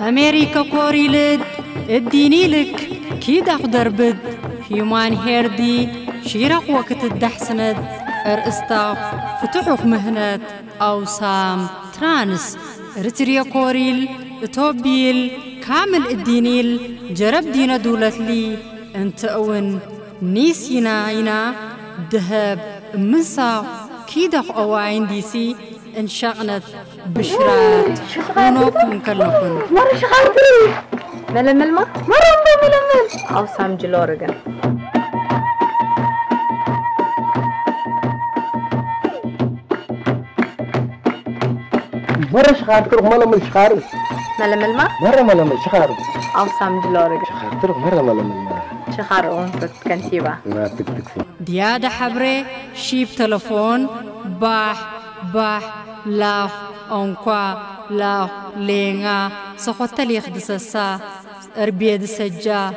أمريكا كوريلد الديني لك كيد أقدر بد هيومان هيردي شيرق وقت الدحسند أرستاف فتحوك مهنت أوسام ترانس رتريا كوريل توبيل كامل الدينيل جرب دينا دولت لي انت أون نيسينا عينا دهب مسا كيدق أواعين ديسي انشغنت بشرات ونوكم كلكم مرة شغالتي ململ مرة ململ أوسام جلورجا مرة شخارتك ململ شخارت ململ ما مرة ململ شخارت أوسام جلورجا شخارتك مرة ململ شخار أنت كنتيبة ما تكتكفي ديادة حبري شيب تلفون باح لاف أنقوا لاف لينا سخوت ليخ دسسا أربية دسجا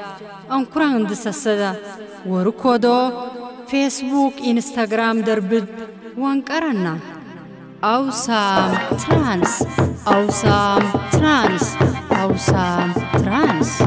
أنقران دسسدا وركودو فيسبوك إنستغرام دربد وانقرنا أوسام ترانس أوسام ترانس أوسام ترانس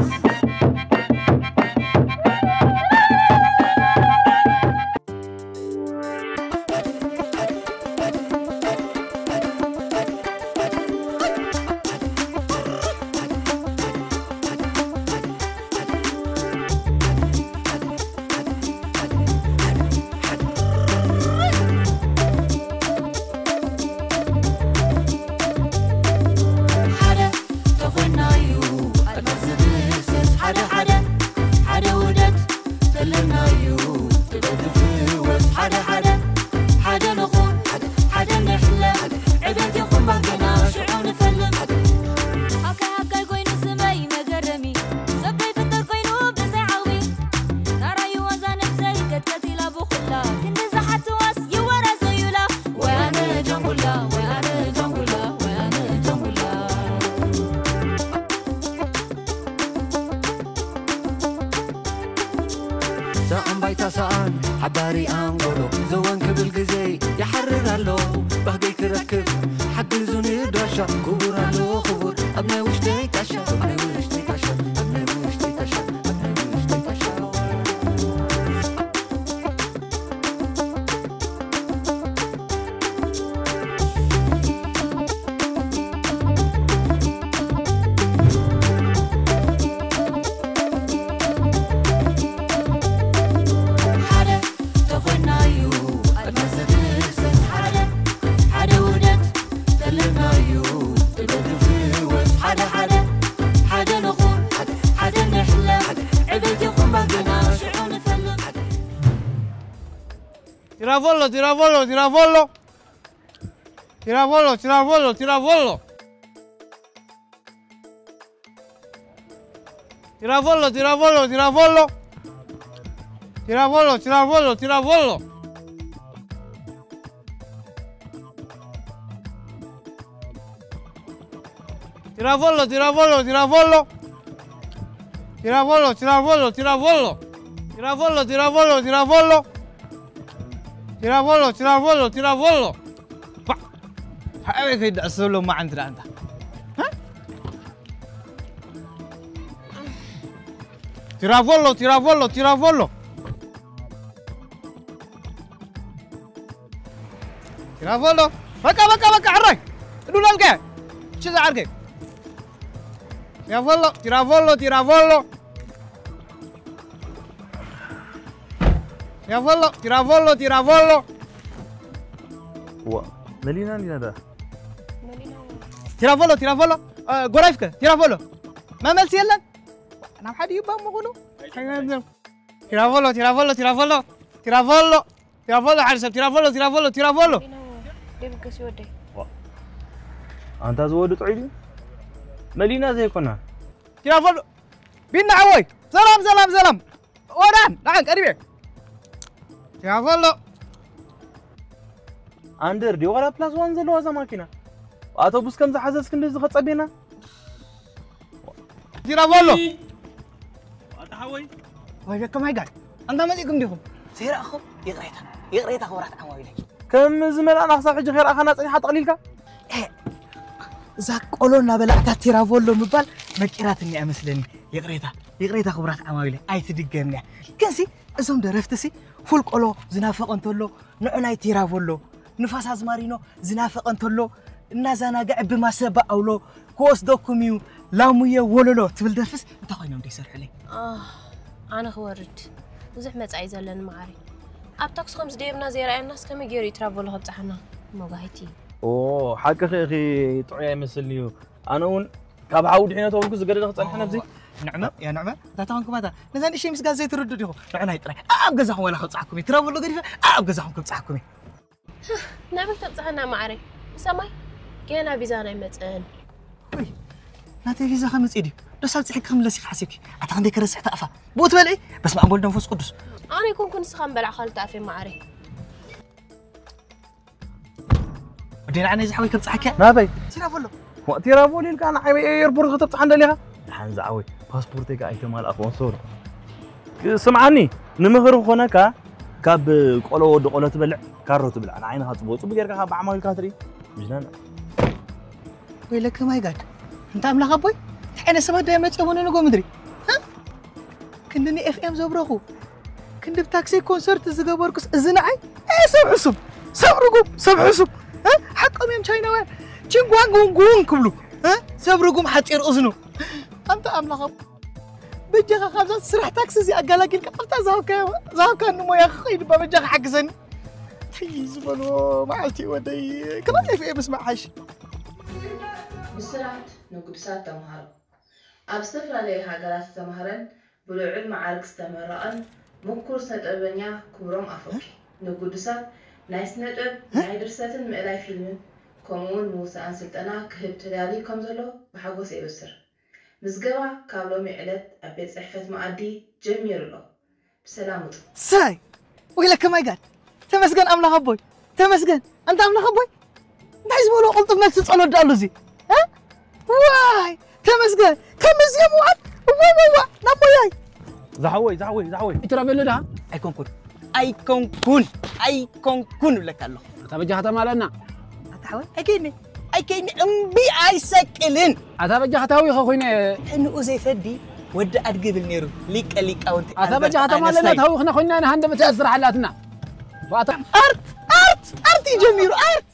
حباري أنقولو زوان كبل جزي يحرر هلو بهدي كركب حجزوني درشة كبر هلو خبر أبني وشتي كشة أبني وشتي كشة أبني وشتي كشة أبني وشتي كشة Tiravollo, tiravollo, tiravollo. Tiravollo, tiravollo, tiravollo. Tiravollo, tiravollo, tiravollo. Tiravollo, tiravollo, tiravollo. Tiravollo, tiravollo, tiravollo. Tiravollo, tiravollo, tiravollo. Tiravollo, tiravollo, tiravollo. تiravollo tiravollo tiravollo هاي كده أسولو ما عندنا أنت ها tiravollo tiravollo tiravollo tiravollo بكا حرك دول الجا شو ذا عرقك tiravollo tiravollo tiravollo tiravollo tiravollo tiravollo هو مالينا ده tiravollo tiravollo غرايفك tiravollo ما مالسي يلا انا حد يبقى مغلو tiravollo tiravollo tiravollo tiravollo tiravollo حارسب tiravollo tiravollo tiravollo ديبك سودي أنت زود تعيدي مالينا زي كنا tiravollo بينا عوي سلام وران تعال قريبك tiravollo أندر دي ولا بلاس وان زلوا زماكينا أتوبوس كم زحزز كندز خط بينا tiravollo هذا حوي وين كم هاي قال أنت ما ليكم ديهم سير أخو يقريتها ورات عوي كم زمل أنا أخسر حج خير أخنا صحيح قليلك زاك قولنا بلعتا تيرافولو مبال مكيرات اني امسلني يقريتا خبرات عمايله اي تدقمنا كنسي ازوم درفتسي فول قولو زنافق انتلو نعناي تيرافولو نفاس ازمارينو زنافق انتلو النازانا قعب ما سبا اولو كوس دوكوميو لامويه ولولو تبل درفس انت خوينم دي سرح لي انا خورد بزح مصعي زلن معاري ابتاكس خمس ديبنا زيرا الناس كم يجري ترافل هبصحنا موغايتي حق اخي طعيا يمسلنيو انا ون كاب عاود حين تو زغدد خصنحنا بزي نعمه يا نعمه تاتانكم ماذا نزان شي مسغا زي تردو ديو نعنا يطري اب غزاهم ولا خصحكم ترافل غريفه اب غزاهم كصحكم نعمك تصحنا معاري سماي كينا فيزانا يمصن وي ناتي فيزا خمس ايدي دسال صحك خملسي حاسبك اتاندي كرسح تقفا بوت بلعي بس ما عمول نفس قدس انا يكون كنت سخن بلع خالت عفي معاري بدينا عنا زحوي كبصحك ما بي ترافلو تيرافولي لك انا حبي ايربورت خطبت عند ليها حنز عوي باسبورتي كاي تمال اكونسور سمعني نمخر خونك كاب قولو ود قولو تبلع كارو تبلع انا عينها صبوص بغيرك بعمل كاتري مجنان ويلك ماي جاد انت املاخ ابوي انا سبا دايما تصوني نغو مدري ها كندني اف ام زبرخو كند بتاكسي كونسرت زغبركس ازنعي سبرغم ها حقهم يم تشايناوان تشينغوان غونغون كبلو ها سبرغم حطير اذنو انت املاخ بجخ خمسة سرح تاكسي زي اقلاقيل كفتا زاوكا نمو يا خيد بجخ حقزن تيزبلو معلتي ودي كمان اف ام اسمعش بسرعة نقدسات تمهارو أبستفر عليه هاجرات تمهرن بلوعد معارك استمرأن مكور سنتقبنيا كورم أفوكي نقدسات نايس نتقب نايدرساتن مقلاي فيلمن كمون موسى أن سلطنا كهب تدالي كمزلو بحقوس يبسر مزقوا كابلو مقلت أبيت صحفة معدي جمير له بسلامة ساي ويلك ما يقال تمسكن أملاخ أبوي تمسكن أنت أملاخ أبوي انت حيزبولو قلت بنفس تصلو دالو زي ها واي تمسكن كمز يموعد ووا نموياي زحوي ترافل ده أيكون كون لك الله أتبجح تمالنا أتحوي أكيني أمبي أيسكلين أتبجح تاوي خوينا إنه زي فدي ود أدقي بالنيرو ليك أونت أتبجح تمالنا تاوي خنا خوينا أنا هندم تأثر حالاتنا أرت جميل أرت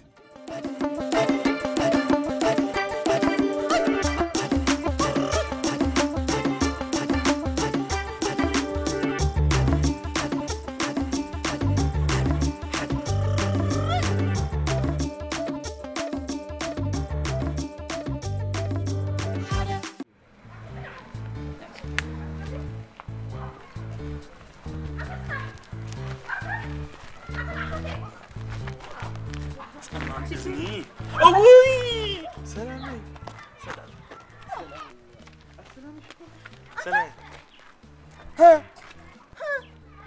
سلام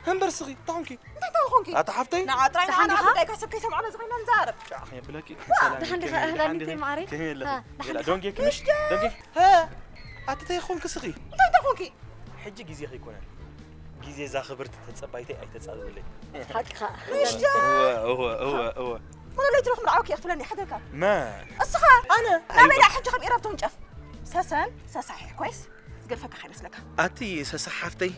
هم برسغي طونكي أتحفتي؟ نعم ترى أنا أبغى أكسب كيس معنا زغينا نزارب. يا أخي بلاكي دحين أهلا نتي معري. لا دونكي كمش دونكي ها أتتي خونك سغي. أنت خونكي. حجي جيزي أخي كونان جيزي زا خبرت تتصبايتي أي تتصادم لي. حقها. هو ولا ليت روح مرعوك يقتلني حدك. ما. الصخا أنا. لا بلا حجي خم إيراب تونجف. ساسن صحيح كويس. قفك خير مسلك. أتي سحفتي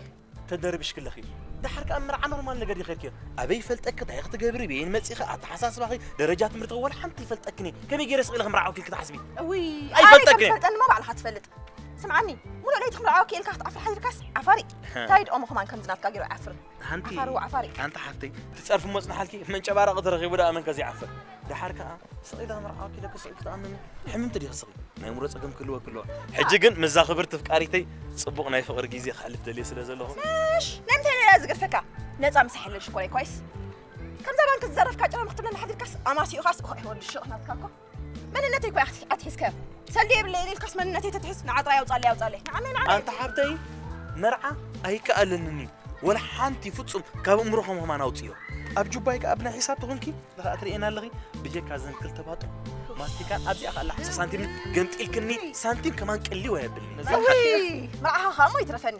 تدربش كل أخي. ده حركة أمر عمر ما نلقى خيرك أبي فلتك ضيقت جبري بين مسيخة أتحساس باقي درجات مرت ولا حنتي فلتكني كم يجي رسق لهم رعاوك كده حسبي وي أي فلتكني أنا ما بعرف حتفلت سمعني مو لقيت خم رعاوك إلك عفر حجر كاس عفاري تايد أم خمان كم زنات كاجر عفر هنتي عفر وعفاري أنت حفتي تتصرف مصنع حالك من شبارة قدر غيب ولا أمن كذي عفر ده حركة سقي لهم رعاوك كده كسر كده أمن حمم تدي خسري ما يمرز أقم كله حججن مزاق خبرت في كاريتي صبغنا يفقر جيزي خلف دليل سلازله ماش نمت أنا لازق الفكا نزع مسح لي شكولي كويس كم زمان كنت زرف كاجر مختم لنا حد الكاس أماسي وخاص هو الشو هنا تكاكو من النتي كوي أتحس كيف سلي بالليل الكاس من النتي تتحس نعطي وصلي نعم أنت حبتي مرعى أي كألنني ولا حنتي فتصم كاب أمرهم هم أنا وطيو أبجوبايك أبنا حساب تغنكي لا أدري أنا لغي بيجي كازن كل تباطو ماستيكان أبي أخلي حتى سنتيم قمت إلكني سنتيم كمان كلي ويبلني وي مرعاها خامو يترفني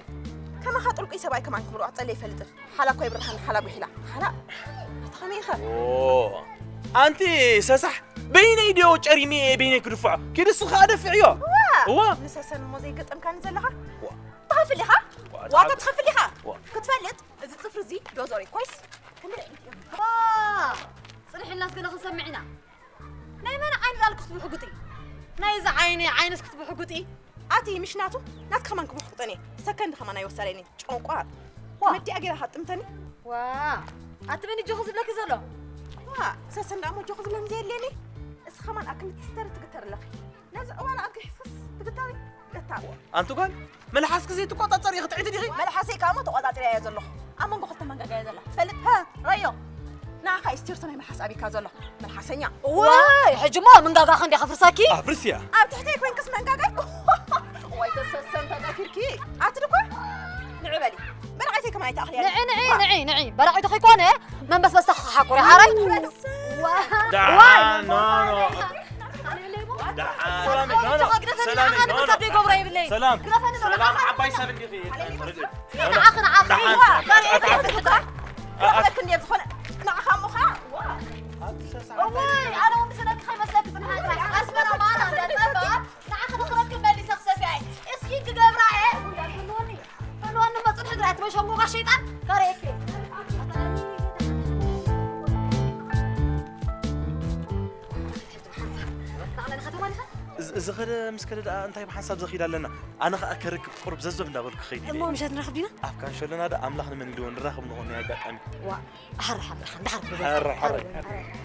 كما خاطرك إيسا باي كمان كمرو أتصلي فلتر حلا كوي برهان حلا بحلا حلا تخميخة أوه أنتي ساسح بين ايديو جريمي بينك رفع كده سخا دفعيو هو نسسن مو زي قطم كان زلها تخاف ليها واتا تخاف ليها كتفلت اذا صفر زي دوزوري كويس صريح الناس كنا خسمعنا ناي ما عين ذلك كتبوا حقوتي ناي ذا عينس كتبوا حقوتي اتي مش ناتو نات كمان كبو حقوتني سكند كمان يوصلني عنقوا مدي اجي حطمتني اتمنى جوز لك زلو سسن دامو جوز لم زيلني اس كمان اكل تستر تقتر لك ناز وانا اكل حفص تقتري قتاوا انتو قال ملحس كزي تقطع يا تعيد دغي ملحسي كامو تقطع يا زلو اما نقول من جاي زلو فلت ها ريو ناخا استيرتني ملحس ابي كازلو ملحسنيا واي حجما من غاغا خندي خفرساكي افرسيا اب تحتيك وين كسمن غاغا واي تسسن تذكركي اتركو نعبالي برعيتك ما يتاخلي نعي برعيت اخي كونه من بس حقوري حراي واي نو سلام عباي ساب اللي انا عاخر لكن يدخل نعخا مخا واي انا ومسنك خي مسلك في اسمنا معنا ده نعخا نخرج بالي سخسفاي اسكي قبراء قالوا انه ما تصلح قرات مش مو شيطان كاريكي زخد مسكده انت بحساب زخيد لنا انا اكرك قرب ززب ندابلك خيدي مو مشات نرخبينا افكان شلنا هذا املاخنا من دون نرخب نهون يا قطامي حر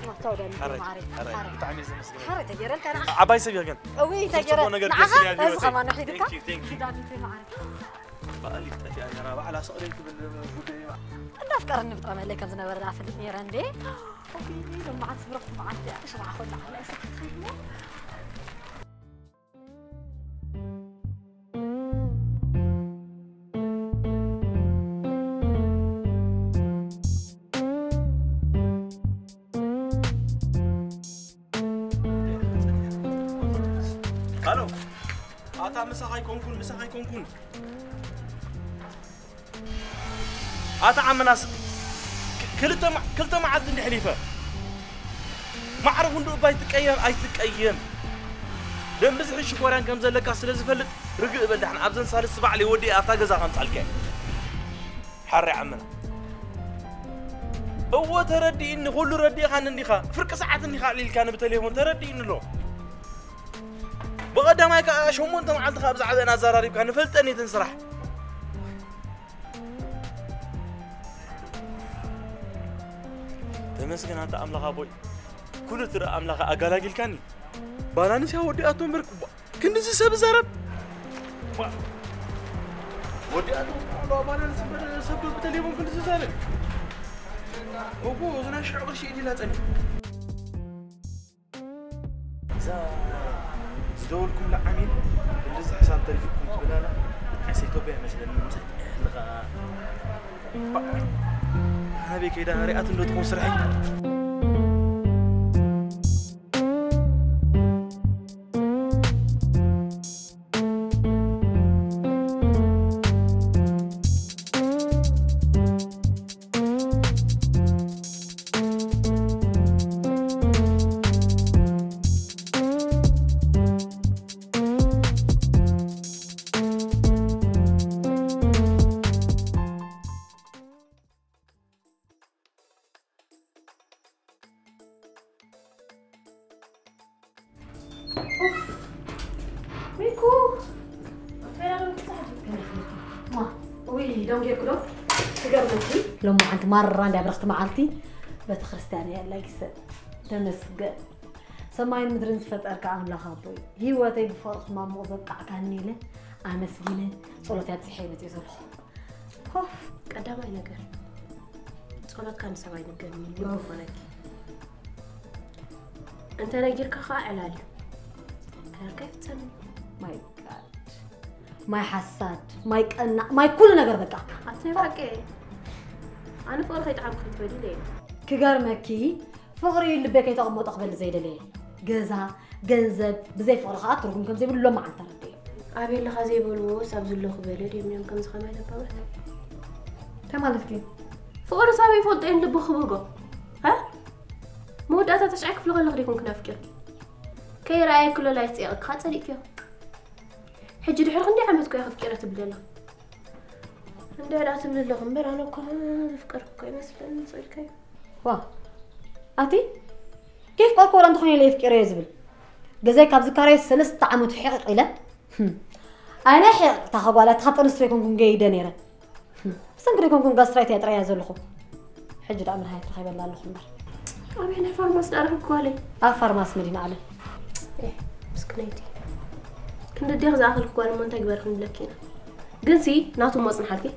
ما تودني معرف طعمي زي مسكين حر تجرل كان عباي سبيا كان وي تجرل نعم بس كمان نحيدك كداني معرف بقالي تاتي انا على سؤالك بالفودي انا افكر اني بطعم عليك كم زنا برد عفل ميراندي وبيني لما عاد صبرت معك اشرب اخذ على اساس تخيل الو اتا مسخاي كونكون اتا عمناس كلتا ما عاد حليفه ما عرفوا ندو باي تقيم دم بزح شكوران كم زلك سلازي فلت رقق بلحن ابزن سالس سبع لي ودي افتا غزا خنصالك حر عمنا هو تردي ان كل ردي خان انديخا فرق ساعات انديخا ليل كان بتليفون تردي ان له بقدامك شومو انت معلت خابز عدنا زراري كان فلتني تنسرح تمسكن انت املاخ ابوي كل ترى املاخ اغالاغيل كاني بالانس يا ودي اتو مرك كندز سب زرب ودي اتو بالانس سب بتليفون كندز زرب اوكو زنا شعور شيء لا تاني زدوركم لعمين كندز حساب تليفونكم تبلالا حسيتو بيه مثلا لغا هذه كده رئات اللي تكون سرحي لما أنت مرة عندي أبرخت معلتي بتخرستاني الله يكسر تمسك سماين مدرن فترك عاملة خابوي هي وتي بفرق ما موضوع كعنيله أنا سجينة صلت يا تحينة يزرخ هوف قدام أي نجار صلت كان سوي نجار من يوم فلك أنت نجار كخاء علالي كيف تسمي ماي جاد ماي حسات ماي كأن ماي كل نجار بقى أتفاجئ أنا فقر خيط عم خيط بدي ليه كجار مكي فقري اللي بيك يتقمط أقبل زي ده ليه جزا جنزب بزي فقر خاطر كم زي بقول ما عن تردي أبي اللي خزي بقوله سبز اللي خبالي دي من كم زخمة يتبعه تمالك كي فقر صابي فوت إن اللي بخبوجه ها مو ده تشعك في لغة اللي يكون كنافك كي رأي كله لا يستيقظ خاطر فيه حجي دحر خندي عمتكو ياخذ كيرة تبللا عندي على تبللا غمبر أنا كان أفكر كوي مثلا صير كي وا أتي كيف قال كوران تخوني ليه فكرة يزبل جزاك كابز كاري سلست عمود حقق إله أنا حق تخبى لا تخطر نسريكم كون جيدا نيرة بس نقولكم كون قصرت يا ترى يزلخو حجر أمر هاي تخيب الله الخمر أبي أنا فارماس نعرف كوالي فارماس مدينة على إيه مسكنيتي كنت دير زاخل كوالي من تكبر خن لكينا جنسي ناتو مصن حالكي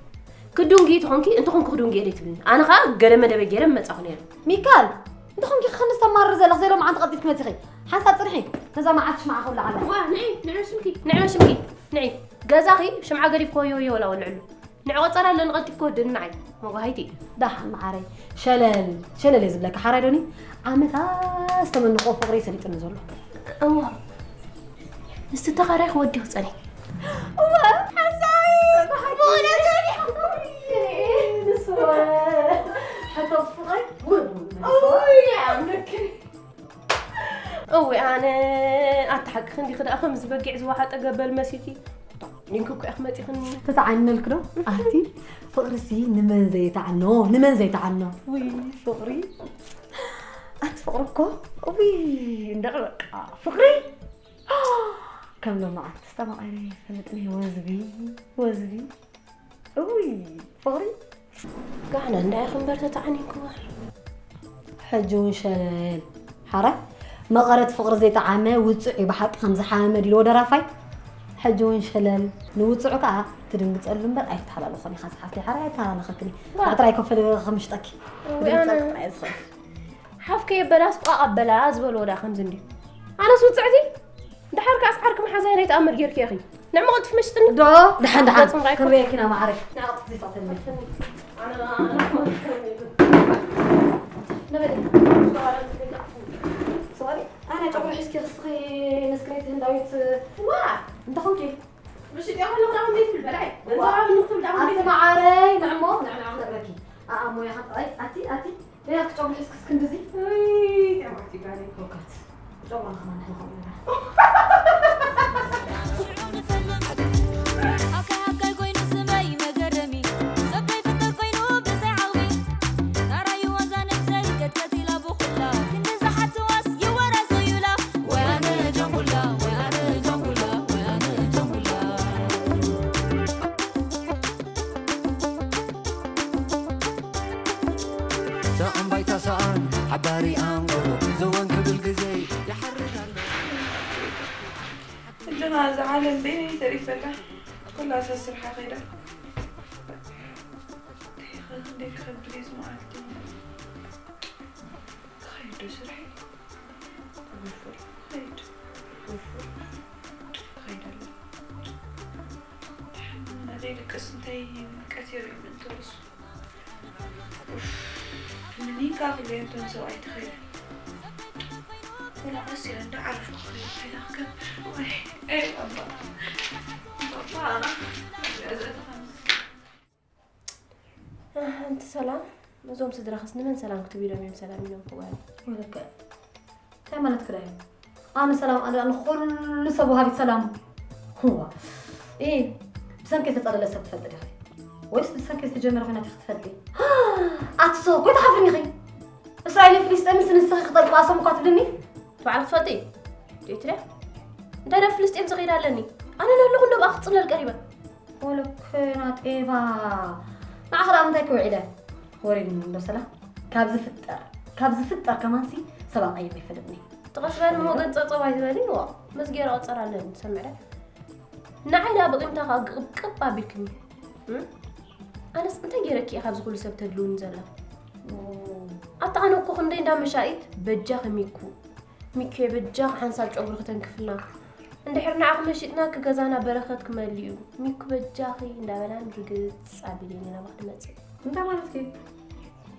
كدونجي تخونكي أنت خون كدونجي ريت بين أنا خا جرم ده بجرم ما تأخذين ميكال أنت خونكي خلنا استمر زل زيرو مع أنت قديت كمتخي حسب صرحي نزا ما عادش معه ولا على نعم شمكي نعم جزاخي شمعة قريب خويو ولا علو نعوض صار لنا نغطي كود النعي ما هايتي ده معاري شلل يزب لك حرايدوني عمت استمن نقوف فقري سليت النزول أوه استتغرق ودي وصلي حساي بونا تاني نسوى حتى فقري أوه أنا أضحك خندي خد أخمس بقع زواحات أقبل مسيتي نينكوك أحمد يخني تتعنى الكرو أهتي فقري سي نمن زي تعنو وي فقري أتفقركو وي ندقلق فقري كم لما استمع علي فهمتني وزبي وي فقري قاعنا نداي خنبر تتعني كوا حجون شلال حرة ما قرأت فقر زي تعامة وتصعي بحق خمسة حامد لو درافي حجون شلال نوتصعك تدنق تسألهم بر أي تحلل خلي خاص حاسلي حرة أي تحلل خلي أترايكم في خمشتك وأنا حافكي بلاس قابلا أزبل ولا خمسندي أنا صوت سعدي دحرك أسعاركم حزينة يتأمر جيرك يا أخي نعم قلت في مشتني دحن كريك أنا معرف نعطي صفات المثل سوري أنا جابوا حسكي خصخي نسكريت هنداويت واه أنت خوتي مش دي أول نقطة عندي في البلعي أنت عارف نقطة بدعم أنت معاري نعمو نعم نبركي أمو يا خط أتي ليه جابوا حسكي سكندزي يا وقتي قاعدين كوكات جابوا خمان حلو عباري أنقلو زوان كبل جزي يحرق عندنا زعل بيني تريفك كل أساس الحقيقة خليك خبريز معلتي خير سرحي خير أنا ليلك اسمتين كثير من ترس مني كافي لين تنسوا أي تخيل ولا بس يعني أعرف أخرج في ذاك أي بابا أنت سلام مزوم صدر خصني من سلام كتبي لهم سلام يوم فوال ولك تعمل تكلم أنا سلام أنا كل سبوا هذه سلام هو إيه بس أنا كيف تطلع لسه تفضل يا أخي ويش بس أنا كيف تجمع فينا تختفلي أتصو كنت حافظني خي إسرائيل فلسطين سنستخدم طيب قاسم مقاتلني تعرف فدي تيتري ده أنا فلسطين صغيرة لني أنا نقول له بأخذ صلة القريبة ولك نات إيفا مع خرام تايكو عيدا وريني مثلا كابز فتر كمان سي سبع أيام يفلتني تغسبان مو قد تصوّع زبالي وا مسجير أتصر على نسمعه نعيلا بقيمتها قبّا بكني أنا أنت جيرك يا خبز كل سبت اللون زلا أتعنو كو خندين دا مشايت بجاخ ميكو بجاخ حنسال عمر ختن كفلنا عند حرنا عقل مشيتنا كجزانا بركات كماليو ميكو بجاخي ندابنا نرجع صعبين أنا واحد ماتي أنت ما نسكت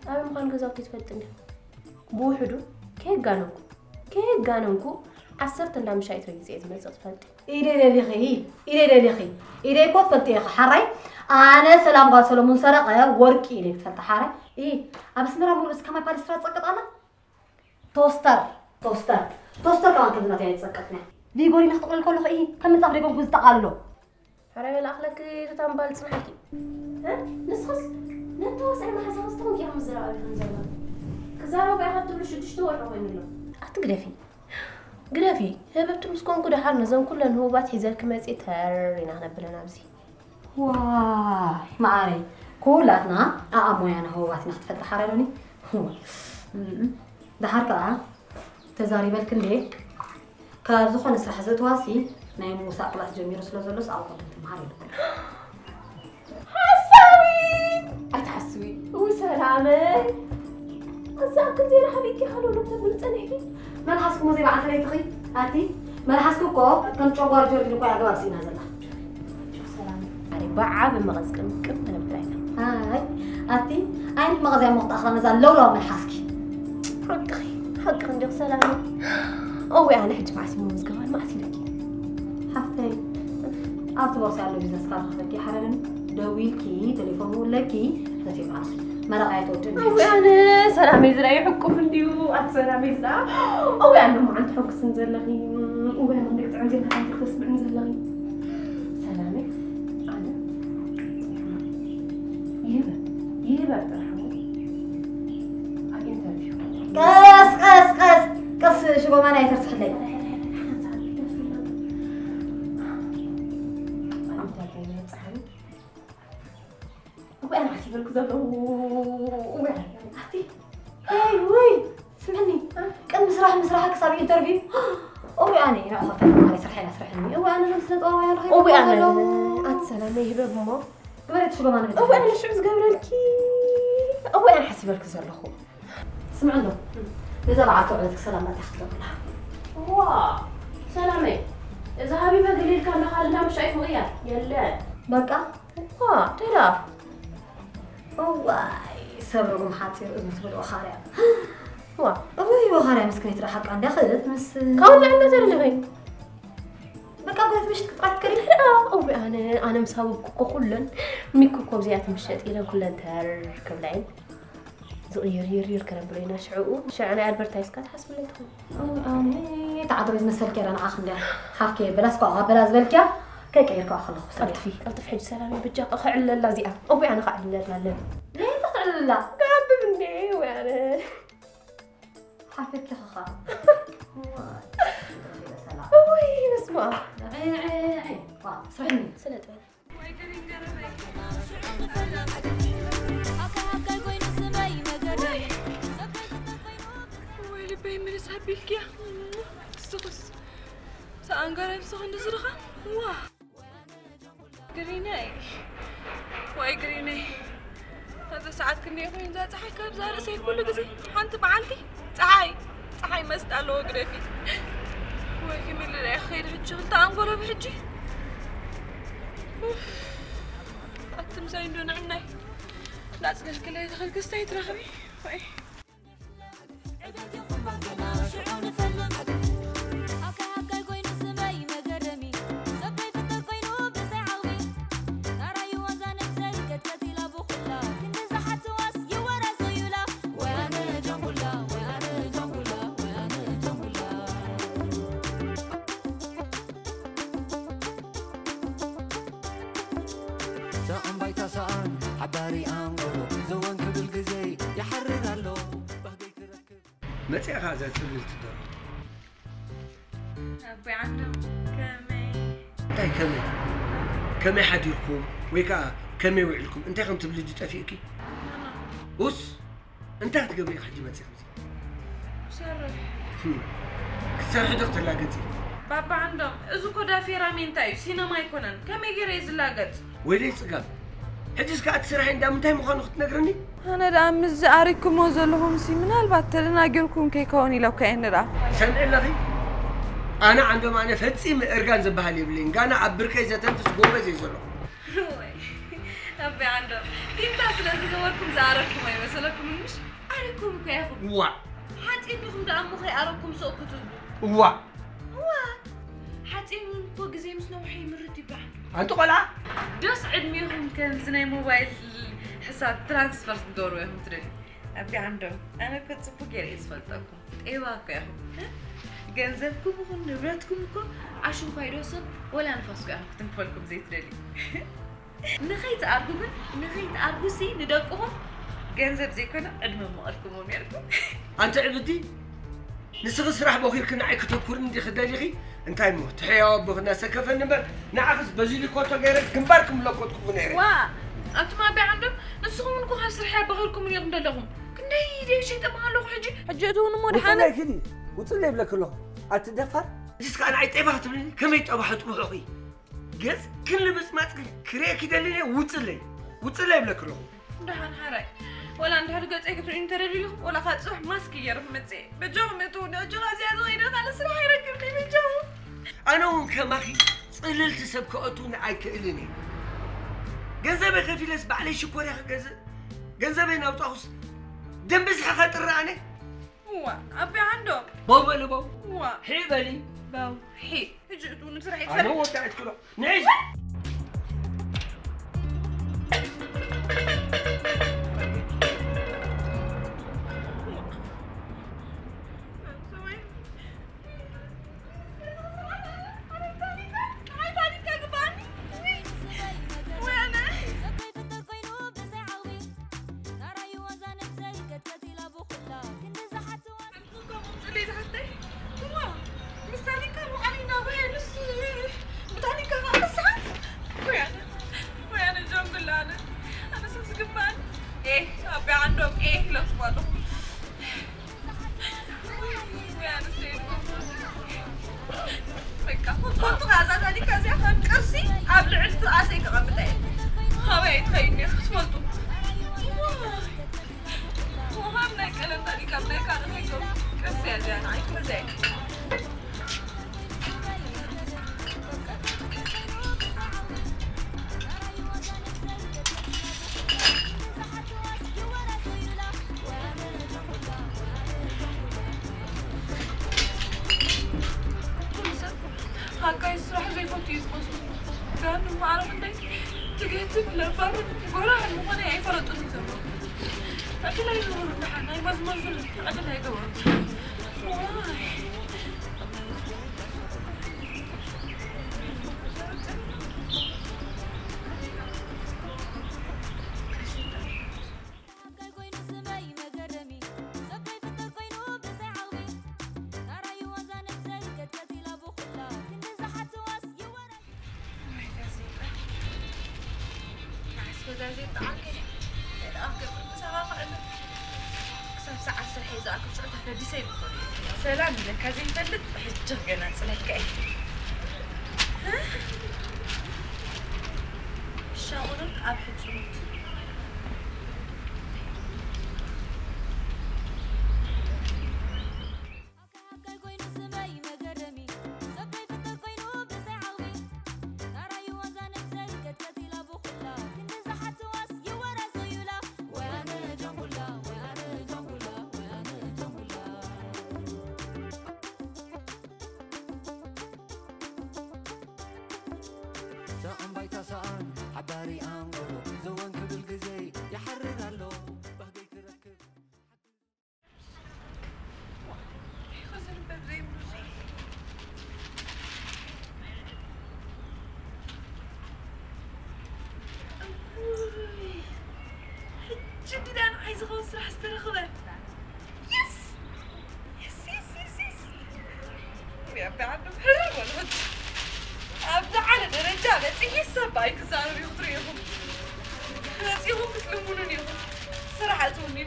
أنا مكان جزاك تفتني بوحدو كيف جانونكو عصرت لا مشايت رجزيت ما تفلت إيدي لخي كوت فتي حري أنا سلام قال سلمون سرق يا ورك إيدي فتح حري إيه أبس مرة مولس كمان بالسرات سقط أنا توستر توستر كمان كذا نتاعي تسكتنا دي قولي نخطق لكل خي كم تفريقهم كذا تقالوا حرام الأخلاق تتنبال سمحتي ها نسخس نتوسع ما حساستهم يا مزرعة خنزرة كزارو بقى هتقول شو تشتوى وين له أتقدفي قدافي هبت مسكون كده حالنا زين كلن هو بات حزال كما تهرينا هنا بلنا بزي واه معاري كلاتنا أمو يعني هو بات نحت فتح حرالوني هو ده حركة تزاري بالكن ليه كزخون نسرح زت واسي نايم موسى قلت جميل سلوزلوس أو قلت معاري حسوي أتحسوي وسلامة أزاك كثير حبيبي خلو نكتب من تنحكي ما لحسكم زي بعد ثلاثة خي أتي ما لحسكم كوب كم شغال جوري لكوا عجوا سينا زلا أنا بعاب المغزكم كم أنا بتاعنا هاي أتي أين مغزى مختار نزل لولا من حسكي حق عندك سلامة أو يعني حج مع سمو مزقوان ما أسيلك حفتي أعتبر سألو بيزنس كار خلكي حررني دويلكي تليفون لكي هاتي معصي ما رأيت وجهي أو يعني سلامة زراي حكو فنديو سلامة زرا أو يعني ما عند حكو سنزل لغي أو يعني عندك تعملين عندك تسمع نزل لغي سلامة أنا يبا ترحمو قص شو ما أنا يترسح لي وأنا حسيب لك زلو وأنا أختي هاي وي سمعني كم مسرحك صابي انترفيو أو يعني أنا أخذت على سرحني أو أنا نفسي أو أنا رح أو أنا أتسلم هي بابا قبلت شو ما أنا أو أنا شو بس قبلك أو أنا حسيب لك زلو أخو سمع له إذا بعثوا عليك سلامات يختلف لها واه سلامي إذا حبيبة قليل كان خالنا مش شايف مغير يلا بقى واه ترى واي سبرهم حاطير إذن تبدو خارع واه أبوي وخارع مسكني ترى حق عندي أخذت بس كون عندنا ترى لغين بقى قلت مش تقطعت كريم لا أو أنا مساوي كوكو كلن ميكو كوزيات مشيت إلى كلن تركب العين ير كلام بلينا شعنا أدفرتايز كات حسب اللي تقول أنا تعذر مثل كيران آخر حافكي بلاس بالكا كيك يركوا أخلص قلت في حج سلامي بجاك أخ علا اللازئة أو أنا قاعد لا ليه تقعد لا قاعد مني وأنا حافك يا خا وي اسمع عين صحيح سنة ويلي باي من سحبيلك يا تستغس سأنقرب سخن نزرخة واه قريناي واي قريناي هذا ساعات كني يخوين ذات صحي كاب زار سي كل قزي حانت بعلتي صحي ما استقلو قريفي واي كميل لي خير حجي تأنقرب حجي أتم زين دون عناي لا تسكش كلها يدخل قصتي ترخبي واي متى هذا تقول تدور؟ أبوي عنه أي كمي حديركم ويكا كمي وعلكم أنت كم تبلدي تفيكي؟ وس أنت هتقبلي حجي ما تسمع شرح كسر دكتور لاقتي بابا عندهم إذا كده في رامين تايب سينما يكونن كمي جريز لاقت ويلي سقاب حجز كات سرحين دام انتي مخان اخت نقرني أنا دام مزعركم وزلهم سي من هالبطل ناقركم كيكوني لو كأن را سمع لغي أنا عندما أنا فتسي إرجان زبالي بلين أنا عبرك إذا تنفس جوبة زي زلوا أبي عندهم أنت أصلا زجوركم زعركم أي مسألكم مش أركم كيفهم وا حتى إنكم ده أمخي أركم سوقتوا وا حتى إن فوق زي مسنوحي مرتي بعد أنتو قلعة دوس عدميهم كان زناي موبايل حساب ترانسفر دور ويهم تري أبي عندهم أنا كنت صبوا جري اسفلتكم إيه واقعهم جنزبكم وكم نبرتكم وكم عشان فايروسن ولا نفسكم أنا كنت مفلكم زيت رلي نخيت أرجومن نخيت أرجوسي ندقهم جنزب زي كنا أدم مقالكم وميركم أنت عبدي نسخ سرح بخير كنا عيك تكون ندي خدالي أنت هاي موت حياة بخنا سكف النمر نعكس بزيلي كوتا غيرك كمباركم لو كنت كونيري وا أنت ما بي عندهم نسخهم منكم هالسرحة بغيركم من يغنى لهم كنا يدي شيء تبغى حجي حجتون مو حنا وصلي كذي وصلي بلا كله أتدفر جسك أنا عيت أبغى تبني كم يتأبغى تروحي جس كل بس ما كريه كده ليه وصلي بلا كله ده هنحرق ولا عند هرجات إيه كتير إنتريلي ولا خد صح ماسك يعرف متى بجوه متونه جو زيادة غيره على سرحة يركبني بجوه أنا وكماخي صللت سبكاتون عايك إلني جنزبي خفي لس بعلي شكور يا أخي جنزبي ناوتاوس دم بس خاطر راني هو أبي عنده بابا لبو هو حي بالي باو حي هجرتون نسرح أنا هو تاعت كله نعيش سلام لك هذه البلد حجة جناس لك ايه شاورن أبحث جدي أنا عايزة خلاص راح استرخبه يس يا بعد حلو ولا أبدأ على الرجال تيجي سبايك صاروا يخطريهم ناسيهم بتلمونني صراحة توني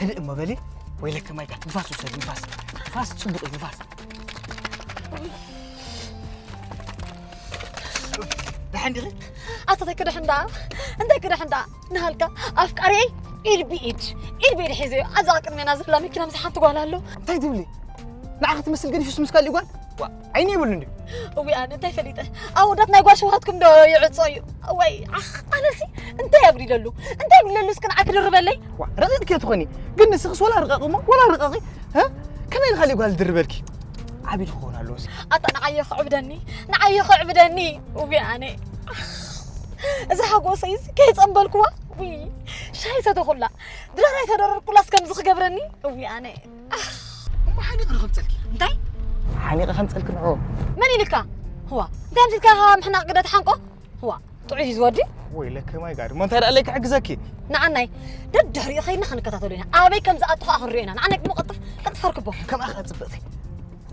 هدئ ما بالي ويلك ما يكاد نفاس وسد نفاس تصبق نفاس دحين غير أتذكر حندا أنت كده حندا نهالك أفكاري إيد بيد حزي أذاكر من نازل لا ممكن أمسح حتى قال له تايدي لي نعرف تمثل قريش اسمه مسكال يقول عيني يقولني وبي أنا أنت فليته أو دتنا يقول شو هاتكم ده يعصي وي أنا سي أنت يا بري للو سكن عكر الربلي رقيق كيف تغني قلنا سخس ولا رقاقي ولا رقاقي ها كمان يخلي يقول دربلك عبيد خونا لوسي أنا نعيخ عبدني وبي أنا إذا حقو سيس كيس أمبالكوا وي شاي ستدخل دراي تدرر كلاس كم زخ جبرني وي أنا ما حنيق رخمتلك انتي حنيق رخمتلك نعو ماني لك هو دام تلك محنا قدرت حنقو هو تعيش زودي ويلك ما يقارب ما انت عليك حقزكي نعناي ددهري خينا خنكتاتولينا ابي كم زقطخ اخرينا نعنك مقطف كتفركبو كم اخذ صبتي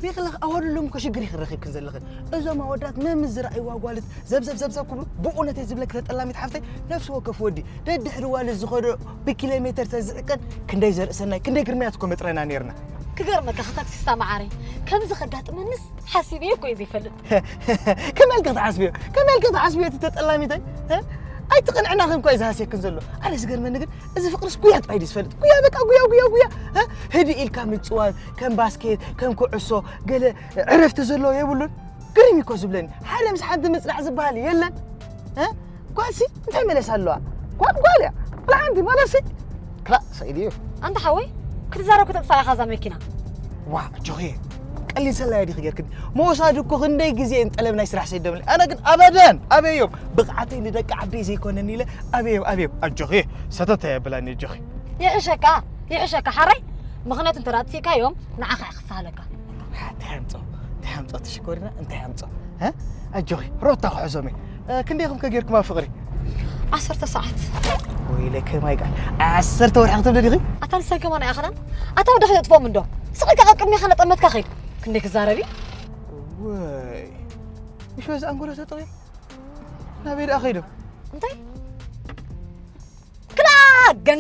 بيخلق اول لهم كشجري خرخيب كنزلخ اذا ما ودات ما مزرعي واغالت زبزب كله بؤنه تزبلك تطلامي تحفتي نفس وقف ودي ددحر والد زخدو بكيلومتر تزرقن كندي زرسنا كندي كرمياتكم مطرنا نيرنا كغرمك خطاك سيستم عاري كم زخدات منس حاسبيه كويس يفلت كمال قطع عصبيه تطلامي تاي ها اي تقنعنا خم كويس هاسي كنزلو انا زغر من نغد اذا فقرس كويا بايدي سفلت كويا بقى كويا ها هدي الكام تصوان كم باسكيت كم كعسو قال عرفت زلو يبلون قريمي كو زبلني حاله مس حد مصلح زبال يلن ها كواسي انت ملسالوا قال لا عندي مالسي لا سيدي انت حوي كنت زارو كنت تصايا خازا مكينه وا جوهي قال لي سلا يدي خير كنت مو صادق خندي غزي انطلبنا يسرح سيدملي انا كن ابدا ابيوم بقعتي ندق عبي زي كونني له ابيوم اجوهي ستت يبلاني جوهي يعشك حري مغنات انت راتيكا يوم نعخ اخفالك تحمص تشكرنا انت حمص ها اجوهي روتا حزمي كنديكم كغيرك ما فقري 10 ساعات ويلك ما يقال 10 ورحت تبدي اتل سكم انا اخنا اتو دخل تفهم من دو سقيك اقمي خنا طمتك خير كنديك زاربي واي مش بس انقول تطير نبيد اخيدو انت كلا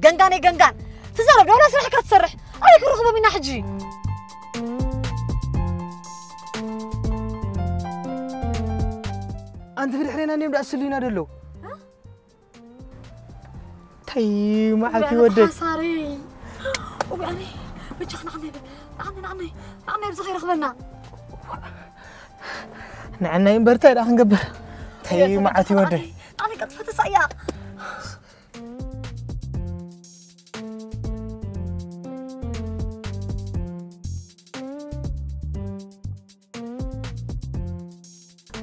غنغان تزرب ولا سرح كتسرح عليك الرغبه منا حجي انت في الحرينا نبدا اسلينا دلو تاي معك ودك صاري وبعني بتشخنا عني بزخير خبرنا نعنا ينبرتا دا خنقبر تاي معك ودك انا قطفت صيا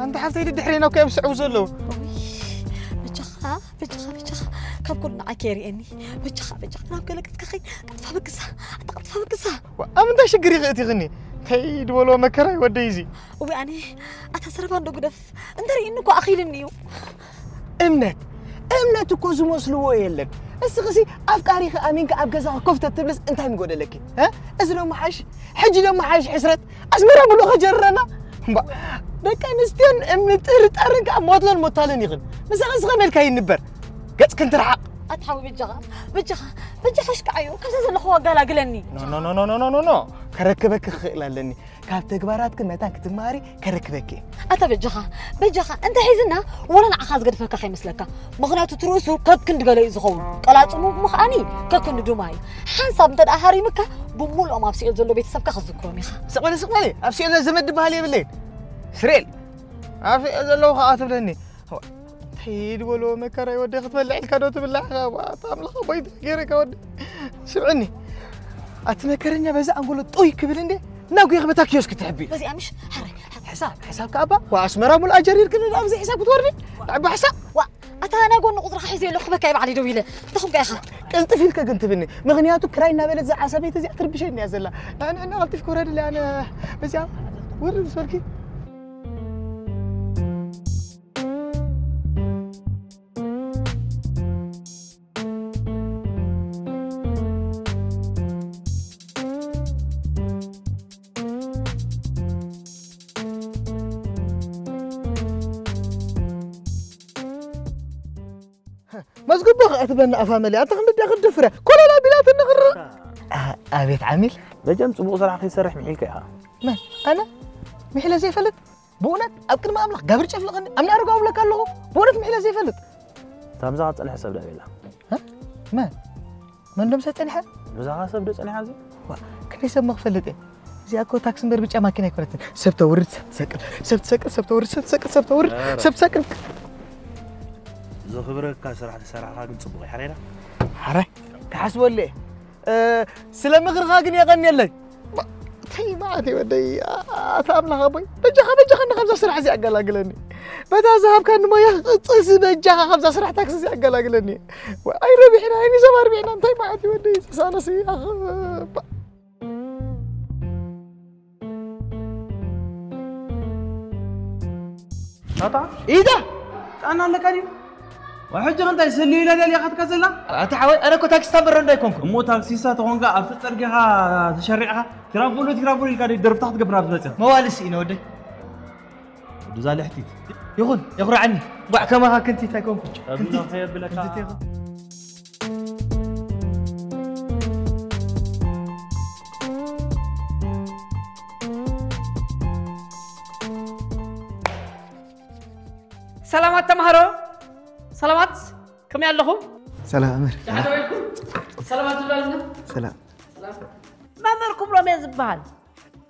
انت حفتي دحرينا وكيف سعو زلو بتشخ كم كنا عكيري اني بتشخ نام قالك تكخي قطفه بقصه ام انت شقري غيتي غني تاي دولو مكراي وديزي وبعني اتسرب عندو قدف اندري انكو اخيلنيو امنت كو زمسلو يلن اسغسي افكاري امينك اب غزا كفته تبلس انت مغدلك ها ازلو محاش حج لو محاش حسرت اسمرا بلو خجرنا دكانستين امترطرق اموتلن موتالن يغن مسخ زغملك ينبر قص كنت رحق اتحوي بجخ شكعيو كذا زلخوا قلاقلني نو كركبك خيلالني كاب تكبارات كمتان كتماري كركبك اتا بجخ انت حيزنا ولا نعخاز قد فكا خي مسلك مغناتو تروسو ككند قلي زخون قلاصمو مخاني ككند دوماي حنصاب انت اهاري مكا بمول ام ابسيل زلو بيتسبك خذكرو ميخا سقلي ابسيل زمد بهالي بالليل سريل ابسيل زلو خاطب لني تيد ولو مكراي ودي تبلع الكادو تبلع طاملخ بيد غيرك ود سمعني اتمكرنيا بزا انقول طوي كبل اندي ناقو يخبتك كيوسك تحبي بس امش حساب كابا واسمرا مول اجر يركن ابزي حساب تورني عبا حساب اتا انا قول نقدر حيزي له خبك يبع علي دويله تخم كاخا قلت فيك كنت بني مغنياتو كراينا بلد زع حسابي تزي تربشني يا زلا انا غلطت في كورة اللي انا بس يا ورد سوركي مسكوب بقى اتبنى افاملي انت خمد ياخذ دفره كل لا بلاد النغر أبيت عامل بجم صبوق صراحة يسرح محيلك يا من أنا محيلة زي فلت بونت أبكر ما أملك قبل شاف لغني أمني أرجع أقول لك الله بونت محيلة زي فلت تمزعت أنا حسب ده بيلا ها من دم ستني حد بزعها حسب ده أنا عزي كني سب مغفلت إيه زي أكو تاكسي بربيج أماكن يكونت سبت ورد سبت سكر سبت سكر زو خبرك كسرعة سرعة قد صبغي حريرة حري كحسب لي سلام غير غاقني أغني لي تي ما عادي ودي أتأمل غابي بجا خلنا 5 سرعة زي أقلني بدا ذهب كان ما يخصص بجا 5 سرعة تاكسي زي أقلني أي ربحنا عيني 47 أنت ما عادي ودي سانسي قطع إيه ده أنا لك أنا وحجة أنت يسلي لي اللي أخذت كذا أتحاول أنا كنت تاكسي تبر رندي كونكم مو تاكسي ساتونجا أفترجها تشرعها ترافولو اللي درب تحت قبل أبزتها ما والسي نودي دوزالي حتيت يغر عني بع كما كنتي تاكونكم أبنا خير بلك سلامات تمهرو سلامات كم ياللهم سلام أمير سلامات بالنا سلام ما مركم رمي زبال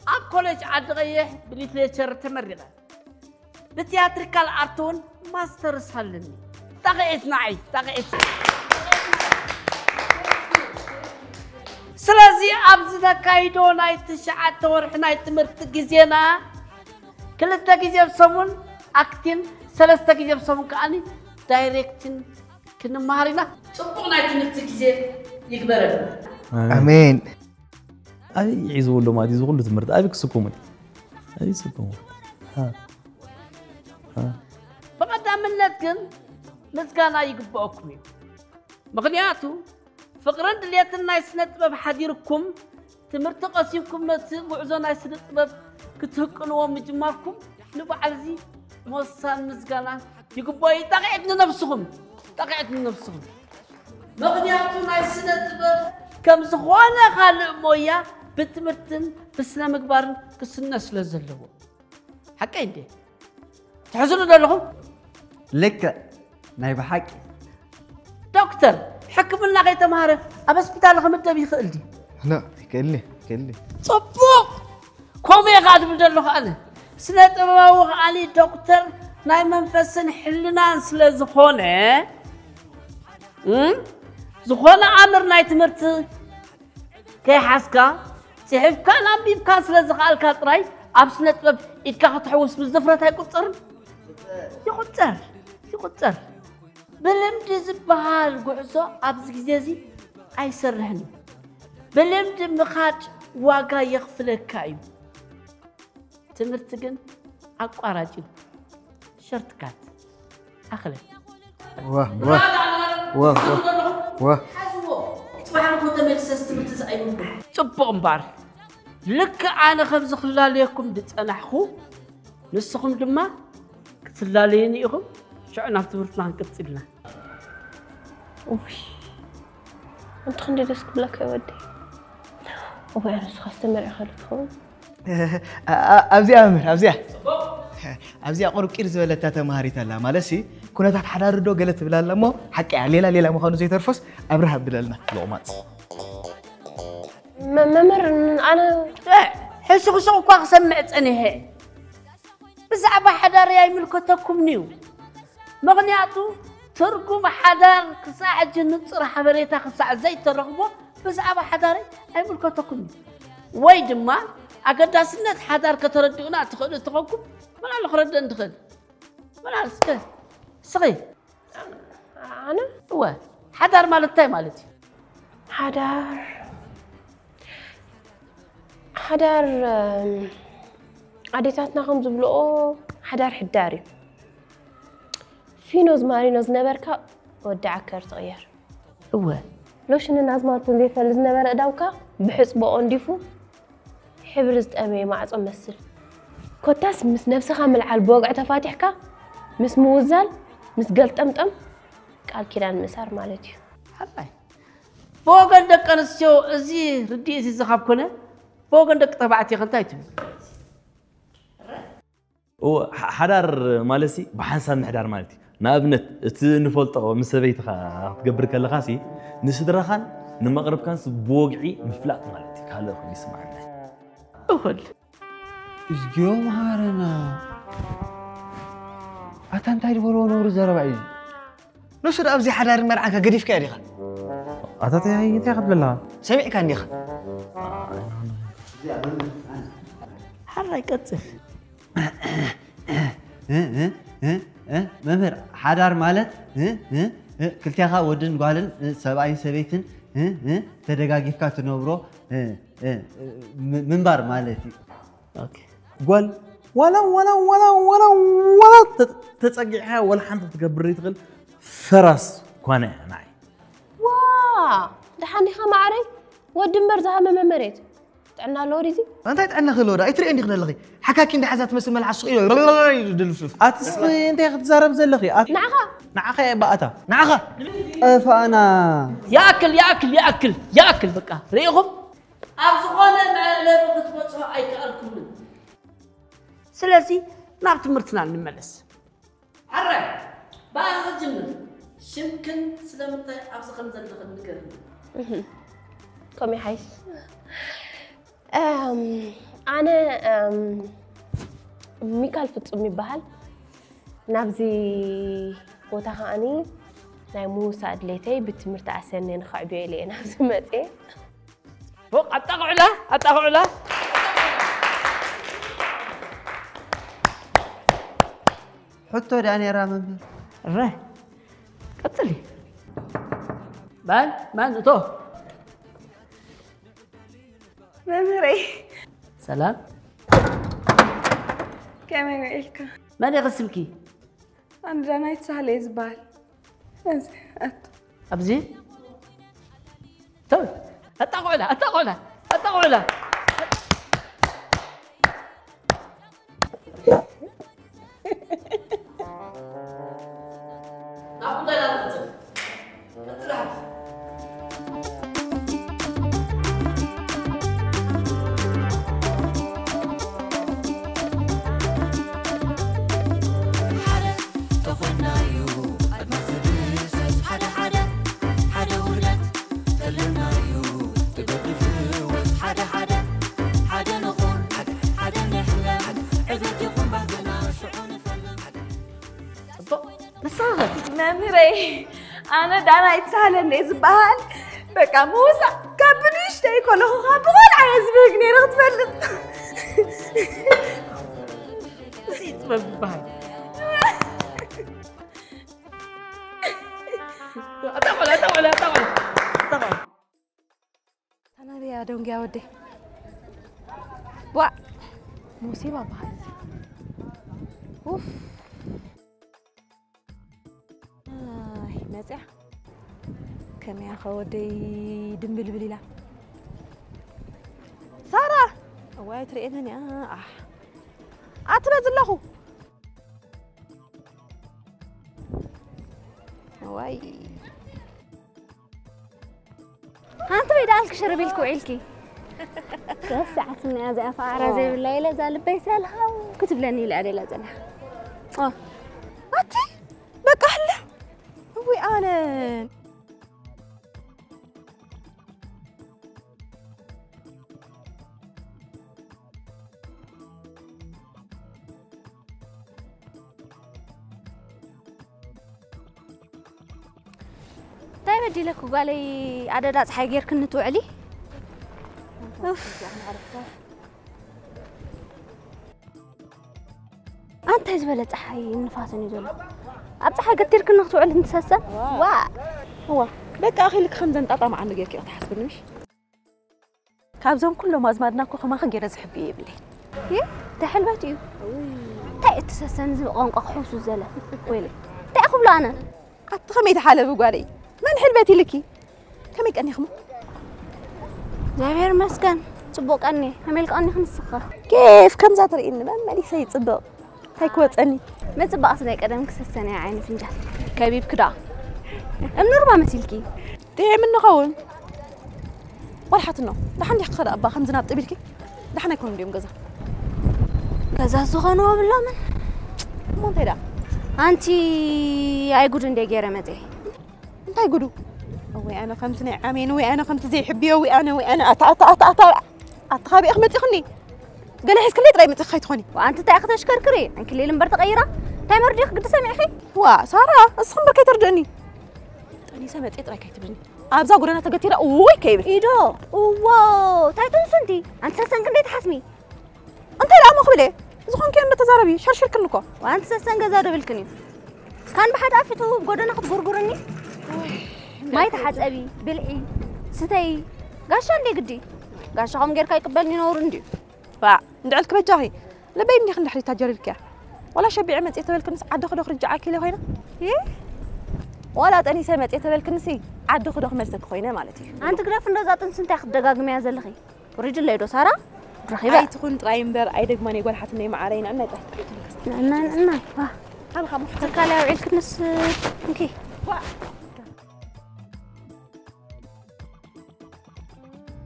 أب كوليج عاد غيح بالليتريتشر تمرقة بتياتريكال أرتون ماستر سهلني تغيت معي تغيت سلازي أبزنا كايدو نايت شعات ورح نايت مرتقزينا كل التقزي بسمون أكتين سلسة كذا بسمون كأني دايركتين كنا مهارينا صبوا نايت مرتقزي يكبرنا آمين أي يعيزوا له ما يعيزوا له تمرت أبيك سكومة أي سكومة ها فقد عملناكن مسكانا يقبعكم مغنياتو فقرن دليات الناس نتبب حديركم تمرت قصيكم وعزو ناس نتبب كتهقنوا مجماركم نبع زي موسان مسكانا يقبعي تقعدنا نفسهم مغنياتو ناس نتبب كم زخوانا خالق مويا بتمرتن بسنا مقبارن كسنا سلازلو حقا يدي تحزنوا دلهم لك نايب حق دكتور حكم لنا غير تمهاره أبس بتاع لهم أنت بيخلدي لا كلي صبوق كم يقعد بدله أنا سنة ما وقعني دكتور نايم منفسن حلنا نسل زخونة زخونة عمر نايت مرت كي حسكا تحف كان عم بيبكان سل زخال كاتراي أبسنة بب إتكا تحوس بالزفرة هاي يقطر بلمد زبال قعصو أبز جزازي أي سرهن بلمد مخاج واقع يغفلك كايو تمرتقن أقوى راجل شرطكات أخلي واه طبعا كنت مكسست بتسعين صبوا مبار لك أنا خبز خلاليكم دتأنحخو نسخم دما كتلاليني إخم شعنا تمرتنا نكتلنا اوف انت خندي دسك بلاك يا ودي انا استمر خلفهم ابزي امر ابزي قرب كير زبلتا تمهاريت الله مالسي كنا تحداردو قالت بلا مو حق ليلا مخانو زي ترفس ابرها بدلنا لومات ممر انا حسو كوا سمعت اني هي بزعبه حدار يا ملكتكم نيو مغنياتو ترقم حدار كساعة جنصر حبريتا كساعة زي ترقبو بزعبه حداري اي ملكتكم ويد ما أقداسنا حدار كتردونا تخلو تخوكم من على خرد ندخل من على سكر صغير أنا هو حدار مالتي مالتي حدار عديتاتنا خمس بلو حدار حداري في نوز ماري نوز نبركا ودعكر تغير هو لوش إن الناس ما تنزي فلز نبر أداوكا بحسبه أنديفو حبرزت أمي مع أمثل كوتاس مس نفسها من على البوق عتفاتحك مس موزل مس قلت أمتم قال كده المسار مالتي حباي بوغن دك أنسيو أزي ردي أزي زخاب كنا بوغن دك تبعتي خنتايتم حدار مالسي بحنسان حدار مالتي نابنت تنفلطو مسبيتها تقبر كل خاسي نسدرخان نمقرب كان بوغعي مفلاق مالتي كالو يسمعنا أول إزجو مهارنا أتان تايد فولو نور زربعي نصر أبزي حدار مرعاك قديف كاريخا أتاتي هاي تاخد بالله سمع كان يخا حرا يكتف ممر حدار مالت كلتيها ودن قالن سبعين سبيتن تدقاقيفكا تنوبرو منبار مالتي اوكي قال ولا تتصقعها ولا حنت تقبري تغل فرس كونه معي واه دحاني خا معري ودمر زها ممريت تعنا لوريزي أنت تعنا خلودا أي تري عندي خلنا لغي حكاكين ده حزات مسمى العصقية دلفلف أتسخي أنت تزارب زلخي نعخا بقتا نعخا فأنا ياكل بقى ريهم أبزغونا مع لبغت وصها أي كألكم سلاسي نعرف مرتنا نملس عرّي باخذ جنن شمكن سلامتي أبزغن زلخن نقرن كمي حيس أنا ميكال فتصمي بحال نابزي وتهاني ناي موسى أدليتي بتمرت عسنين خعبي لي نابزي ماتي فوق أتقع له حطوا داني رامن الره قتلي بان تو ممري سلام كم يعيلك من يغسلكي أنا جانايت سهلة زبال أبزي طيب أتقع له ممري أنا جانايت سهلة زبال بقى موسى كابنيش تايكو له خابول عايز بيجني رغد فلت زيد ببهاي أتقع أنا ريا دونجي أودي وا مصيبة بهاي أوف مازح كم يا خودي دم بالبليلة سارة واي تريدني أتبز له واي أنت بيدالك شربي لك وعيلكي ساعات من هذا أفعال زي الليلة زال بيسالها وكتب لني العديلة زلها أتي بقى أحلى هو أنا طيب أدي لك وقالي عددات حاجير كنت وعلي أنت هزبلت حي نفاسني دول أبصح قدير كنا توعل نتسسا وا هو بقى أخي لك خمسة نطاطا مع النجار كي تحسبني مش كابزون كلهم أزمادناكو خما خجير زحبي بلي هي تحلبتي تاي تسسن زي قنق خحوس وزلا ويلي تاخذ لانا أتخمي تحالة بقالي من حلبتي لكي كم يكأني خمو زمير مسكن صبوك أني هميلك أني خمسة كيف كم زاتر إن ما مالي سيد صبوك هاي كوت أني ما تبقى صدق قدمك سنة يا عيني فنجان كبيب كدا منور ما مثلكي تي من نخون والحتنا دحن دي خد أبا خمسة ناب تبيلكي دحن يكون اليوم جزا كذا سخنوا بالله من مو أنت دا أنتي أي قدن دي جيرة متى أنت أي قدو وي أنا خمسة نعمين وي أنا خمسة زي حبيه وي أنا أتخابي أخمتي خني قال حس كلي تراي متخيت خوني وأنت تأخذ أشكركري عن كل لمبر تغيره تايمر ديخ قد سامع أخي وا سارة الصخم بركي ترجعني تاني سمعت إيه تراي كيتبني أبزا قولنا تقتيرة وي كيبر إيدو واو تايتون سنتي أنت سسن كنت تحسمي أنت لا مخبلة زخون كي أنت تزاربي شرشر كنكو وأنت سسن جزار بالكني كان بحد عفتو قدنا خد غرغرني ما يتحز أبي بلعي ستي قاشان لي قدي قاشهم غير كاي قبلني نور ندي ندعلك بجاهي لبين خلي حري تاجر الكا ولا شبي عمت يتبل كنس عاد خد اخرج عاكي له هنا ولا تاني سمت يتبل كنسي عاد خد مرسك خوينا مالتي انت قرف እንደዛጥን ስንት ያخ ደጋግመ ያዘልኺ ورجل لا يدو سارة رخيبه اي تكون ترايمبر اي دغماني يقول حتى ما علينا انا طحت انا انا خمس تكالا وعيل كنس اوكي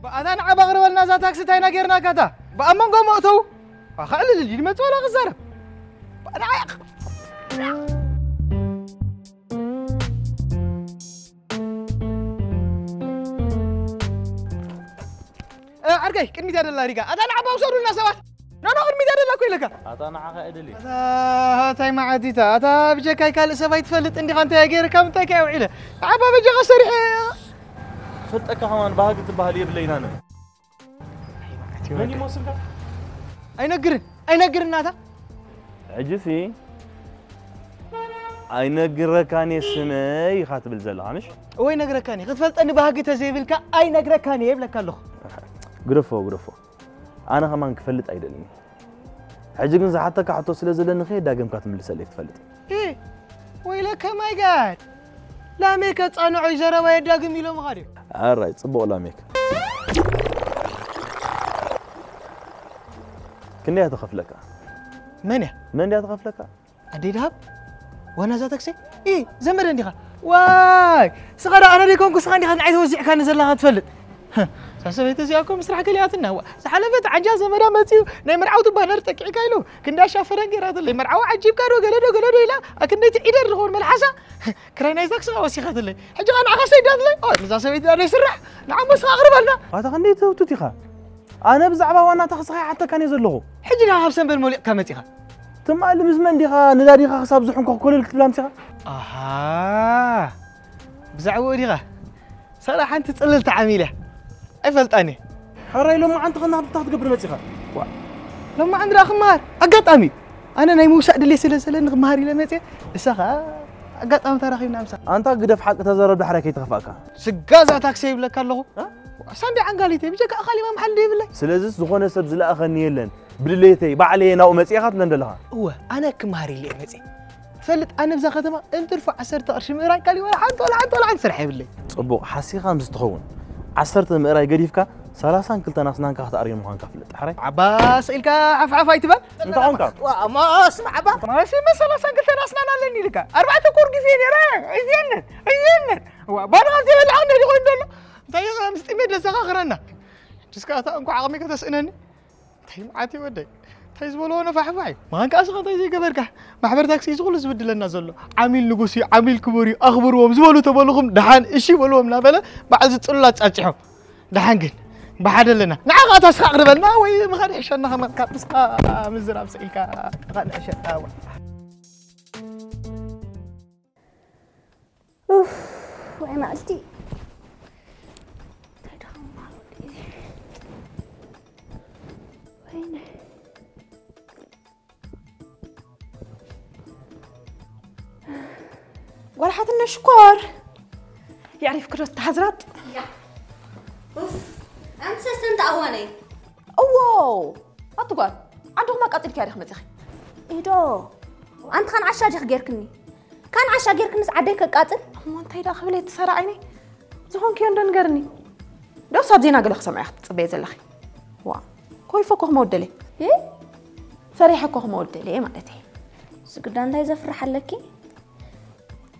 أنا نعب أغرب الناس تاكسي تاينا غيرنا كذا بأمن قوم أتو أخلي الجيل ما تولى غزارة أنا عايق أرجع كن ميدان الله رجع أنا نعب أوصل الناس وات أنا أقول ميدان الله كويلك أنا عاقة إدلي تاي ما عديتا أتا بيجي كاي كال سبايت فلت عندي خان تاجر كم تاكي وعيله عبا بيجي غسري فتك كمان باقي تبهالي بلينا أنا ماني موسم ده أين قرن هذا عجسي أين قركاني السماء خاتب الزلانش وين قركاني قد فلت أني باقي تزيبلك أين قركاني يبلك كله غرفو أنا كمان كفلت أيدلني حجي حتى كحطو سلازلن خير داقم كاتم لسلك تفلت إيه ويلك ما قال لا ميك أنا عايزة ويا داقم يلو مغارب alright صبوا لا ميك كني أتخاف لك من أتخاف لك أدي ذهب وأنا زاتك سي إيه زمر عندي خا واي صغار أنا ليكون كسرني خان عايز وزع كان نزل لها تفلت ساسبيت زيكم مسرح كلياتنا سحلفت عجازة مرامتي نمر عود بانرتك عكايلو كنا شافرن قراد اللي مرعو عجيب كانوا قالوا لا أكني تعيد الرغون ملحسة كراينا يزاك سوا وسيخات اللي حجي أنا عقصي داد لي مزا سبيت أنا يسرح نعم بس أغرب لنا هذا غني توتيخا أنا بزعبة وأنا تخصخي حتى كان يزلغو حجنا هابسن بالمولي كامتيخا ثم قال مزمن ديخا نداريخا خصاب زحونكو كل الكلام تيخا أها بزعبو ديخا صراحة أنت تقللت عميلة أفلت أنا حراي لو ما عندك غنا تقبر متيخا لو ما عندنا خمار أقطعمي أنا نايموسا دلي سلسلة نغماري لمتي إسخا أقطعم تراخينا أمسا أنت قدف حق تزرب بحركة تخفاك سجازة تاكسي بلا كله ساندي عن قاليتي بيجك أخلي ما محل دي بالله سلازس زخونة سب زلا أخني لن بليتي بعلينا ومتي أخذنا ندلها هو أنا كمهاري اللي متي فلت أنا بزا ختمة أنت ترفع 10 قرش ميراي قال لي ولا عن سرحي بالله صبو حسي خمس تخون 10 ميراي قريفك 30 كلتا ناس نانك اختارين مهان كفلت حري عباس إلك عف ايتبا انت عنك ما اسمع عباس ماشي ما 30 كلتا ناس نانا لني لك 4 كورقي فيني راه عزينن وبرغم تبل عني يقول له تاي 500 لسخخرنا تسكاتا انكو عقمي كتسنني تاي معاتي ودي تاي زبلونا فحفاي ما انك اسخ تاي زي قبرك محبر تاكسي زغل زبد لنا زلو عميل نغسي عميل كبوري اخبرهم زبلو تبلغم دحان اشي بلوهم نابله بعد تصلا تصعحهم دحان كن بحدلنا نعم تسخ قربنا وي مخدي حشنا خمن كبسقا مزراب سئلك غن اشقا اوف وين قلتي وين ورحت النشكور يعرف كرة حزرات اوف أنت سنت أواني أوه أتقول عندهم ما قاتل كاريخ متخي إيدو أنت كان عشا جيخ غيركني كان عشا غيركني سعديك قاتل ما أنت إذا خبلي تسرع عيني زخون كيان دنقرني لو صاب زينا قلق سمعت تصبي زلخي وا كوي فوقه مودلي إيه فريحة كوه مودلي إيه مالتي سقدان لا يزفرح لكي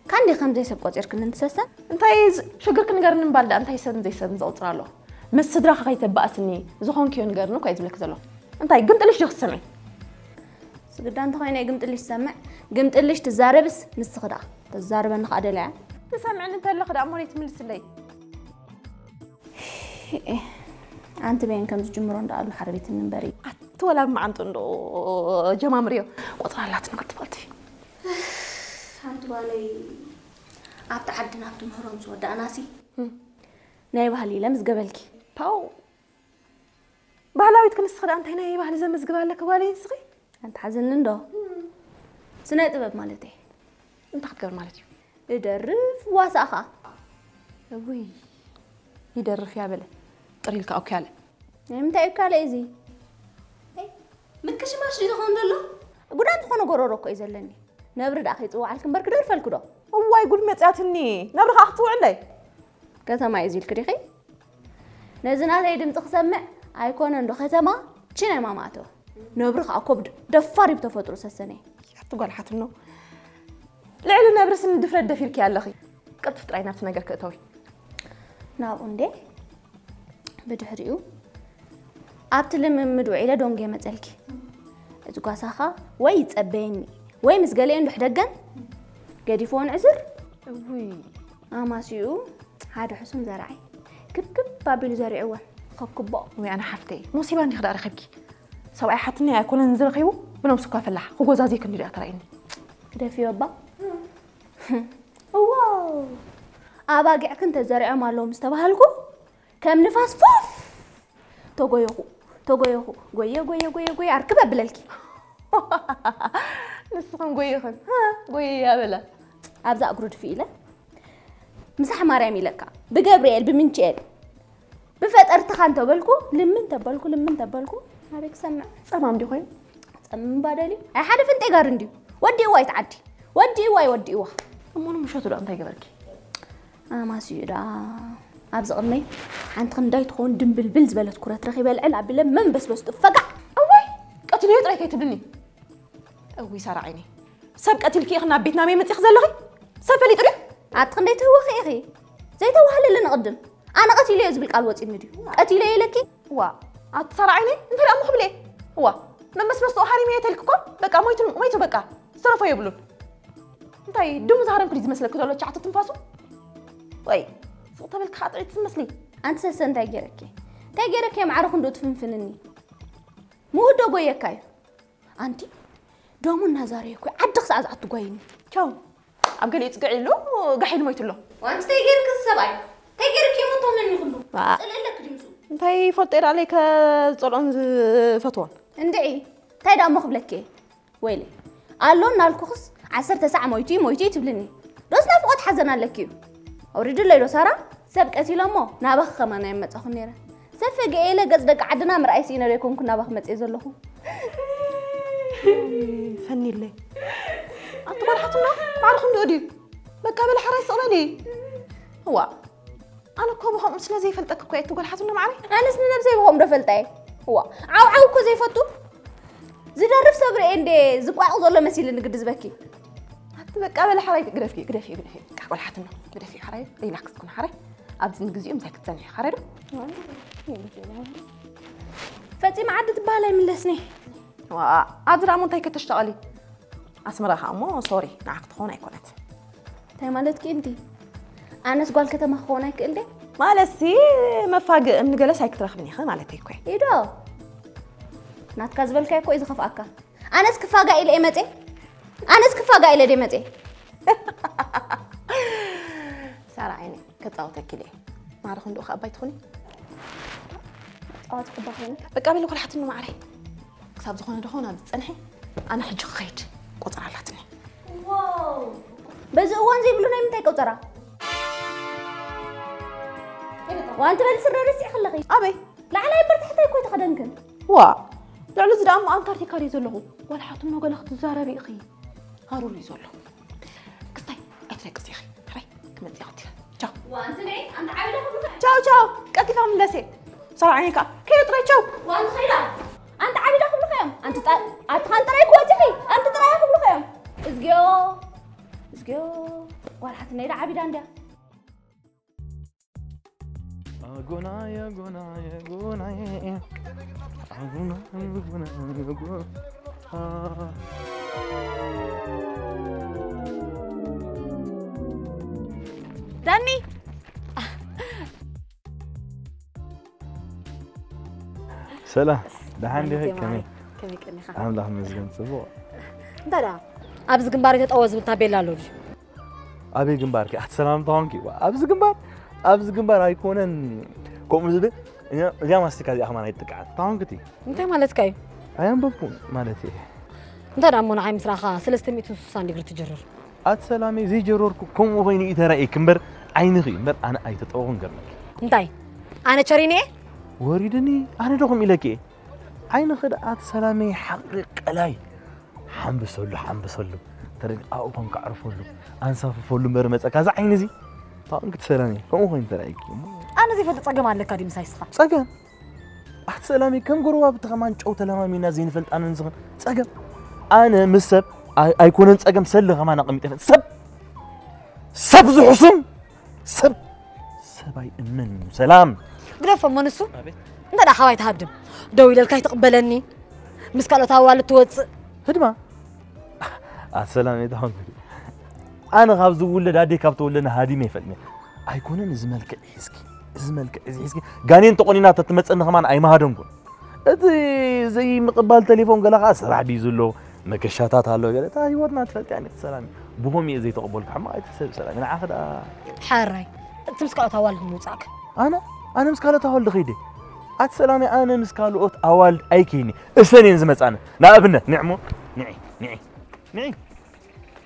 كان دي خمسة سب قاتل كن نتسسا أنت عايز شجرك نقرن بالدا أنت عايز زي سن زوترالو مس صدرك خيتبأسني زخون كيون قرنو كويس بلك زلو انت قمت ليش يخ سمعي سقدان تخينا قمت ليش سمع قمت ليش تزاربس نسخدا تزارب انك ادلع تسمعني انت اللي خدا اموري تملس لي انت بين كم جمرون دالو حربيت النبري ولا ما عنده جمامريو وطلعت نقد فلتي انت بالي ابت عدنا ابت مهرون سو داناسي ناي بحالي لمس قبلكي باو بحلاوي تكنس خدا انت هنا يا بحالي زمز قبالك بالي نسخي انت حزن ندو سنه طبب مالتي انت حتقبل مالتي يدرف واساخا وي يدرف يا بلا طريلك اوكاله امتى اوكاله ايزي مكش ماشي تخون دلو غدان تخون غورورو كو يزلني نبر داخي صوعلكم برك دور فلكدو واي قول مصاتني نبر اخطو علي كتما يزيل كديخي نزنا زي دمጽ خسمع ايكون اندو ختما چنه ماماتو نبر خاكوب دفاري بتفطرو سسني تقول حتنو لعل نبرس ندفر دفيرك يا اخي قد فطراينا في ነገር كتوي ناو اندي بدحريو ابت لممد وعيله دونغي مصلكي ازغاساخا وي تصبيني وي مسغلي اندو حدغن قديفون عسر وي اماسيو هذا حسن زرعي كبكب بابل زرعوا خكبو وي انا حفتي مصيبه اني خدا رخبكي سواء حتني اكون نزل خيو بنوم سكا فلاح خو غزازي كندي اترايني كده في يابا واو اباقع كنت زرع مالو مستبهلكو كم نفاس فوف توغيو غوي اركب بلالكي نسخن غوي خن غوي يا بلا ابزا اقرد فيله مسح ماريامي لك بجبريل بمنجيل بفطرت خان تبلكو لمن تبلكو هذيك سمع تمام دي خوي تمام بدالي اي حدا فنتي غار اندي ودي واي تعدي ودي وا امونو مشاتو انت يغبركي ما سيدا ابز قمي انت خنداي تكون دمبلبل زبلت كره ترخيبه العلب لمن بس تفقع اوي قتلي يطري كيتبني اوي سار عيني سب قتلكي خنا بيتنا مي متيخ زلخي سفلي طري عاد خنداي توخي اخي زي توهل اللي نقدم انا قتلي يزبل قال وصي ندي قتلي لكي وا عاد سار عيني انت لا مخبلي وا من مسمس حري ميتلككو بقى مويتو بقى صرفو يبلون انتي دوم زهرن كل يمسلك تقول له تعطي تنفاسو وي صوتك خاطري تمسلي انت سسن تاجرك يا معرخ ندو تفنفنني مو دو غيكاي انتي دومو نازاري كو عدخ ساعه عطو غيني تشاو ابغى يتقعي له قحيل مويت له وانت تاجرك السباي تاجرك يمطو مني كله صللك دمسو انتي فطير عليك صلون فتوان اندعي تايدا مخبلك ويلي قالو نالكوخس 10 ساعه مويتي تبلني دوسنا فقط حزن عليك اوريد ليلو سارا سبقتي لمو نابخ ما نيمصخ نيره سفق ايله قصدك عدنا مرئيسي نريكم كنا باخ مصي زلخو فني لي اطبر حتنا معرخ ندودي بقى بالحراس صلني هو انا كوبهم مسلا زي فلتك كويت تقول حتنا معي انا سن نفسي بهم دفلتاي هو عاو كو زي فتو زدرف صبر اندي زقاق زلو مسيل نقد زبكي بقى بالحراي قرفي قول حتنا قرفي حراي ريلاكس تكون حراي ابز نغزيوم زي كتسني حراي فاطمه عدت بالاي ملسني وا ادرا مونتاي كتشتغلي اسمرها امو سوري نعك تخون ايكونت تاي مالتك انتي انا سقال كتما خونك قلدي مالسي مفاق ان جلس هيك ترخبني خي مالتي كوي ايدو ناتكازبلكاي كو اذا خفاكا انا سكفاقا الى ايمتي انا سكفاقا الى ديمتي سارة عيني كتصاوتك ليه ما عرف ندوخ اباي تخوني صوت قباخني بقى بلي كل حتى معري كساب زخونه دخونه بتصنحي انا حج خيد قطر علاتني واو بزوان زي بلونا يمتى قطره وانت بالسررسي خلقي ابي لا على برت حتى يكون تخدنكن وا لعلو زدام انتاركتيكا يزلو ولا حتى نو قال تزاربي اخي هارو لي زلو قصي اتركسي اخي هاي كم تياتي تشاو وانت ليه انت عايله تشاو قتي فهم لسيت صار عينيك كي طري تشاو وانت خيرا انت عايله قبل خيم انت اتخان طري كوتي انت طري قبل خيم ازغيو ولا حتى نيدا عبيد عندها غنايا غنايا غنايا داني سلام دحين لي كمي كمي خا الحمد لله مزجن صبو دادا ابز جنبارك تطوز بالتابيلا لوج ابي جنبارك احتسلام طونكي ابز جنبار هيكونن كوم زبي يا ماستيكا دي احمد هيتقع طونكتي انت مالتك اي ايام بكون مالتي دادا مون عاي مسراخا 360 ديجري تجرر اتسلامي زي جروركم كوم وبيني تراي كمبر عيني مبر انا ايتطوغن قرنك انتي انا تشريني وريدني انا دوخم اليكي عين خدعات سلامي حقق قلاي حنبسلو ترى اقوم كعرفولو انصففولو مرمص كذا عين زي طنقت سلامي كم خوين ترايكي انا زي فلت صقم عليك دي مسايسخا صقم احت سلامي كم غروا بتخمان ጨው ተለማሚና زين فلت انا نزغن صقم انا مسب ايكونن صقم سل غمان قميطن سب زحسم سباي امن سلام قرف منسو انت دا حواي تهدم دو الى الكاي تقبلني مسكالتا والد توص هدما السلام عليكم انا غاب زولد ادي كاب تولنا هادي ما يفلني ايكونن زملك حزكي غانين تقونينا تتمصن كمان اي ما هادنكو ادي زي مقبال تليفون قال سرع بيزلو مكشاتات هالو قال تا هيوتنا تفلت يعني سلام بهم زي تقبلك حما ايتسب سلام انا عاخد حراي انت مسكالتا والد موصاك انا مسكالتا والد خيدي اتسلامي انا مسكالوت اوالد ايكيني اسنين زمصانه نابنه نعمو نعي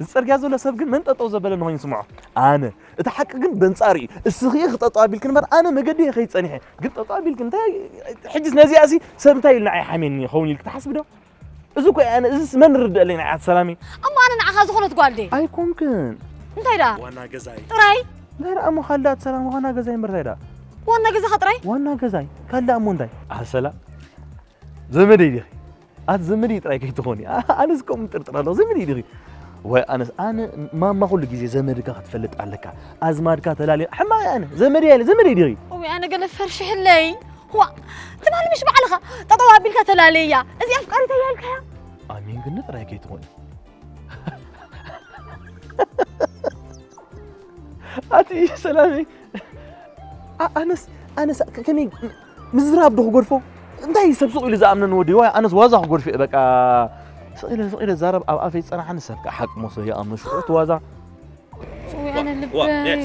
الصرغا زولا سب كن من ططو زبل نو يسمعوا انا اتحقق كن بنصاري اسخي خططابيل كن بر انا مغدي خي صنيحه كن ططابيل كن حجز نزياسي سبتاي لنعي حميني خوني لك تحسب دو ازكو انا از من رد لنا عاد سلامي اما انا نعخا زخنت قالدي اي كونكن انتي دا وانا غزاي طراي لا امو خلات سلام وانا غزاي مريدا وانا غزا خطراي وانا غزاي كلا امو انتي السلام زمدي دي زمدي طراي كي تخوني انا اسكم ترطرالو زمدي دي واي انا ما كل غزي زمدك تفلط عليك ازمادك تلالي حماي انا زمدي دي وي انا قال فرش حلي هو تمال مش بعلخه تطوابيلك تلاليا ازي افكاري تيالك امين قلت رايك تهوني اتي سلامي انا كمي مزراب دو غرفو انتي سبسو الى زامن ودي واي انا وازا غرفي بقى سئله زارب اب افي صراحه نسبك حق موسو يا امش توازا وي انا لبي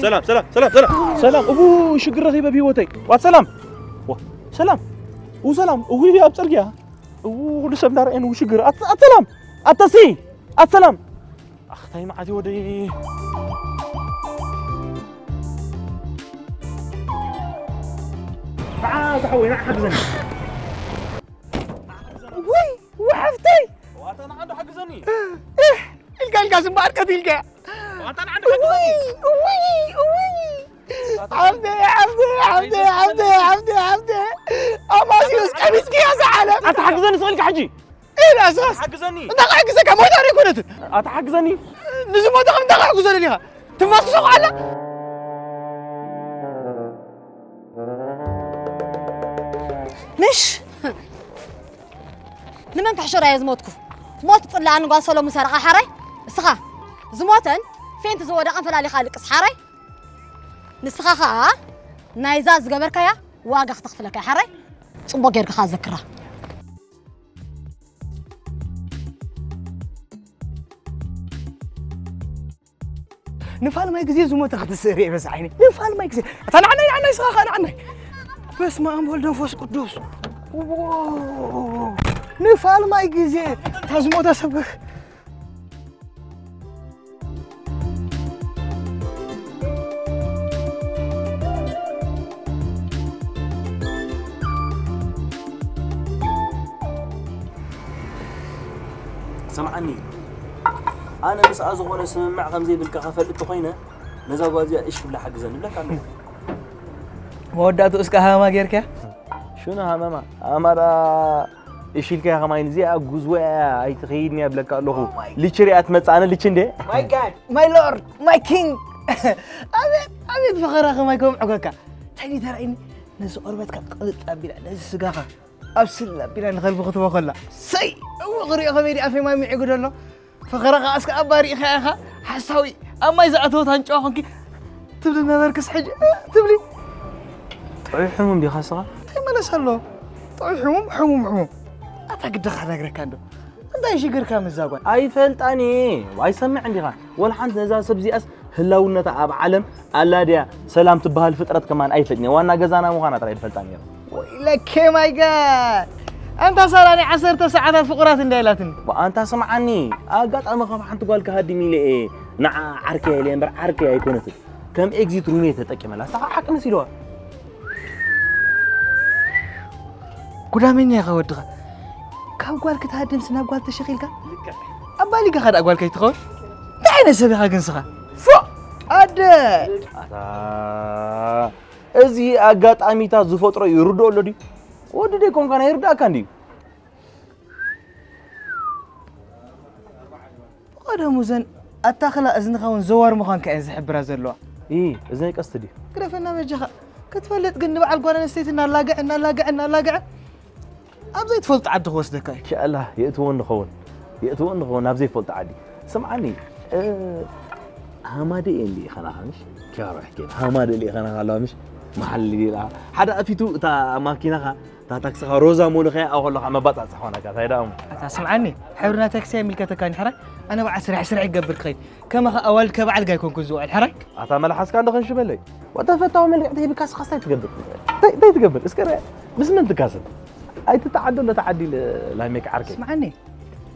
سلام ابو شكر رهيبه بيوتي وسلام وسلام وهي ابصريا ولسه بدار ان وشكر السلام اختي معتي ودي تعال تحوي نع حجزني وي وحفتي وانا عنده حجزني القى زمبار كتيلقى وانا عنده حجزني عبدي اماسيوس كمسكي يا زعلم اتحجزني سؤالك حجي ايه الاساس حجزني انت حجزك ما تاري كنت اتحجزني نزم ما تخم دغ حجزني ليها تفصصوا على مش نمن تحشر يا زموتكم موت طلع ان قاسلو مسرقه حري اسخا زموتن فين تزودقن فلالي خالق حري نسخا نايزاز جبركيا واقع تخفلك حري صبو غيرك خازكرا نفعل ما يجزي زموت اخذ السريع بس عيني نفعل ما يجزي انا عني صراحه انا عني بس ما ام ولد نفس قدوس نفعل ما يجزي تزموت اسبك سمعني انا مس ازغون اسمع خمزي بالك خفلت خوينا نزا غازي ايش كل حق زين لك انا وداتو اسك هاما غيرك شنو هاما امرا ايش لك يا خماين زي اغزوا اي تخيدني ابلك الله ليشري اتمصانه ليش اندي ماي جاد ماي لورد ماي كينج ابيت فخر اخي ما يكون عقلك تاني ترى نزو قربتك قلت أبينا نزو سجاها أبسل أبينا نخلف خطوة كلها سي أو غري خميري أفي ما يعقد الله فخرق أسك أباري خيخا حسوي أما إذا أتوت هنجوهم كي تبلي ما مركز حاجة تبلي طيب حموم دي خاصة ما نسهله طيب حموم أتاك دخل نقرأ كاندو أنت إيش يقرأ كام الزاوية أي فلت أني واي سمع عندي خان ولا حد نزال سبزي أس هلاونا تأب علم الله ديا سلام تبها الفترة كمان أي فتني وأنا جزانا مخانا ترى الفلت أني ويلك ماي جاد أنت صارني 10 ساعات فقرات الليلاتني وأنت سمعني أقعد أما خاف حنت قال كهدي ميلي إيه نع عركة اللي أمبر عركة يكون في كم إكزيت رومية تتكمل هسا حق نسيلوا قدامي يا خواتها كم قال كتهدم سناب قال تشغيل كا أبالي كهاد أقول كي تقول تعال نسبي حاجة نسخة فو أدا إزي أقعد أميتا زفوت رأي يردو لدي ودي كم كان يرد أكاندي هذا مزن أتاخلا أزن خون زوار مخان كأنز حب برازيلوا إيه إزنك أستدي كده فينا مجها كتفلت قلنا بعد قوانا نسيت إن لاقع أبزي تفلت عد خوس دكاي إن شاء الله يأتون نخون أبزي فلت عدي سمعني همادي اللي خنا مش كيارو حكي همادي اللي خنا هلا مش محلي لا حدا أفيتو تا ماكينة تا تاكسي روزا مولخي أو خلو ما بطع صحونا كذا هيدا سمعني حورنا تاكسي ملكة كان حرك أنا بعد سرع قبل خير كما أول كبعد جاي يكون كزوع الحرك أتعمل حس كان دخل شبلي وتفتحوا من يعطيه بكاس خاصة تقبل تقبل اسكر بس من تكاسل أي تتعدى ولا تعدي لهميك عركة اسمعني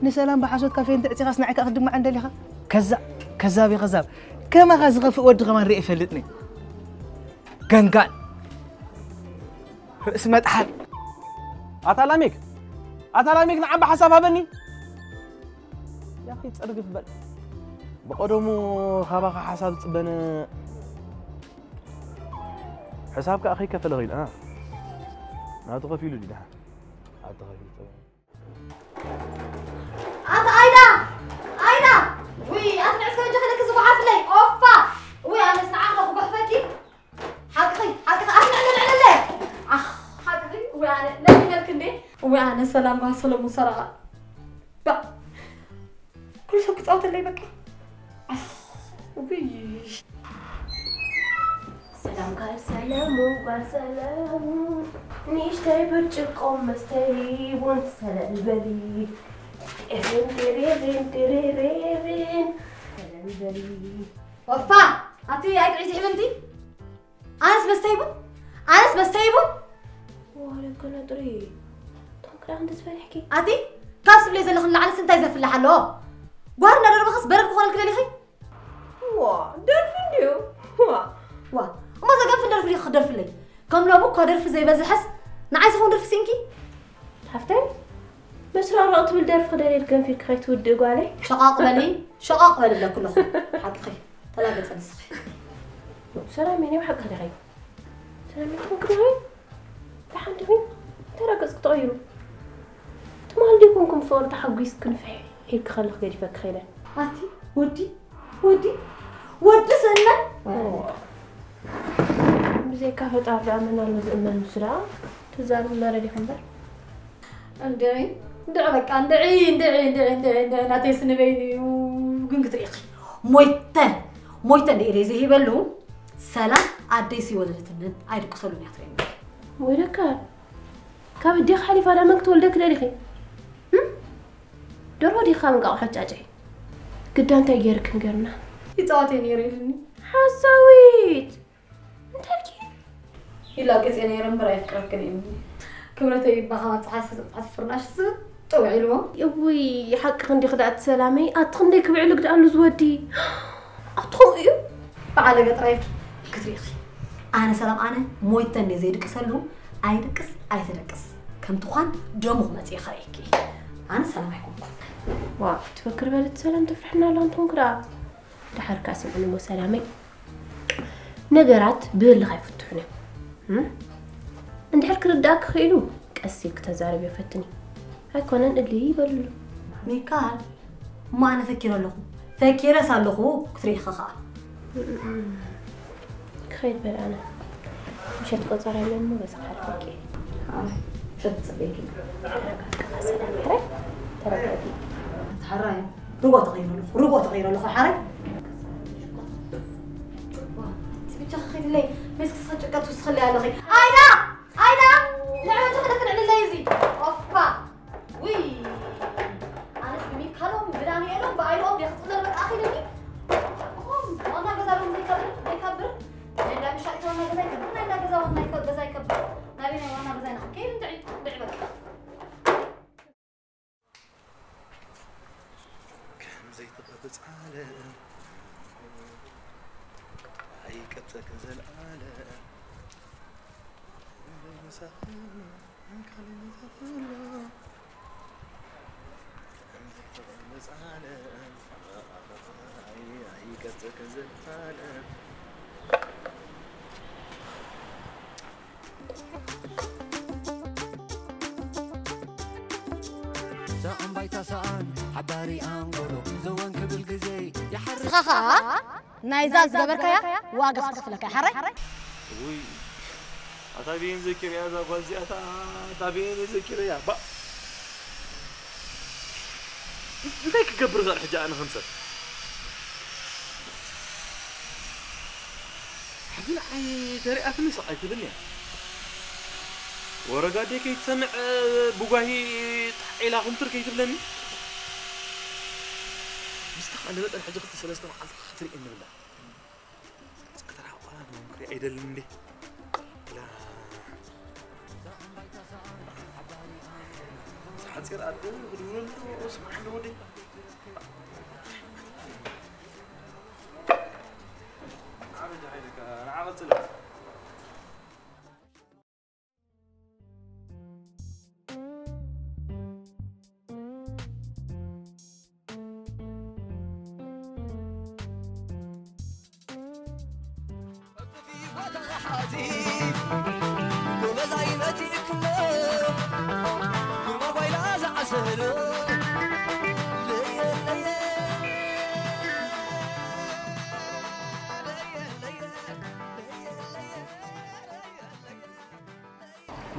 نسلام بحاجات كافيين تعطي خاص نعك أخدم ما عندي لها كذاب كما غازغ في ود غمان رئي فلتني كان اسمه أحد أتعلمك نعم بحسابها بني يا أخي تصدق في بال بقدمو خبا حساب تصبنا حسابك أخي كفل غيل ما تغفيلو دي ده أيدا وي أنا عسكر جهلك زبون عفلي أوفا وي أنا سنعاق لك وقفكي حقي أنا ليه حقي وي أنا لا يمكنني وي أنا سلام سلام سرعة با كل شيء كتقول لي بكي وي سلام قال سلام نشتري برشقة مستري ونسال البريد رين سلام البريد وفا أنتي أقعدي حبيبتي أنس بستيبو ولا كنا دري تنكر عند سفرحكي أنتي كاس بلي زلخ على سنتاي زف لحلو قارنا درب خص برد بخول كده لخي درفنديو وما زقف درف لي خدر في لي كم لو مو قدر في زي بزحس نعايز هون درف سينكي حفتين بس لا رأت بالدرف خدر يلقن فيك خيت ودقوا عليه شقاق بلي لا كله حقي ثلاثة سنسخ سلام يعني وحق هذا غير سلام يكون كده غير لحد غير ترى قصك تغيروا تمال ديكم فور تحقوا يسكن في هيك خلق غير فك خيلا هاتي ودي سنة زي كافة تعرف عملنا لازم نسرع تزال ما ردي حنبر ندعي ناتي سنبيني وقنك طريقي مويتن إيري زي بلو سلام عديسي ولدتنن عيد قصلون يحترين ويلك كاب دي خالي فانا مكتول دك لريخي درو دي خام قاو حجاجي قدام تايرك نقرنا يتعاطيني يريلني حسويت انت الكي إلا كيس يعني يرمبر يفكرك كريم كبرتي بها تعفرناش سبت طوعي له يوي حق عندي خدعت سلامي اتخندي كبعلك دالو زودي اتخويو بعد قطريف كتريخي أنا سلام أنا مويتني زي دكسلو أيدكس أيتدكس كم تخان جمو متي خريكي أنا سلام حكم وا تفكر بالت سلام تفرحنا لان تنكرا دحر كاسم أنا سلامي نجرات بيل خايفتوني عند حرك رداك خيلو قسيك تزارب يفتني هاي كنا نقلي يبلو ميكال ما أنا فكيرة صالحو كتريخ خا خير بل أنا مش هتقصر علينا بس حركي شد صبيك ترى تحرى ربع تغير له حرك تبي لي مسك صدقت وتخلي على غي ايدا لعبه تخلك على الليزي اوفا وي انا اسمي كانوا بداني انا بايلهم يخطر الاخير وانا غزالهم زي كبر لا مش عايزه وانا زي كبر انا غزال وانا زي كبر نبينا وانا زي نحكي ندعي لعبه كم زي تقبض على هي كبتك زي العالم ساعن بايتا ساعن حباري أنقلو زوان كبل جزي يحرك خخا نايزاز قبركيا واقف قفلك يا حري وي أتابين ذكر يا زوجي أتابين ذكر يا با ليك كبر غير حاجة أنا خمسة حبيبي عي ترى أفني صعي كذني ورقادي كي تسمع بوجاهي إلى هم تركي تبلني مستقبل أنا بدأ الحاجة قلت سلسلة مع خاطري إنه بالله قدر أنا ممكن أيد اللي لا حتصير أدو بدون اسمح له دي عامل عينك أنا عملت له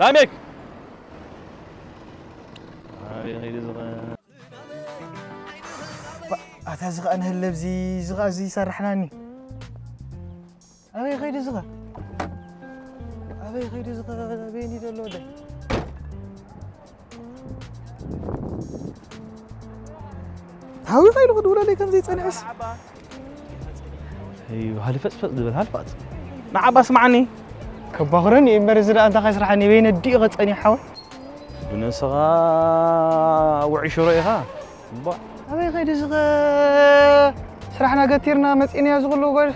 لامك أتزغ أنا هاللبزي زغازي سرحناني أبي غير زغ أبي غير زغ بيني دلودة هاوي غير غدورة لي كم زي تنعس أيوه هالفت دبل هالفت نعم اسمعني كبغرني مرزنا أنت خسرحني بين الدقيقة أني حاول بنسغا وعشريها أبي غير زغ سرحنا قتيرنا مسئني يا زغلو غير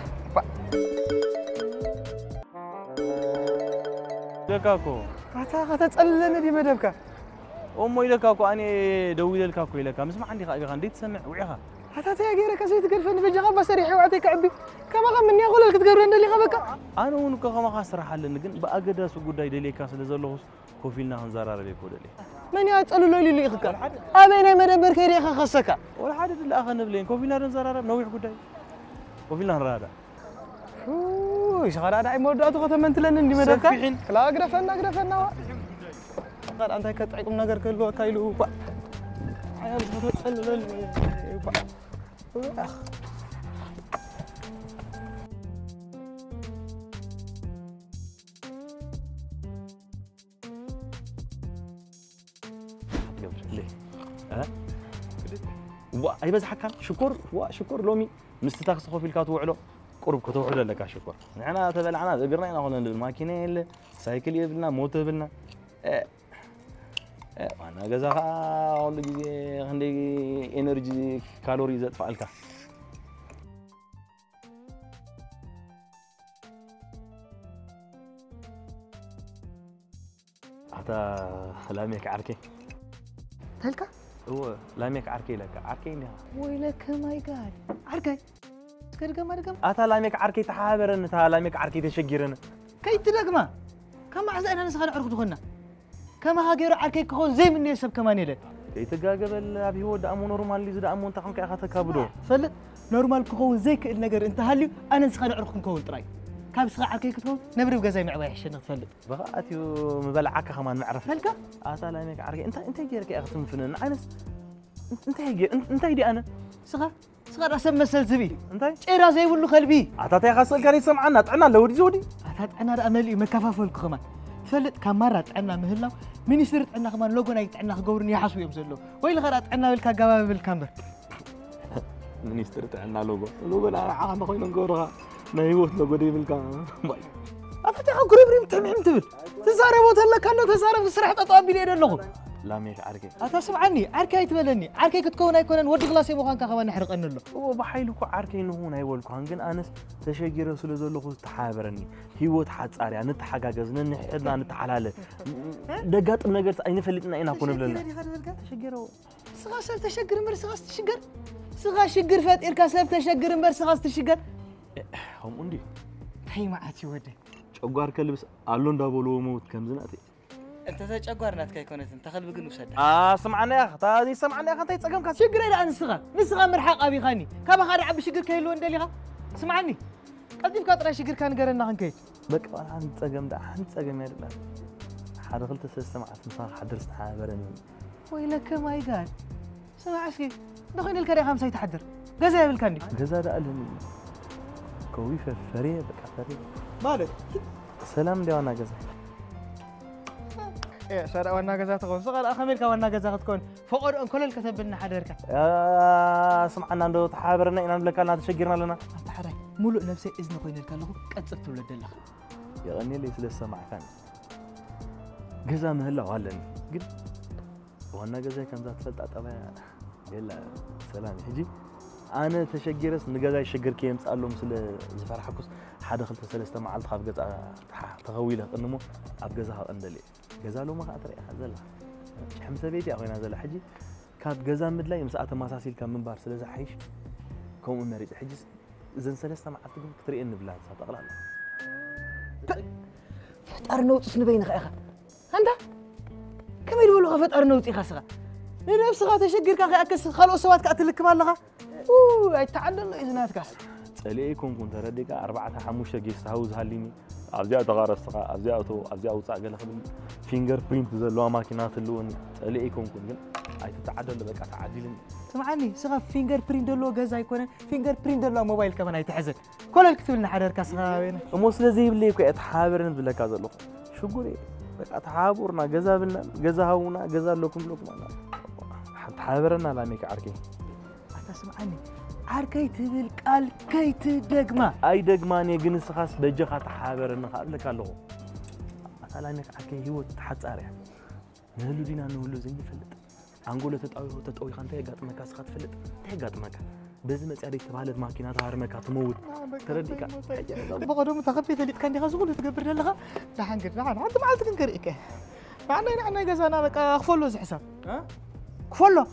لكاكو قاتا تسألني دي مدبكا أمو لكاكو أنا دوي لكاكو لكا مسمع عندي خايف عندي تسمع وعيها حتى تيجي كسيت قرفني بجغا بسريح وعطيك عبي كما غمني أقول لك تقرن اللي خبكا أنا ونك كما خسر حل نجن بأجد سوق داي دلي كاس لزلوس كوفيلنا هنزار على بيكو دلي من يتسألوا لي اللي خكا أبينا مدبر كيري خسكا ولا حد اللي أخذنا بلين كوفيلنا هنزار على نوي حكو داي كوفيلنا هنرادا وش غير أنا مودة أتوقع من تلين إني مدبكا لا أقرفنا قال أنت كتعيكم نجار كله كايلو با عيال صاروا تسألوا لي با أخ ليه ها أي بس حكى شكر لومي مستتاخ صخو الكات وعلو قرب كتوعد لك شكر أنا تبلعنا ذبرنا هنا هون الماكينة سايكل يبلنا موتور يبلنا أنا جزاها عندي إنرجي كالوري زاد فعلك حتى لاميك عركي هلكا هو لاميك عركي لك عركي إنها ويلك ماي جاد عركي تكرجع ما رجع أتا لاميك عركي تحابرن تا لاميك عركي تشجرن كي تدقما كم عزقنا نسخن عرق دخلنا كما هاجر عركي كون زي من يسب كمان يله كي تجاجبل أبي هو دأمو نورمال اللي زد أمو أنت خم كأخذ كابدو فل نورمال كون زي كل نجار أنت هالي أنا نسخن عرق كون تراي كاب سخا عركي كتكون نبري بجزاي معوي حشن تفلت بقاتيو مبلعك كمان معرف هلكا لا ميك عركي انت جيرك يا اختي فنان عينس انت هيدي انا سخا راسم مسل زبي انت شيرا زي ولو خلبي عطاتي خاصل كان يسمعنا طعنا لودي زودي عطات انا املي مكفافل كمان فلت كامرات عنا مهلا مينستر عنا كمان لوغو ناي عنا خغورني يحسو يم زلو ويل غرات عنا بالكا غباب بالكامبر مينستر عنا لوغو لا عام خوينا نغورها نايوت لوغو دي بالكا باي عطاتي غريب تمعم تبل تزاربوت هلا كانو تزارب سرح طابي لي دلو لا ميك عركي أتسمعني عركي تبلني عركي كتكون يكون ودي غلاسي مخان كخوان نحرق انه هو بحيلكو عركي انه هون هيولكو كن انس تشجيره سلو زلخو تحابرني هيوت حصاريا نتحጋገዝن نحدنا نتحلاله دغاطم ነገር አይነፈልጥና ኢና ኮነ ብለና تشجيره سغا سب تشجر مر سغا تشجر سغا شجر فاتيركا سب تشجر مر سغا تشجر هم اندي هي معاتي ودي ጨጓር ከልብስ አሎ እንዳቦሎ ሞት ከምዝናቴ انت تجاكور ناتك يكونت انت خلب قنو سد سمعنا يا اخ تادي سمعنا يا اخ انت يصقمك شجر الى نسغا مرحق ابي خاني كما خاري عب شجر كيلو اندليها سمعني قديم كاطرا شجر كان غيرنا خنكي بقى انا تصقم ده انت تصقم يا دبا حد خلت سمعت مصار حدرست حابرني ويلك ما يقال سمع اسكي دخين الكري 5 يتحدر غزا بالكندي غزا ده قال كوي فريه بقى فريه مالك سلام دي وانا غزا ايه شارع وانا غزا تكون صغر اخميلك وانا غزا تكون فقد ان كل الكتب لنا حدرك سمعنا ندو تحابرنا ان نبلك لنا تشجرنا لنا انت حراي ملؤ نفسي اذن كوين الكلو قصت تولد لك يا غني لي سلسمع كان غزا مهلا والني قد وانا غزا كان ذات فلط طبا يلا سلام هجي انا تشجرس نغزا يشجر كيم صالو مسل زفرحكوس حدا خلت سلسته معلت خاف غزا تغويله قنمو اب غزا اندلي غزا لو ما اتري زلا حمسه بيتي اخوينا زلا حجي كاب غزا مدلاي مساعه مساسيل كان منبار سلازا حيش كوم مريض حجز اذا سلسته معلت تري ان بلاد تقلا فتر نوطس نبين اخا انت كم يقولوا فتر نوطي خسغه نفسها تشجر كان اكس خلو سوات كاتلك مالها اي تعدل اذناتك صليكم كنت رديك 4 5 جيس هاوز هاليني ابزيا تغارسخا ابزيا وصا قال خدم فينجر برينت زلوا ماكينات اللون صليكم كنت اي تتعدل بقى تعديل سمعني سغا فينجر برينت دلو غزا يكون فينجر برينت دلو موبايل كمان اي تحزن كل الكتبنا حدرك سغا وين مو سلازي بلي كو اتحابرن بلك زلو شو قولي بقى تحابورنا غزا بلنا غزا هاونا غزا لكم انا حابرنا لا ميك عركي تسمعني عركي تبل قال كيت دغما اي دغماني جنس خاص بجخا تحابرنا قالك الله اصلانك عركي هو تحصاريا نهلو دينا نهلو زي يفلط انغوله تطوي خانته يغاطمك اسخات فلط تيغاطمك بزي مصاري تبالت ماكينه تهرمك تموت ترديك بقدوم تخبي تليت كان دي غزغول تقبر لها تحنقر نعم انت معلت كنكريك معنا غزانا بقى خفلو زي حساب ها خفلو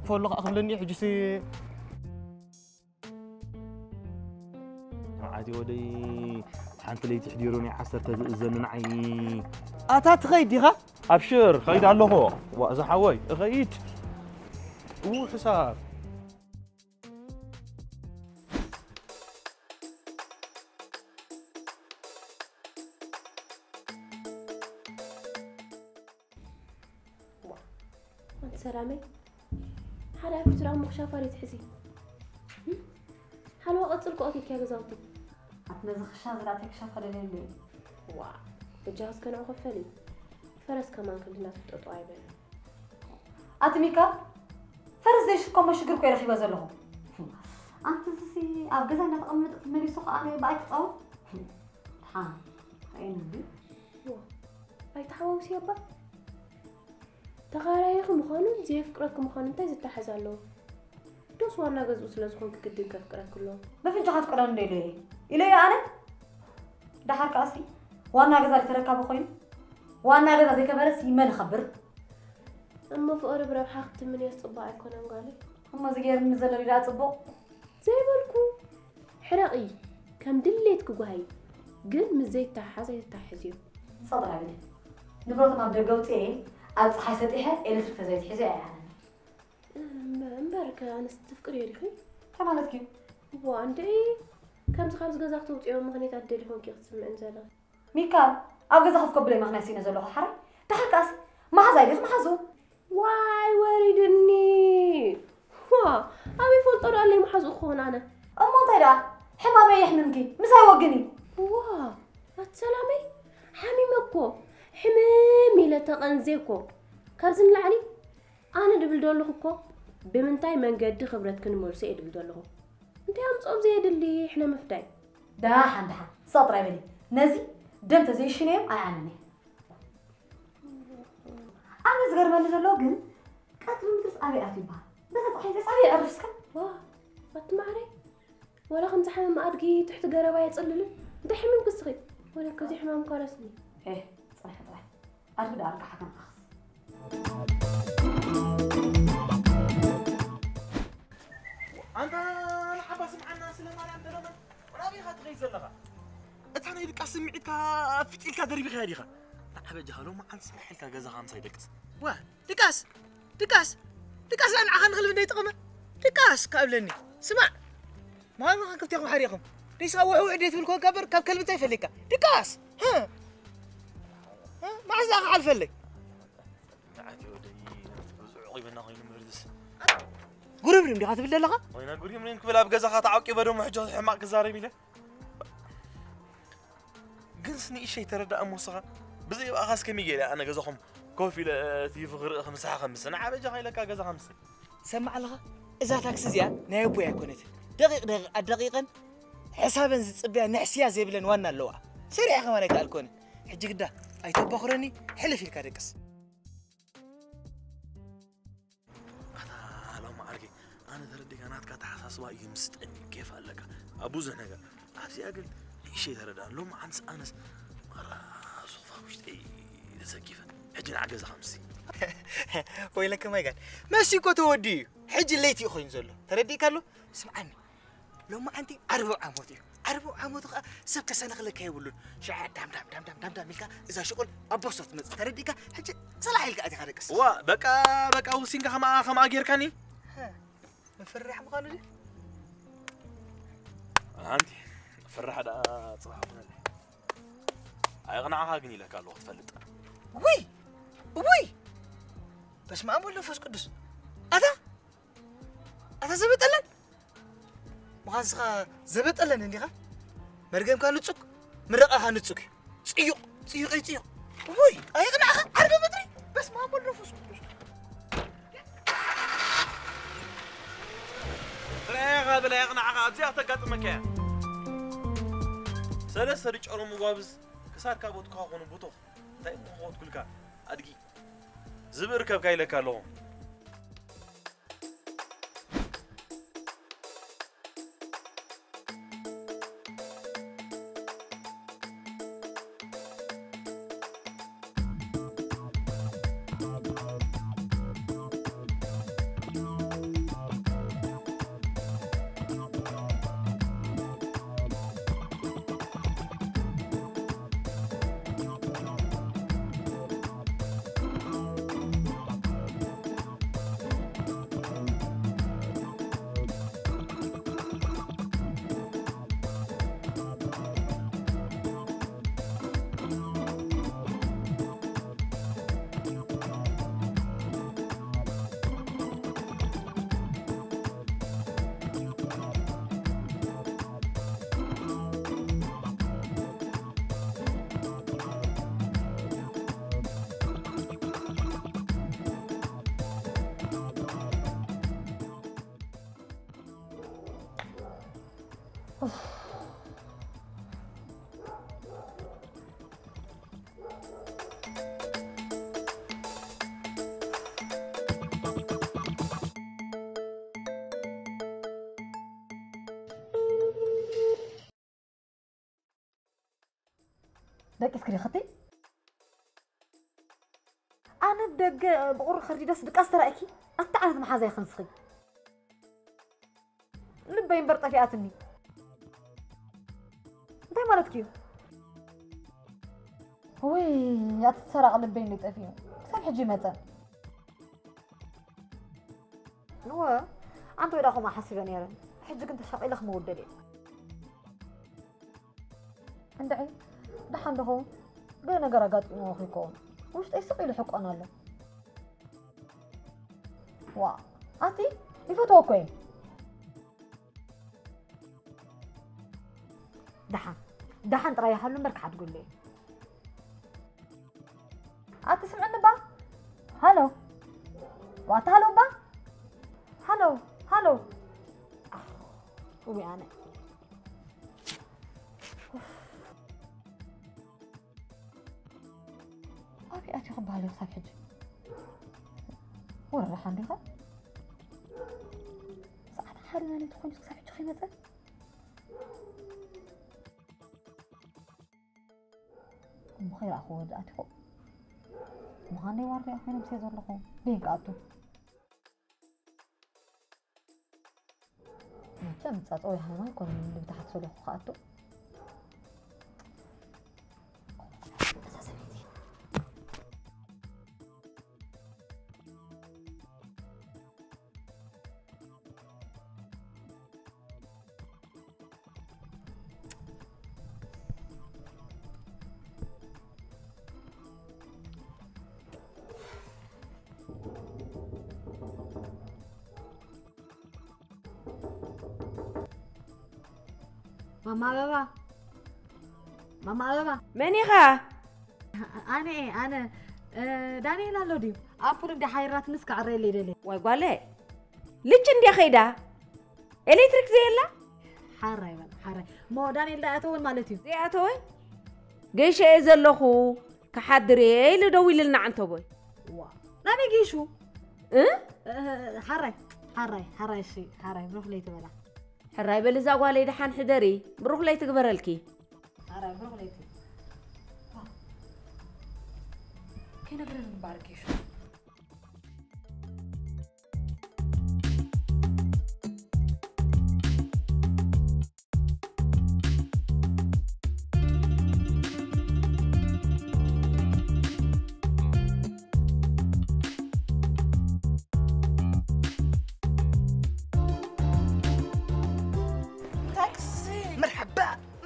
فولو اخلني حجسي عادي ودي حنت لي تحديروني عسرت زننعي اتات غيديها ابشر خيد الله هو واذا حوي غيد وحساب انت سلامي حدا فترة مخشافة تحسي حلوة قصر قوتي كيا غزاوتي أتنزخ شازراتك شافة لليل وا الجهاز كان عخفلي فرس كمان كلنا تططو عيبين أتميكا فرس ديش كوما شكر كوي رخي بازلهم أنت سي أبغزا نتقمد مري سوق أنا بايك تصاو ها أين بي وا بايت حواوسي يابا تغارايخ مخانو زي فكرك مخانو انتي زتحزالو دوس وانا غزو سلازكون كدين كفكرك كله بفنجات قران ديلي إلي أنا دحر كاسي وانا غزا لتركب خوين وانا غزا زي كبرس يمن خبر اما فقر بربح اخت من يصبع يكون قالي اما زغير نزل لي صبو زي بالكو حرقي كم دليتك غاي قل مزيت تحزي تحزيو صدر عبدي نبرت ما بدغوتي أبص حسيتها إلكتريك زي تحزي يعني مبارك أنا استفكر يا ريخي كمالتك وعندي كم خالص جزاك توطيهم مغنيت التليفون كي تسمع انزلا ميكال أو جزاك في قبل ما خناسين زلوا حري تحكاس ما حزايدك ما حزو واي وريدني وا أبي فلطر اللي ما حزو خونا أنا أما ترى حمامي يحممكي مساي وقني وا السلامي حميمكو حمامي لا تقنزيكو كازن لعني أنا دبل دولهكو بمنتاي من قد خبرتك نمرسي دبل دولهو انت يا مصوب زيد اللي احنا مفتاي داحن سطر عملي نزي دمت زي شنو أعني أنا صغر ما نزلوا جن قتل مدرس أبي أتبع بس صحيح بس أبي أرسك واه ما تمعري ولا خمس حمام أرجي تحت جرابة يتصلل انت حمام قصري ولا كذي حمام كارسني إيه صحيح أرجع أرجع حكم أخص أنت حبا سمعنا سلام على عبد الرحمن ولا بيها تغيز لغا أتحنا يدك أسمعك فتيلك دربي خيريخا حبا جهلو ما عن سمحلك جزا خمسة يدكت واه دكاس أنا عخان خلف بدي تقمة دكاس قبلني سمع ما أنا كنت ياخذ حريقهم ليش أوعوا عديت بالكون كبر كلمة تفلكا دكاس ها ما عزاق على الفلك عادي ودي عيب إنه هين مردس قرب ريم دي خاطب الله لغا وين قرب ريم كبل أبجز خاطع عقي بدو محجوز حماق كزاري ميله قنصني شيء ترى ده أموسها بزي أخاس كم يجي أنا جزاهم كوفي لا تيفغر 5 أنا عابج هاي لك جزا 5 سمع لغا إذا تاكسي زيان نايبو يا كونت دقيقا حسابا زبيا نحسيا زي بلن وانا اللوا سريع خمانك الكون حجي قدا أي تبخرني حلف الكاركس أنا تردي كانت كتحساس واي مستني كيف قال لك أبو زهنجا عادي أقول شيء تردان لو ما عنس أنس مرة صوفا وش تي تسكيفة حجنا عجز 5 ويلك ما قال ماشي كنت ودي حج الليتي أخوي نزله تردي قال له اسمعني لو ما عندي 4 عمود سبت سنة خلك يقولون شعر دام ملكا إذا شغل أبوسط مز تردي كا حج صلاح يلقى أدي خارجس وا بقى وسينك خما أجير كاني مفرح مقالو دي عندي فرح هذا صراحة أيقنعها أغني لك الوقت فلت وي بس ما أقول له فوز قدس أتا زبط ألن مخازخا زبط ألن عندي مرقم كان نتسوك مرقها نتسوك تسيق وي أيقنعها عربي بدري بس ما أقول له فوز قدس بلا يقنعها أبزي أتقاط مكان سلسة ريش أرو مقابز كسار كابوت كاغون بوتو تايم مخوت كلكا أدقي زبر كاب كايلة كالو دك اسكري خطي أنا دق بقول خرجي دس دك أسترأكي أتعرف مع زي خنصخي لبين برطفياتني أنت مالتكيو وي يا تتسرق لبين اللي تأفيهم سامح حجي متى هو عنده إلى ما حسبني يا حجك أنت شاق إلى خمود دليل عندعي دحان دخو قاي نقرقات موخيكم وش تيسقي لحق أنا له وا أنتي يفتوكين دحان تريح له مرك حتقول لي أنتي سمعنا با هلو وات هلو با هلو قومي أنا أبي أتي خبالي وصاف حج وين راح عندها صعد حالنا ندخل وصاف حج خيمة بخير أخوه أتخو مغاني واربي أخوين بسيزور لكم بينك أبتو كم تصات أوي هاي ما يكون اللي بتحت سولي خاطو ماما بابا مني خا أنا دانيلا لودي أبورك ده حيرات نسك عريلي دلي وقالي ليش عندي خيدا إلكتريك زي حراي مو دانيلا أتوين مالتي زي أتوين جيش إزلخو كحدري اللي دوي لنا عن تبوي نامي جيشو حراي شيء حراي بروح لي تبلا حراي بلزا قالي دحان حدري بروح لي تقبر الكي حراي بروح لي كي نقدر نباركيش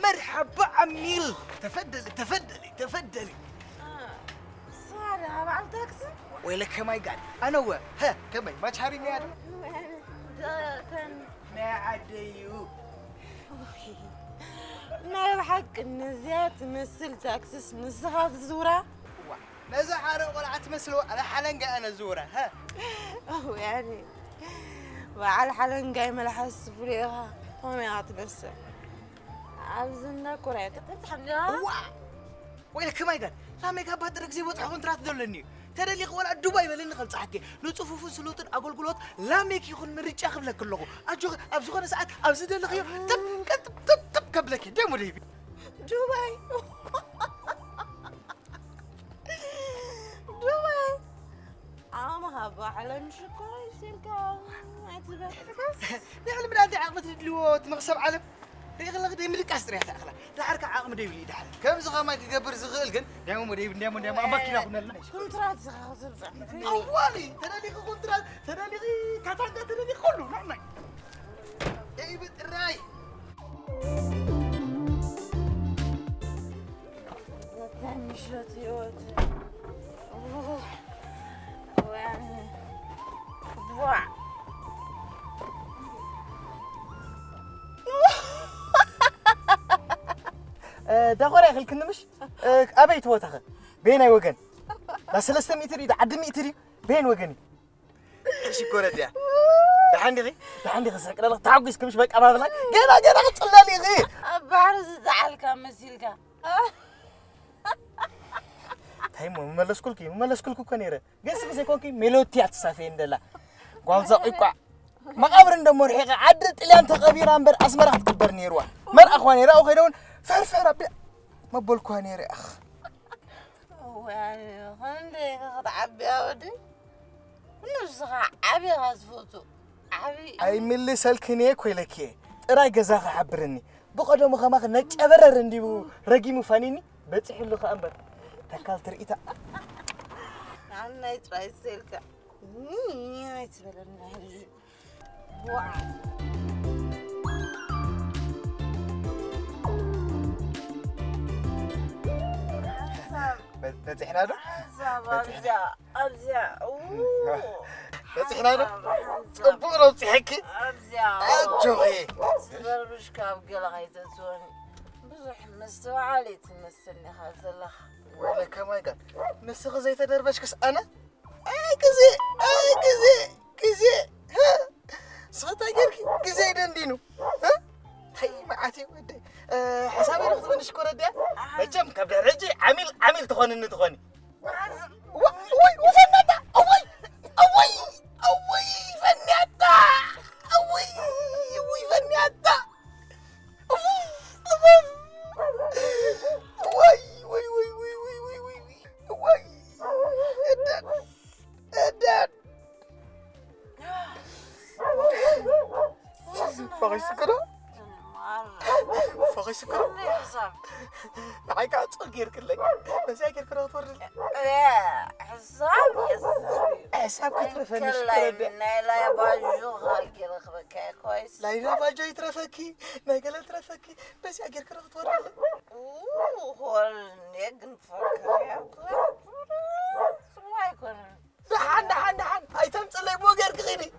مرحبا عميل تفضلي صالح مع التاكسي ويلك كما يقعد انا هو ها كما ما تحرمي يا كان ما عديو ما بحق النزيات تمثل تاكسس نصها زورة نزا حارق ولا تمثلوا على حلنقة انا زورة ها يعني وعلى حلنقة ما لحس فريقها هم يعتبسر عاوزنا كوريت تتحملها ويلك كما يقعد لا ميك اب هدرك زي وضع كونترات دولني ترى لي ولا دبي بلين خلص حكي نصفوف سلوتن اقول قلوت لا ميك يكون مريج اخذ لك كله اجو ابزغنا ساعات ابزد لك تب قبلك ديمو ديبي دبي عامها على مش كويس الكلام نعلم من عندي عقبة الدلوت مغصب علم يغلق دايما لك أسرع تأخلا تعرف عقم دايما يدحل كم زغا ما تقبر زغل كن دايما دايما أبكي ناخذ لنا كونترات زغا أولي ترى لي كونترات ترى لي كاتانجا ترى لي كله نعم دايما الراي ثاني شوتيوت ويعني ضوع داخل يا أخي الكنمش أبيت وتاخذ بين وجن لا 300 متر إذا عد 100 متر بين وجني إيش كورة ده دحين غي سرق لا تعقس كمش بك أبغى لك جينا قطلنا لي غي بعرس زعلك مسيلك هاي مملس كلكي كنيرة جالس بس يكونكي ميلوتي أتصافين دلا قال زقيقة ما قبرن دمور حقيقة عدت إلى أنت قبير أمبر أسمر هتكبرني روح مر أخواني رأوا خيرون فرفع ربي ما بقولكوا يا أخ يعني خلني عبي أودي نصها عبي غزفوتو عبي أي ملي سالكني كويلكي ترى جزاك عبرني بقدر مخامخ نتشبر رنديو رجي مفانيني بتحلو خامبر تكال تريتا عنا يتراي سيلكا يتبلنا بتحنا له أبزع بتحنا له طبقنا بتحكي أبزع أجوي بربش كاب قلا غيتزوني بزح مستوى علي تمثلني هذا الله ولا كما قال مسخ زي تدربش كس أنا كزي ها صوت أجرك كزي دندينو ها هاي معاتي ودي حسابي ناخذ من الشكورة ده بجم كبر رجع عميل تخوني وي وفناتا أوي فناتا أوي فناتا وي أداد فغي سكرة فغي سكرة معاك أتصغير كلك بس أكير كرة تورد حساب حساب كترفني كلا من لا يباجو خالك رخبك كويس لا يباجو يترفكي ناقل ترفكي بس أكير كرة تورد هو نيجن فكر يا ما يكون دحن هاي تمثل بو غير كغيري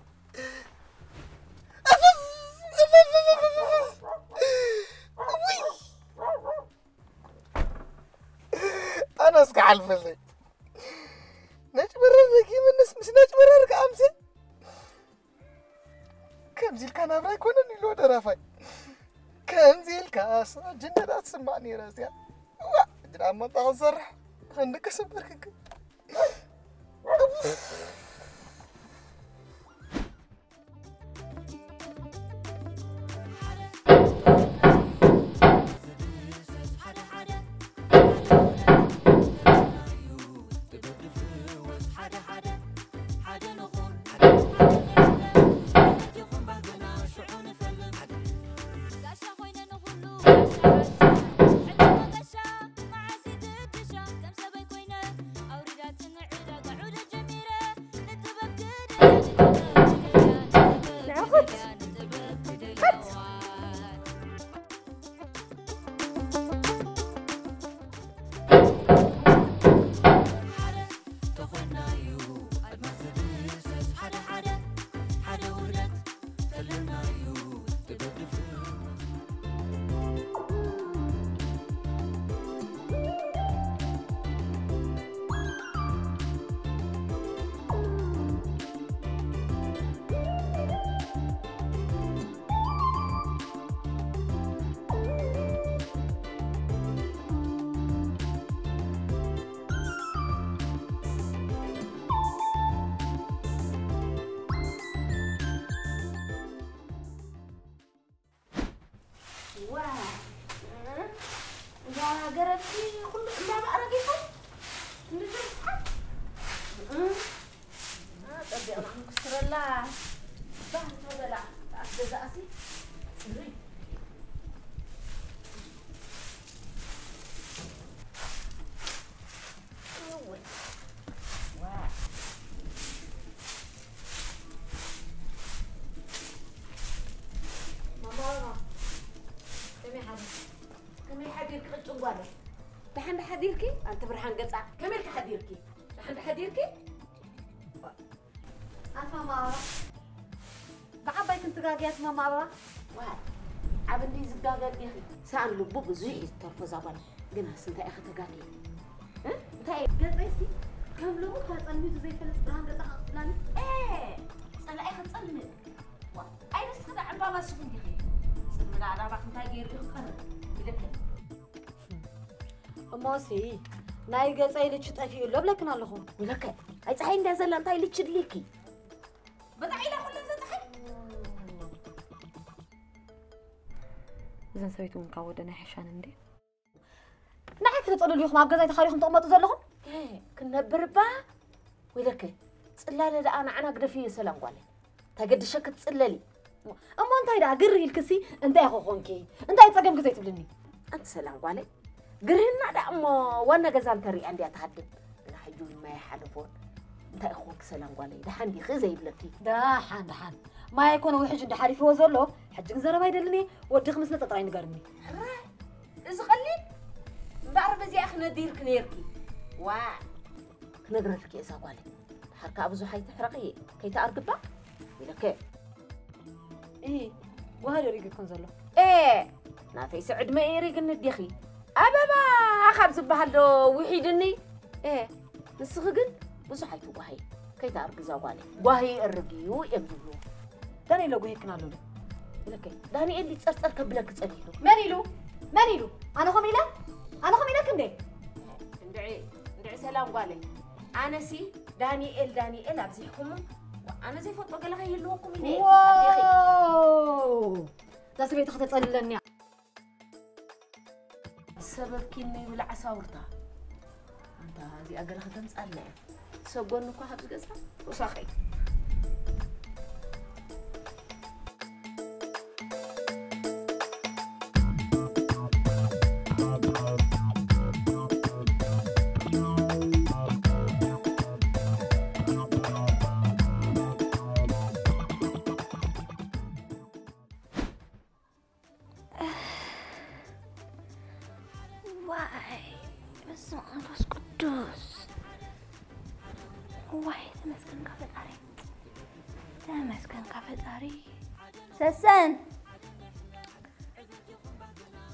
أنا أسقع الفلي نجبرر كي من ناس مش نجبرر كامسي كم زيل كان أبراي كونني لو درافاي كم زيل كاس جنة تسمعني راسيا جنا ما تغزر عندك سبرك بحن حديركي أنت برحان قطع كمل كحديركي بحن حديركي أنت ما بعباي كنت قاعدة ما معه واحد عبدي زقاقة يخي سأل لبوب زوجي ترفض زبان قلنا سنت أخذ قاعدة ها تاي قطعتي كم لو كان صلمي زي فلس برحان قطع فلان إيه صل أخذ صلمي أي بس خد عن بابا شو بدي خي صلمي على بعض تاي غير خير بدك أماسي ناي قصاي ليش تأفي ولا بلكن اللهم ولك هاي صحين ده زلان تاي ليش تدليكي بدعي له كل زتحي إذا سويتوا مكود أنا حشان عندي نحن تقولوا اليوم ما قصاي تخليهم تقمطوا زلهم إيه كنا بربا ولك تصلى لي أنا قد في سلام قالي تقد شك تصلى لي أما أنت إذا قري الكسي أنت يا أخو خونكي أنت يتصقم كزي تبلني أنت سلام قالي قرينا ده أما وانا جزان تري عندي أتحدث أنا حجون ما يحلفون أنت أخوك سلام قالي ده حندي خزي بلكي ده حن ما يكون وحش عند حريف وزر له حج زر ما يدلني ودي خمس نتطعين قرني إذا خلي بعرف زي أخنا دير كنيركي وا كنقرتك يا ساقالي حركة أبو زحيت حرقية كي تأرقبا لك إيه وهذا ريق يكون زلو إيه ناتي سعد ما يريق النديخي أبابا أخبز بهالو وحيدني إيه نسخقن بزحيت وهي كي تأرق زاقالي وهي الرقيو يبدو داني لو هيك نالو لك داني اللي تصرصر كبلك تصريلو مانيلو أنا خميلة كندي ندعي سلام قالي أنا سي دانيال أبزيحكم أنا زي فوت بقى لغاية اللوكم إني واو لا سبي تاخذ تصلني السبب كني ولا عساورتا أنت هذه أقل خدم تسألني سوقون نكو حبس قصة وصاخي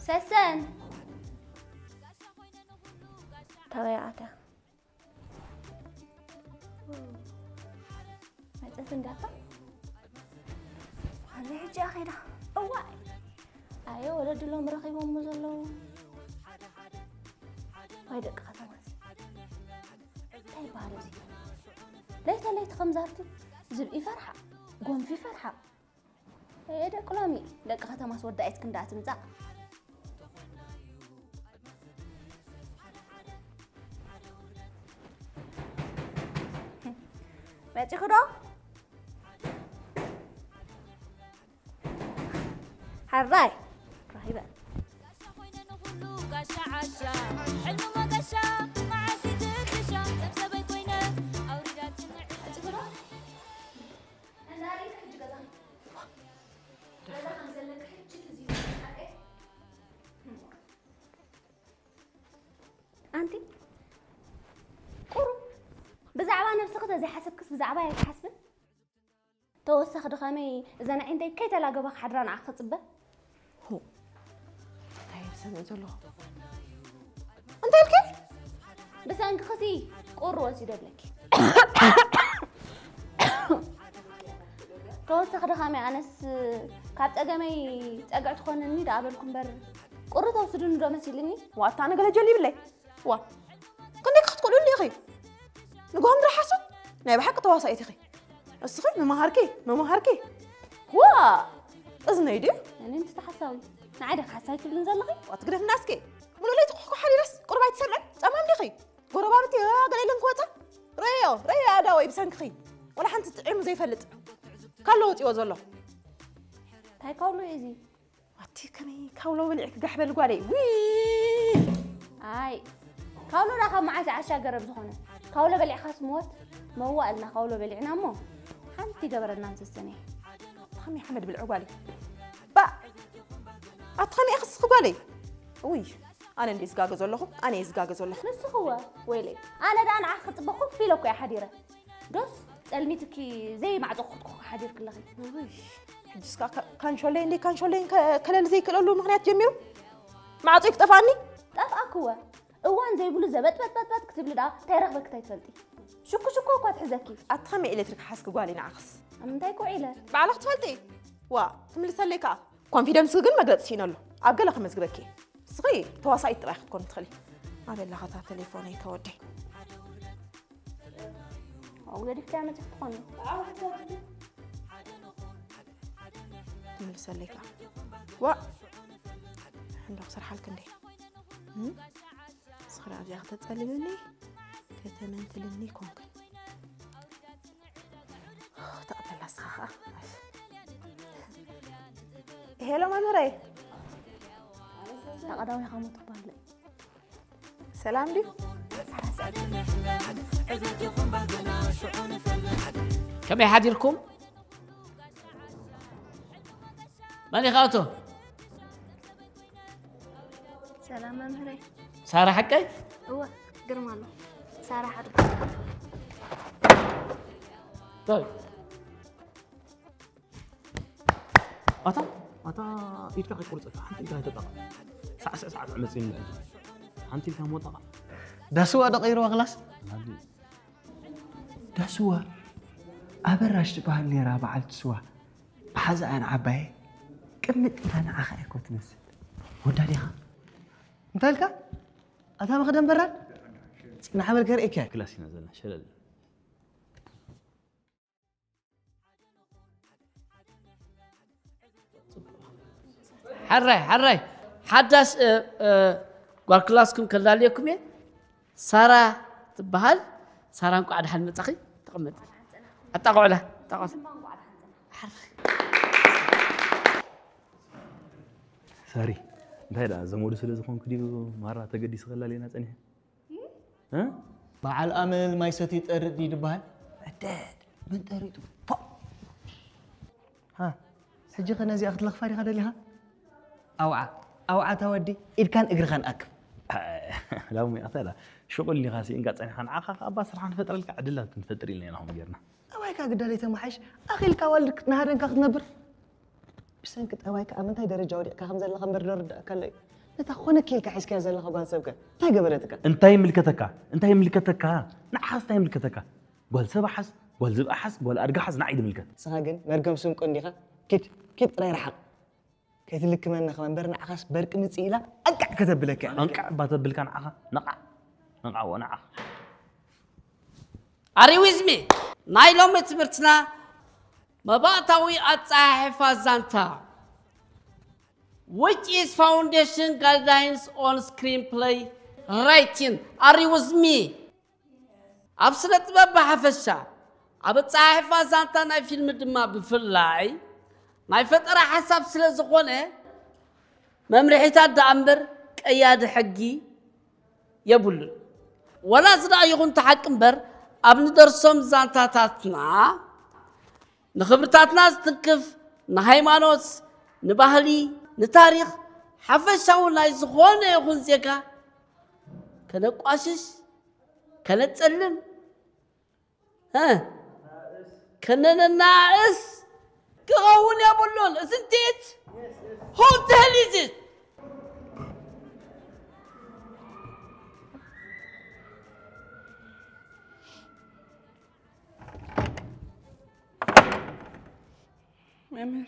سسن تبعته ما تسن دافع هذا هيك أخيرا أوعي أيوة ولد لهم رخيبهم مزلوا هيدا قطمس تاي بارزي ليت خمزارتي زبقي فرحة قوم في فرحة هيدا كلامي دق ختمس ودعت كندات مزا ماشي كده حراي رهيبة أنتي قرو بزعبة نفسك زي حسبكس بزعبة يتحسبن توسخ دخامي إذا أنا عندي كي تلاقى بخ حران عخصبه هو طيب سنزله أنت الكل بس أنك خسي قرو وسيد لك توسخ دخامي أنس كابت أجمعي أقعد خونني دا قبلكم بر قرو توصلون دا مسيلني وقت أنا قال جلي بالله وا كنك تقولوا لي أخي نقوم درحسن نبي حق تواصيتي أخي الصغير ممهركي وا أزنيدي يعني أنت تحساوي نعيدك حسايتي بنزلغي وتقدر الناس كي منو لي تحكوا حالي رس قرباي تسمع تمام لي خي قربابتي قال لي نكوتا ريا داوي بسنك خي ولا حنت تعيم زي فلت كالو تي وزلو تاي كاولو ايزي واتي كمي كاولو بلعك قحبل قالي وي اي كاولو راخ معاك عشا قرب زخونه كاولو بلع خاص موت ما هو قالنا كاولو بلعنا مو حنتي قبر الناس السنه خمي حمد بالعقالي با أتخمي أخص قالي وي أنا اللي زقاق زلهم أنا زقاق زلهم نص هو ويلي أنا ده أنا عخت بخوك في لك يا حديرة بس تلميتك زي ما عزقتك حدير كلها وي حدسك كان شولين كلل زي كللو مغنيات جميرو ما عطيك تفاني تفاك هو اوان زي بقولوا زبط بات كتب لي دا تيرغبك تيتفلتي شكو كو تحزكي أتخمي إلكتريك حاسك قالي نعخس أمنتايكو عيلة بعلاق تفلتي وا تملس لك كونفيدنس جن ما قلت سينالو أقل خمس قبكي صغير تواصيت راح تكون تخلي ما بالله غطا تليفوني كودي أو يدك تعمل تفقني تملس لك وا عندك صر حالك ندي صغير أجي أخذ تسألني كتمنت لني كونك تقبل الصخة هلا مامري تقدروا يا خمو تقبل سلام لي كم يحضركم ماني خاطو سلام مامري سارة حكي هو قرمانو سارة حرب طيب أتا يتلقى يقول لك أنت اللي تتلقى ساعة عمسين أنت اللي كان مطلع داسوا دقيرو خلاص داسوا أبرش تبع اللي رابع على تسوا بحزة أنا عباي كمت أنا أخي كنت نسيت وداريها أنت لك أتا ما خدم برا نحمل كرئيك كلاسي نزلنا شلل حري حدث قال كلاسكم كلا ليكم سارة تبهل سارة نكو عاد حل متخي تقمت أتقع له تقعد ساري انتهى زمود سلزخون كديو مرة تقدي سغلا لينا تاني ها بعل أمل ما يستي ترد دي دبال أداد من تريدو ها سجي خنا زي أخذ لخفاري هذا لها أوعى تودي إذا كان إجر خان أكف لا مي أثلا شغل اللي غاسي إنقاذ أنا خان عاقة أباس راح نفتر لك عدلة نفتر لنا لهم غيرنا أوايك أقدر لي تمحش أخي الكوالك نهارين كأخذ نبر بس أنك أوايك أمن تاي درجة ودي كهم زل خمر درد كله نتأخذنا كيل كحس كذا خبان سبك تاي قبرتك أنت ملكتك نحس تاي ملكتك قول سبع حس قول زب أحس قول أرجع حس نعيد ملكت ساقن نرجم سمك عندي كت راي رحق كيف لك كمان نخمن برنا عخس برك متسيلة أنقع كتب لك أنقع باتب لك عخا نقع ونقع أري ويزمي نايلو متمرتنا مباتاوي أتصاحف زانتا which is foundation guidelines on screenplay writing أري وزمي أبسلت بابا حفشة أبتصاحف زانتا ناي فيلم دما بفلاعي ناي فترة حساب سلزقونه ممرحيتات دأمبر كأياد حقي يبول ولا زرع يغون تحكم بر أبن درسهم زانتاتاتنا نخبرتاتنا ستنكف نهايمانوس نباهلي نتاريخ حفشاو ناي زخونه يغون زيكا كنقاشش كنتسلم ها كننا ناقص كغون يا بولون اسنتيت هو تهليزت ممر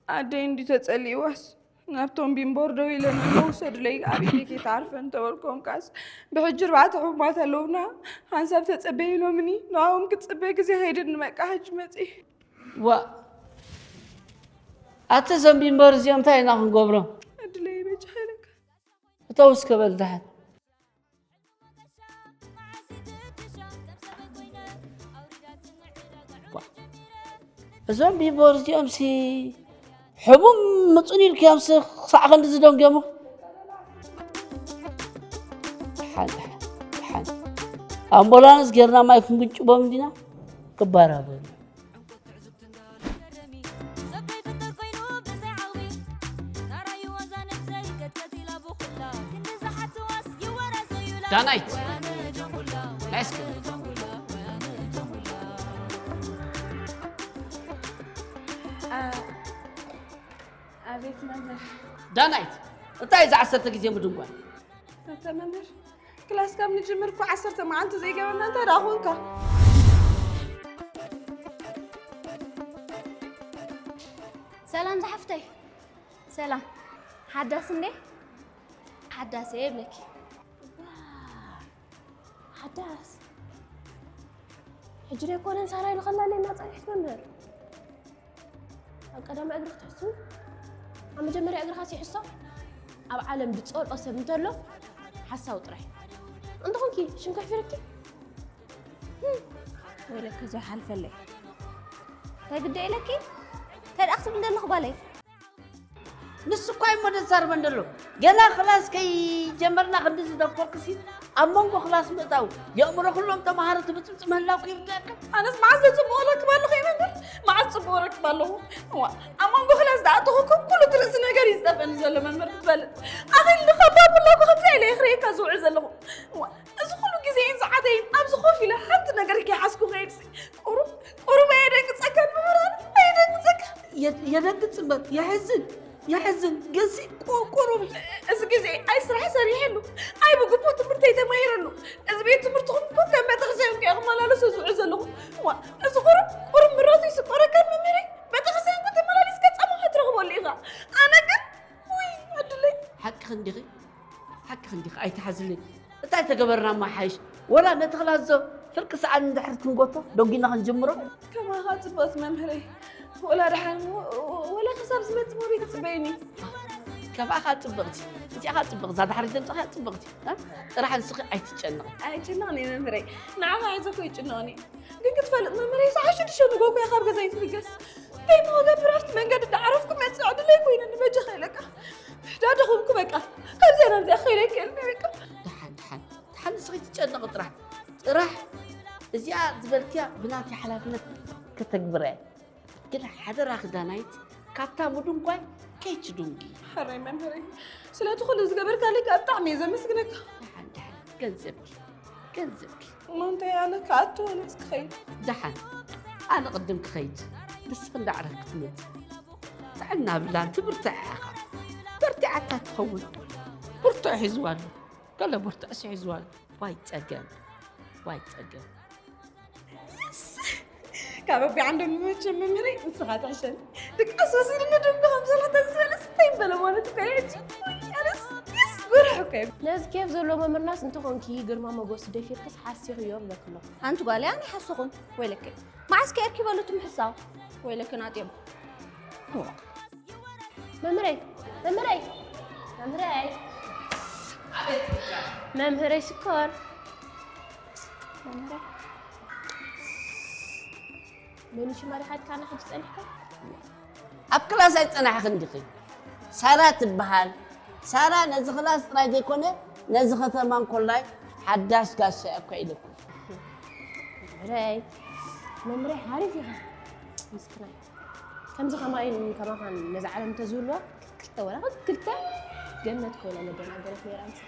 عدين دي تسألي واس نابتون بيمبور دوي لنا موسر لي عبيدي كي تعرف انت وركم كاس بحجر بعد حكومات اللونا هنساب تتسبي له مني نعم كتسبي كزي هيدن مكا حجمتي و أتزم بيمبور زيوم تاي ناخن قبرو أدلي بجحلك توس كبل تحت زوم بيمبور زيوم سي حبوم مطني الكيام سي صعقن دزدون جامو حال أمبولانس غيرنا ما يكون بيجوا بمدينة كبارة بول دانايت ماسك أبيت منر دانايت أنت إذا عسرت كذي مدنقان أنت منر كلاس كم نجمركو عسرت مع أنت زي قبل أنت راهونك سلام زحفتي سلام حدثني حدث ابنك حدث حجري كون سارة الخلا لنا صحيح منبر قدام اقرخ تحسو اما جمري اقرخ سيحسو اب عالم بتصول قسم انتلو حساو طرح انت كونكي شنو كيفركي ولا كذا حال فلي هاي بدي لكي هاي اقسم من الخبالي نسو كاي مودن صار مندلو جنا خلاص كي جمرنا خندس دكتور كسي امونكو خلاص متاو يامر كلهم تمهارت بتم هلاو كيف تاكل انا معزه صبورك بالو خي منبر مع صبورك بالو هو امونكو خلاص دعتو كل تلس نجر يستفن زل منبر بلد اخي اللي خباب الله خمسه الى اخري كازو عزلو هو خوفي لا حتى نقرك يا حسكو غيرسي قرب يدك تسكن ممران يدك تسكن يدك تسمر يحزن قصي قرب اسقزي اي صراحه صريح له اي بقبو تمرتي تماير له از بيت تمرتهم كم ما تغزيهم يا اغمى لا لسه زعز له از قرب مراتي سقره كان ممري ما تغزيهم كنت ملاليس كتصمو هترغبوا لي انا قد وي ادلي حق خندق اي تحزلي انت تقبرنا ما حيش ولا نتخلص فرق ساعه ندحر كنقطه دوغينا كنجمرو كما هاتبوت ممري ولا رحم ولا حساب زمت مو بيك تبيني كما خاطبغتي انت خاطبغ زاد حريت انت خاطبغتي ها راح نسقي اي تجنوني ممري نعم عايزك يجنوني ديك تفلت ممري صح شو نقولك يا خاب زيت بقص ديما هذا برفت من قد نعرفكم ما تسعد لي وين انا بجي خيلك حداد اخوكم بقى خير زين بدي اخيرك بقى دحن سقي تجنق طرح ازيا زبلتيا بناتي حلافنا كتكبري كل حدا خدانايت كاتا مدون كوي كيتش دونكي حري ممري سلا تدخل زقبرك عليك اطعمي زي مسكنك كنزبك ما انت انا كاتو انا خير دحن انا قدمك خيت بس خلنا نعرف كتمت تعنا بلا تبرتاح برتاح تخون برتاح زوال قال برتاح زوال وايد تقل كابي عندهم ماتشن ممري مسخات عشان دك اساسي لنا دمهم زلطه سلس تيم بلا وانا تفايتي انا يصبر حكيم ناس كيف زلو ممرناس انتو كونكي غيرما مغوس دفير كس حاسي يوم لكلو انتو قال يعني حسكم ويلك ما عسكر كيف قالوا حساو ويلك ناطيب ممري شكر ممري منو شو ماري حد كان حد يسألك؟ أبكلا سيتصنع خندقي سارة تبهال سارة نزخ خلاص رايدي كونه نزخ ثمان كلاي حداش قاش أكو إلكم راي ممري عارف يا مسكنا كم زخ ما إن كمان كان نزعلهم تزولوا كلتا ولا كلتا جنة كولا مدنا قالت لي رانس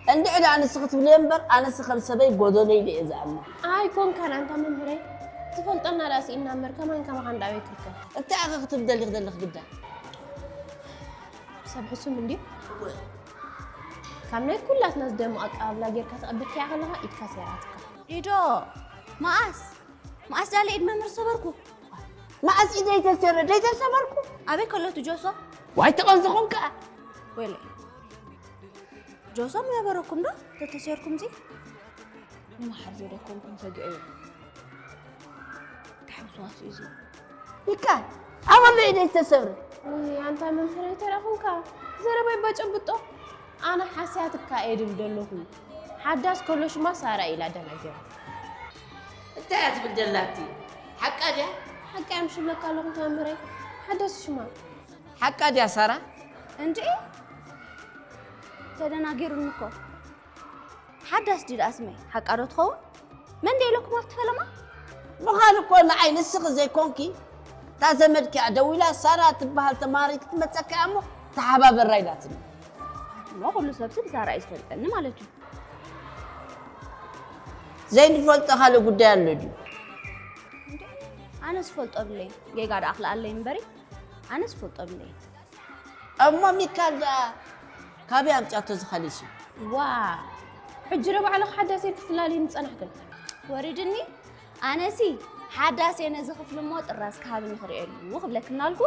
عندي عدا أنا سخت بليمبر أنا سخل سبي قدوني لي إذا أما يكون كان أنت ممري تفلت أنا راسي إن أمر كمان كان دعوي كلتا أنت عاقك تبدل قدام سبحسو من دي كامنيت كلها ناس دمو أقابلا غير كتقبلك يا غلها إتكاسيراتك إيدو ماس دالي إد ممر صبركو ماس إيدي تسبركو أبي كله تجوسو واي تقنزخون كا ويلي جوسو ما يبركم ده تتسيركم زي ما حد يريكم فجأة تحبسوا عسيزي يكال أولا إيدي تسبر أنت من فريق تراخونك زربي بجبطو أنا حسيتك كايد بدلهم حداس كلش ما صار إلى دناجر أنت أتبدل دلاتي حق أدي حق أمشي لك لهم تمري حداس شما حق أدي يا سارة أنت تدناجر نكو حداس دي اسمي حق أروت خون من دي لكم أفتفلما مخالكو نعين السخ زي كونكي تازمدك أدويلا سارة تبهال تماري تمتسكي أمو تحباب الرايداتنا ما كل سبب سارة يسفلتني مالتي زين فلت خالو قدام لدي أنا سفلت قبلي جاي قاعد أخلق اللي مبري أنا سفلت قبلي أما ميكال كابي أمتعتو زخاليشي واو حجرب على حداثي كفلالي نتصنحكن وردني أنا سي حداثي أنا زخف الموت الراس كابني خريعي وقبلك نالكو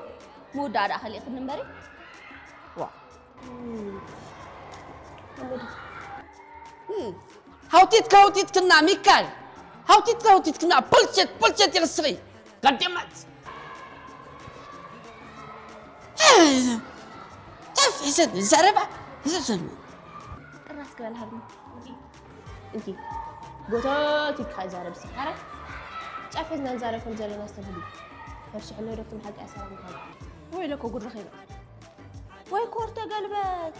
مو دار أخلي خد نمبري واو هاوتيت كنا ميكال هاوتيت كنا بلشت يغسري قدمت تعرف يسد زربة الراس كبال هرمي انتي قوتاتي كخاي زارب سحرة تعرفي إن زارب كل جالي ناس تبدي فرشح له ركتم حق أسرع مكان ويلك وقول رخيلة وي كورتا قلبت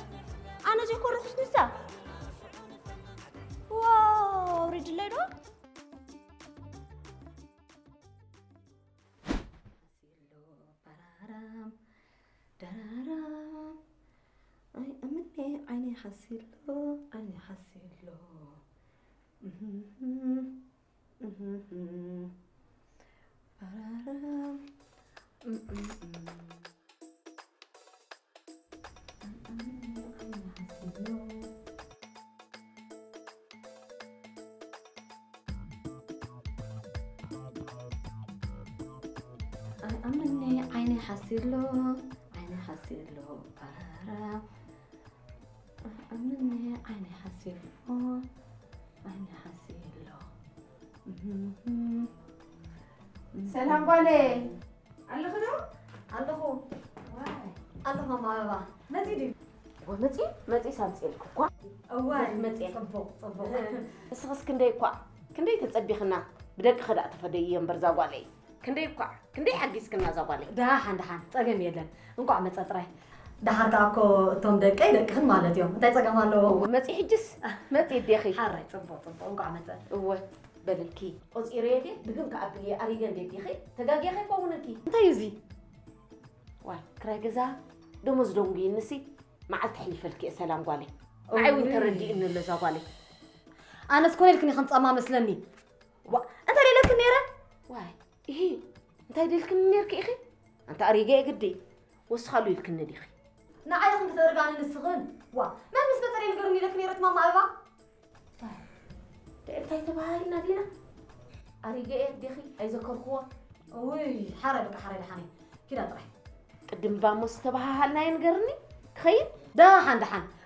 أنا زي كور رخص نسا واو ريد اللي دو أي أمني عيني حسيلو أمني عيني حسير له أمني عيني حسير له سلام عليك الله ما بابا مزيدي متي سامسيلكو كوا أول متي صبو بس كندي كوا كندي تتصبيخنا بدك خدع تفدي ينبر زاوالي كندي حقيس كنا زاوالي دحان صقم يلن انقع متصطري دحان كاكو توم دقي دقخن مالت يوم انت صقم الله متي حجس متي ديخي حري صبو انقع متص هو بدلكي قصيريتي دغم كابلي اريغن ديخي تغاغيخي كوننكي انت يزي واي كراغزا دمز دونغي نسي مع تحلفلك سلام قالي معي وين تردي انه اللي زاقالي انا سكون لكني خنص اما مسلني انت ليلك النيره واي ايه انت ليلك النير كي اخي انت اريقه قدي وسخلو لك الندي اخي نعايا خنت ترغان نسخن ما مسبتري نقرني لك نيره ماما ابا انت تبعي نادينا اريقه قدي اخي ايذكرخوا وي حربك حري دحاني كده طرح قدم باموس تبعها هلنا ينقرني خير دحان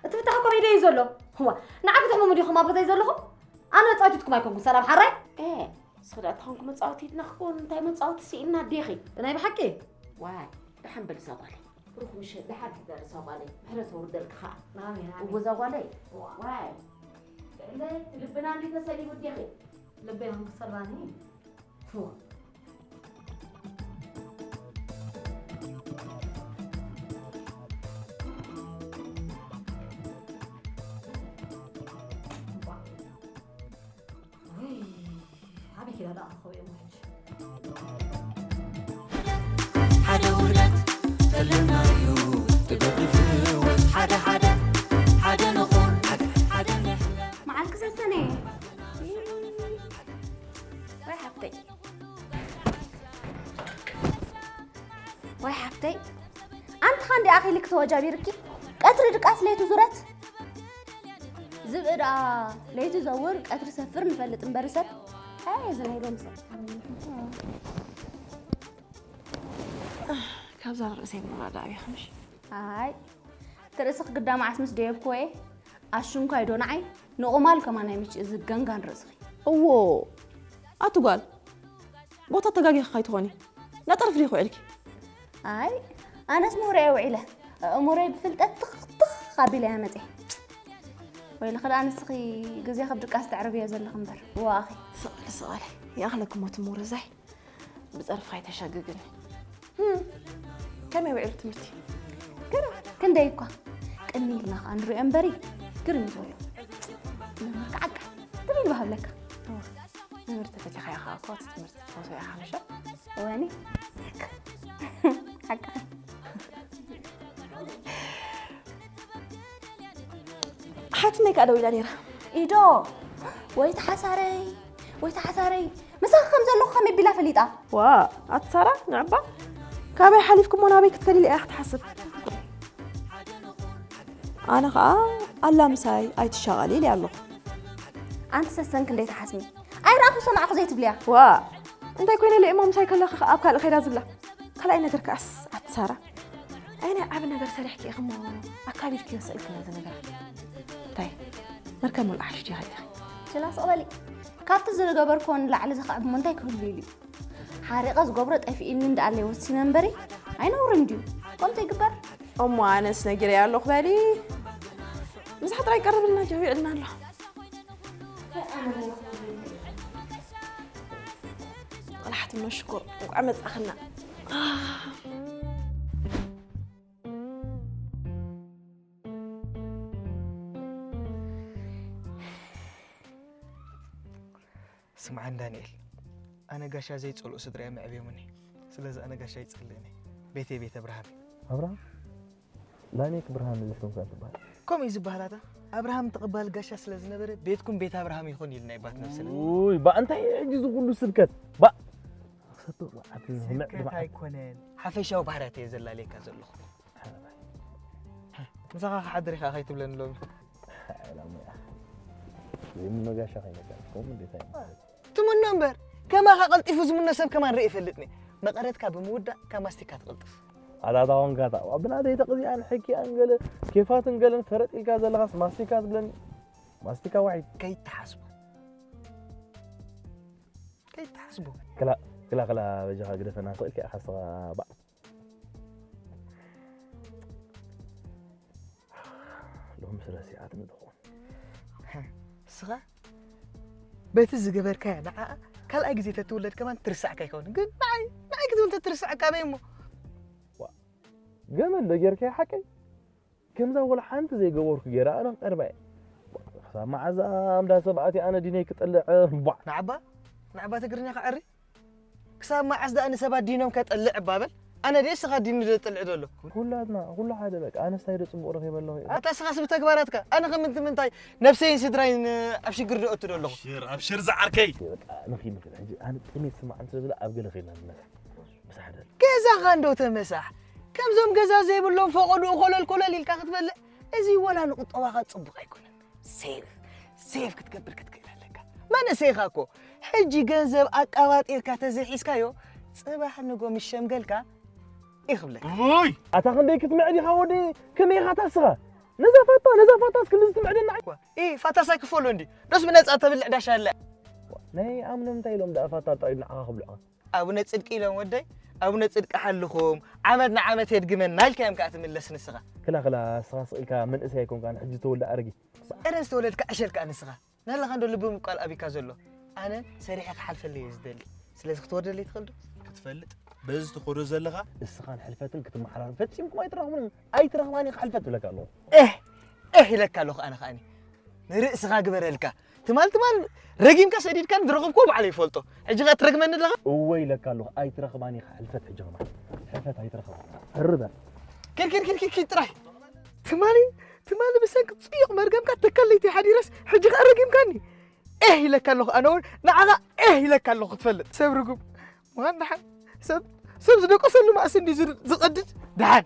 اتفتحكم يدي يزلو هو نعرف تحمو مديكم ما بدا يزلو انا صايتكم ايكم سلام حري ايه صدقتكم مصاوتي نخون انت مصاوتي سينا ديخي انا بحكي واي دحن بالزوالي روح مش دحن تقدر زوالي محرت ورد الخاء نعم وزوالي واي لا لبنا عندي تسالي وديخي لبيهم بصراني هو كده لا اخويا مهج حدا ولد سلمنا يو تقدف حدا نخون حدا نحلى معاك سنة واي حبتي أنت خاندي أخي لك توجابي ركي قطر دقاس ليتو زرت زبدا ليتو زور قطر سفر نفلط انبرسب هاي زين هيدو مسك كابزا رأسي مرادة أبي خمش هاي ترسخ قدام عسمس ديب كوي أشون كايدو نعي نقومال كمان يمش إزجان كان رسخي أوه أتقال بوتا تجاجي خيطوني لا تعرف لي خويلك هاي أنا اسمه رأي وعيلة أموري بفلت تخ قابلة يا متي ويلا خلأ أنا سخي جزية خبرك أست عربية زل خمبر واخي سؤالي يا أخلك ما تمور زي بتعرف هاي تشجعني كم يوعي تمرتي كن دايقة كنيلنا أنرو أمبري كرني زولو نمرك عقا تبين بهاب لك نمرت فتي خيا خاكوت تمرت فوتو يا خامشة واني عقا حاتنك أدو إلى نيرة إيدو ويتحساري مسخ خمزة خمي بلا فليطة أتصارى نعبا كابي حليفكم وانا بيك تكلي لي أخت حسب أنا الله مساي أي تشغلي لي الله أنت سسنك اللي تحسمي أي رأخو سمع خزيت بليا أنت يكون لي إمام مساي كله أبكى الخير أزبله خلا أين تركأس أتصارى أين عبنا برسالة حكي أخمو أكابي كي أسألك هذا نجار طيب مركب من الأحشتي هاي جلاس أولي كابت زر جبر كون لعل زخاب منتي كل ليلي حارقة زجبرت أفي إن ند عليه والسينمبري أين ورنديو كم تجبر أنا سنجري على الخبالي بس حتى يقرب لنا جوي عندنا الله أنا حتى نشكر وعمد أخنا سمعان دانيال أنا قاشا زي تقول أسدري مع بيومني سلازة أنا قاشا يتسألني بيتي بيت إبراهيم أبراهيم لا نيك إبراهيم اللي شلون كان تبغى كم يزبها هذا أبراهام تقبل قشة سلزنا برد بيتكم بيت أبراهام يخون يلنا يبات نفسنا وي بقى أنت يجوز كله سركت بقى سركت هاي كونين حفيشة وبحرتي يزل عليك أزل مساق حدري خاخي تبلن لهم لا ما يمنا قاشة خينا كم اللي ثاني تمن نمبر كما قلت يفوز من نسب كمان رئيف اللتني ما قريت كابمودة كما استكات قلتف على داون كذا وابن هذا يتقضي عن حكي أنقل كيفات أنقل فرت الكذا لغاس ماستيكات بلن ماستيكا واحد كي تحسبوا كي تحسبوا كلا وجهها قدف أنا سألك أحس بقى لهم ثلاثيات مدخون صغا بيت الزجبر كان كل أجزي تتولد كمان ترسع كيكون قد معي كده ترسع كميمو جمل لجير كي حكي كم ذا ولا حنت زي جورك جيرا أنا أربعة مع زام ده سبعتي أنا ديني كتطلع نعبا تقرني قعري كسام ما عزدا أنا سبعة دينهم كتطلع بابل أنا ليش سخا ديني تطلع دولو كل حاجة لك أنا سايد صبور رهيب الله أنت سخا سبت أكبراتك أنا خمنت من تاي نفسي سدراين أبشر قرر أتدولو أبشر زعركي نخي أنا تني سمع أنت لا أبقى خينا مسح هذا كذا غندو تمسح كم زوم جزا زي بلون فقدوا كل اللي كانت بل إزي ولا نقط واحد صبغ يكون سيف كتكبر كتكيل لك ما نسيخاكو حجي جنزب أكوات إركا تزحيس كايو صباح نقوم الشمقل كا يخبلك وي أتاخد ديك تمعدي خاودي كم يخاطسها نزفاتا كل تمعدي نعي إيه فاتا سايك فولوندي بس من نص أتبل عداش هلا ناي أمنم تايلهم ده فاتا طيب نعا خبلها أبو نتصدق إلهم ودي أبو نتصدق حلخهم عمدنا عمد هيدجمن نالك يوم كاتم اللسن الصغا كلا صاص إلك من إسه يكون كان حجته ولا أرجي أنا استولد كأشل كأن الصغا نهلا خندو اللي بيوم قال أبي كازلو أنا سريحك حلف اللي يزدل سلسك تورد اللي تخلده كتفلت بز تخرج زلغة السخان حلفتل كتم حرام فتسيمكم أي ترغمون أي ترغماني حلفت لك الله إيه لك الله أنا خاني نرأس غاقبر لك تمال رقيم كسديد كان درغبكم عليه فولتو حجغة ترغمن لغا وي لك الله أي ترغماني حلفت حجغة حلفت أي ترغمان هربا كير تراي تمالي بسنك تصيق مرقم كتكليتي حديرس حجغة رقيم كاني إيه لك الله أنا نعغا إيه لك الله تفلت سيب رقم وهنا حن سب صدق أصل ما أسني زقدت دهان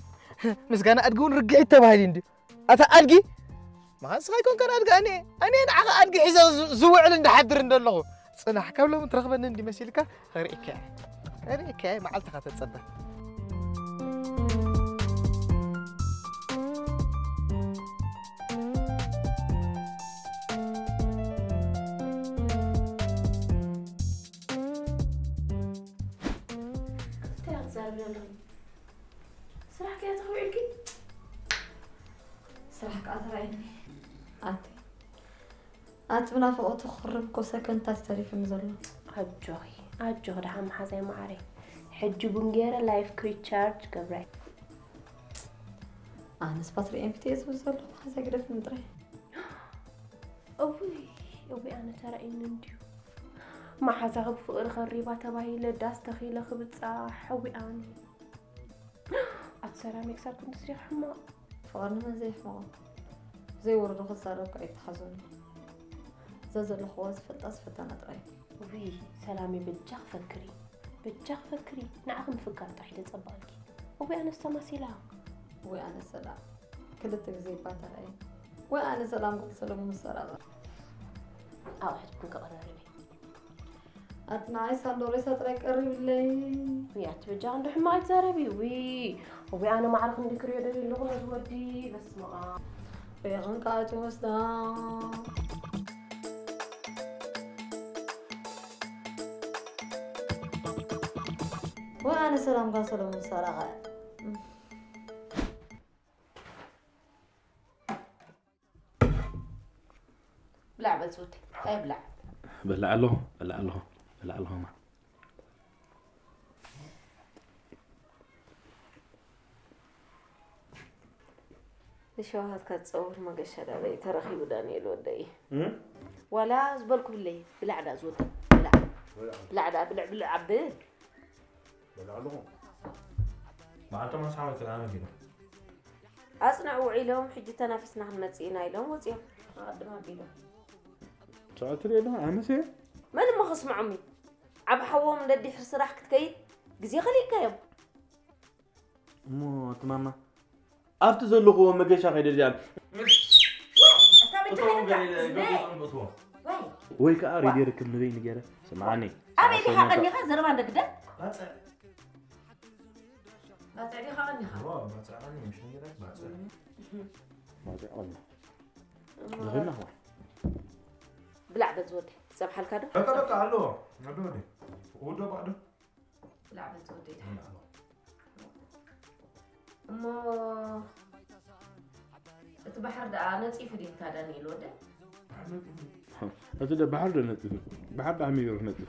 مسكنا أدقون رجعت تباهين دي أدقي ما أنسى يكون كان أدقى أنا نعغا أدقي إذا زوع لنا حدر إن الله أنا حكوا لهم ترغبن إندي مسيلك غير إكاي ما علتها تتصدق سرح كده تخوي لكي سرحك أترعيني أنت منافقة تخرب كوسكن تستريف مزلة أجوه دحام حزي معري حجو بنجيرة لايف كريتشارج قبري أنا سباتري إمبتيز مزلة حزي قرف مدري أوي أنا ترى إن نديو ما حزغب فوق الخريبة تبعي لداس تخيلة خبت حوي أنا أتسرامك صار كنت سريح حماق فقرنا ما زي حماق زي ورد خسارك أي تحزني زازل الخواز فلتاس فتانا تراي وي سلامي بتجاق فكري نعم فكر تحت تصبالكي وبي أنا استماسيلا وأنا سلام كل تجزي باتراي وأنا سلام قلت سلام مسارة واحد كنك قررني أتناي ساندوري ساتري قرب لي ويا تبجان دح ما تزاربي وبي أنا ما أعرف إنك رياضة اللغة تودي بس ما بيغن كاتو مسدان وأنا سلام قال سلام مسارة بلع بزوتي بلع بلع له ما شو هاد كتصور ما قش هذا لي ترخي دانيال ودي ولا زبلكم لي بلع دا زوت بلع عبد بلع له ما انت ما سامع كلامك كده أصنعوا عيلهم حجة تنافسنا هنمسينا عيلهم وزيهم أقدمها بيلهم ساعات لي لا أمسي من ما خصم عمي عب حوام ندي حرس راح كتكيد جزي خليك يا مو تماما أفت زلقوا ما جيش أخي رجال وي كأري ديرك النبي نجارة سمعني أبي لي حقني خزر ما عندك ده لا تعدي خاني خا ما تعرفني مش نجارة ما تعرفني الغنى هو بلعبة زودي سبح الكادو بقى تعالوا نادوني وده بعده لعبة زودي ما تبحر ده أنا تيجي في كاداني لوده هذا بحر نتف بحر عمير نتف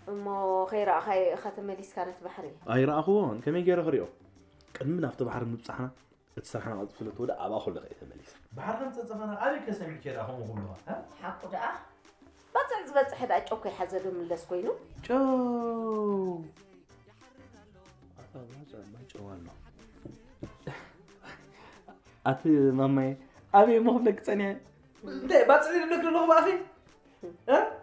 ما خير أخي ختم ليس كانت بحري أي رأخوان كم يجري خريو كم من أفتح بحر نبصحنا تسرحنا على طفلة ولا أبا أخذ لقيت مليس بحر نت تسرحنا أبي كسمي كذا هم كلها ها حق ده بس حدا أوكي حزدوا من لسكوينو جو ما جوالنا أتي مامي أبي مهلك ثانية ده بتصير لك لغة بافي ها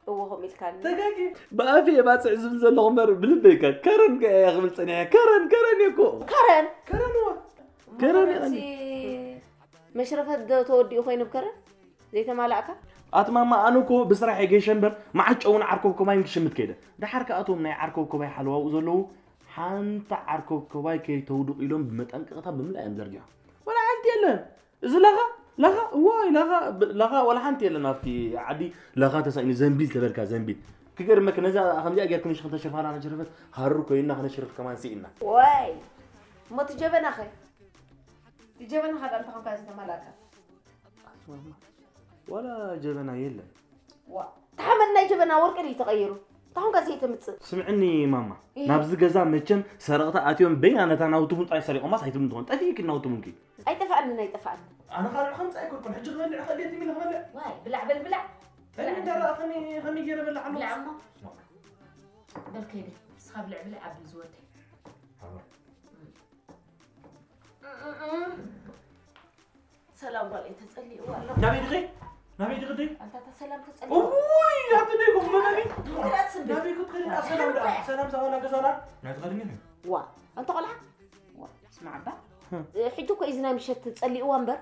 هو هم الكلام دقيقة بافي بتصير زمزم لغمر بلبك كرن يا غمل ثانية كرن يكو كرن هو كرن يعني مشرفة تودي أخوين بكرن زي تمالعك أتماما أنا كو بصراحة جيشنبر ما عادش أون عركوبكم أي مش متكيدة ده حركة أتوم ناي عركوبكم أي حلوة وزلوا حنت عركوبكم أي كي تودوا إلهم بمتأنقطها بملأ أندرجع ولا عندي إلا إذا لغا واي لغا ولا حنتي إلا نفتي عادي لغا تسأني زنبيل تبركا زنبيل كير ما كنزا خمسة أجر كنيش خمسة شرفان أنا جربت هارو كوينا خنا شرف كمان سينا واي ما تجيبنا أخي تجيبنا هذا أنت خمسة تمالعك ولا جبنا يلا تحملنا جبنا ورق اللي تغيروا تهم قاسي تمتص سمعني ماما نابز جزا متشم سرقة أتيهم بين أنا تناوتهم طاي سريع وما سايتهم دون تفيك ناوتهم ممكن أي تفعلنا أنا قال خمسة أيكون كل حجة غلي خليتي من غلي واي بلع أنا ترى خمي جرب بلع عمو بلع عمو بالكيدي أصحاب لعب لعب زوتي سلام عليك تسألي والله نبي دغدي أنت تسلم تسألي أوي يا تديكم ما نبي كنت خليني أسلم سلام سوانا كسونا نتغدي منه وا أنت قلعة اسمع بقى حجوك إذا مشيت تسألي وانبر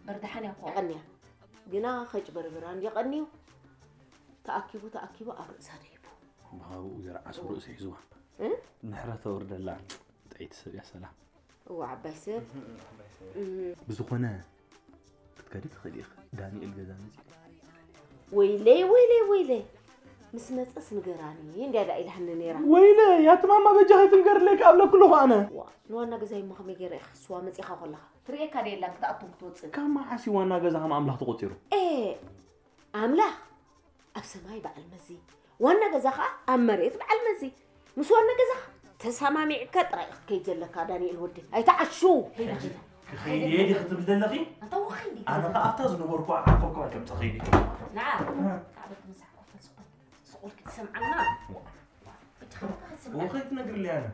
بردحني أقوى غنيها جنا خج بربران يغنيو تأكيبو أرز هريبو ما هو يرى عصور رأسي حزوها نحرته ورد الله تعيد يا سلام وعباس بزخنا كتكريت خليخ داني الجزامي ويلي مسمت اسم قراني يندى لا إله إلا نيرة ويلي يا تمام ما بجاه تنقر لك قبل كله أنا وانا جزاي ما خمي غير سوا مزي خاخلها تريك كاري لك تأطم توصل كم حسي وانا جزاها ما أملاح تقطيره إيه أملاح أبسماي بقى المزي وانا جزاها أمريت بقى المزي مش وانا جزاها تسمامي كتر كي جلك داني الودي أي تعشوا هنا خيدي يدي خطب دلقي أنت وخيدي أنا قافتز نوركوا عقوكوا كم تخيدي نعم تعبت مسح قفل سقول كنت سمعنا وخيت نقر لي أنا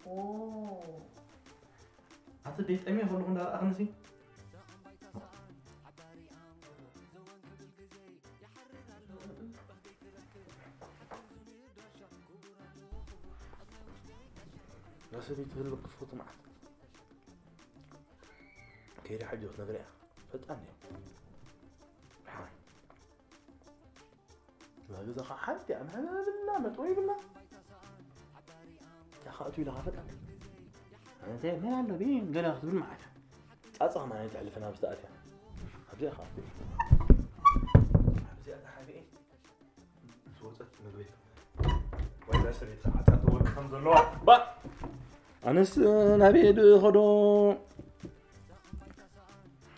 أوه حتى ديت أمي هو اللي دار أغنسي راسبي تهلك فوت معك كيري حاجة نقرأ فتعني حاي ما جزا حالتي أنا بالله ما توي بالله يا خاطري لها فتعني أنا زي ما عنده بين قال أخذ بالمعك أصلا ما نتعلف أنا بستأتي أبدي أخاطي أبدي أحبي إيه صوتك نقرأ وإذا سريت حتى تقول الحمد لله با أنس نبي خدو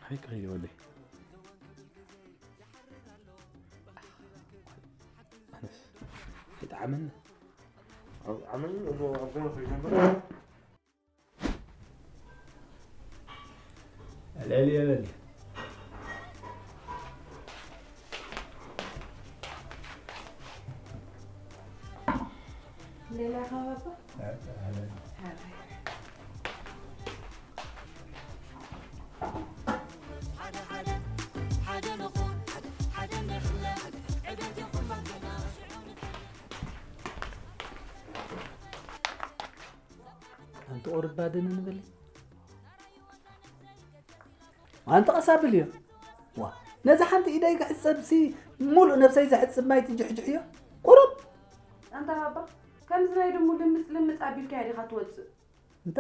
هيك غير ولي أنس هيك عملنا إنه عبدنا في جنبنا العلي يا لالي ليلى خبابة أنت قرب بعدين نبلي ما أنت قصاب اليوم وا نزح أنت إيديك حسب سي ملء نفسي زحت سماي تجحجحية قرب أنت بابا كم زنايد مو لمس أبيل كاري خطوة أنت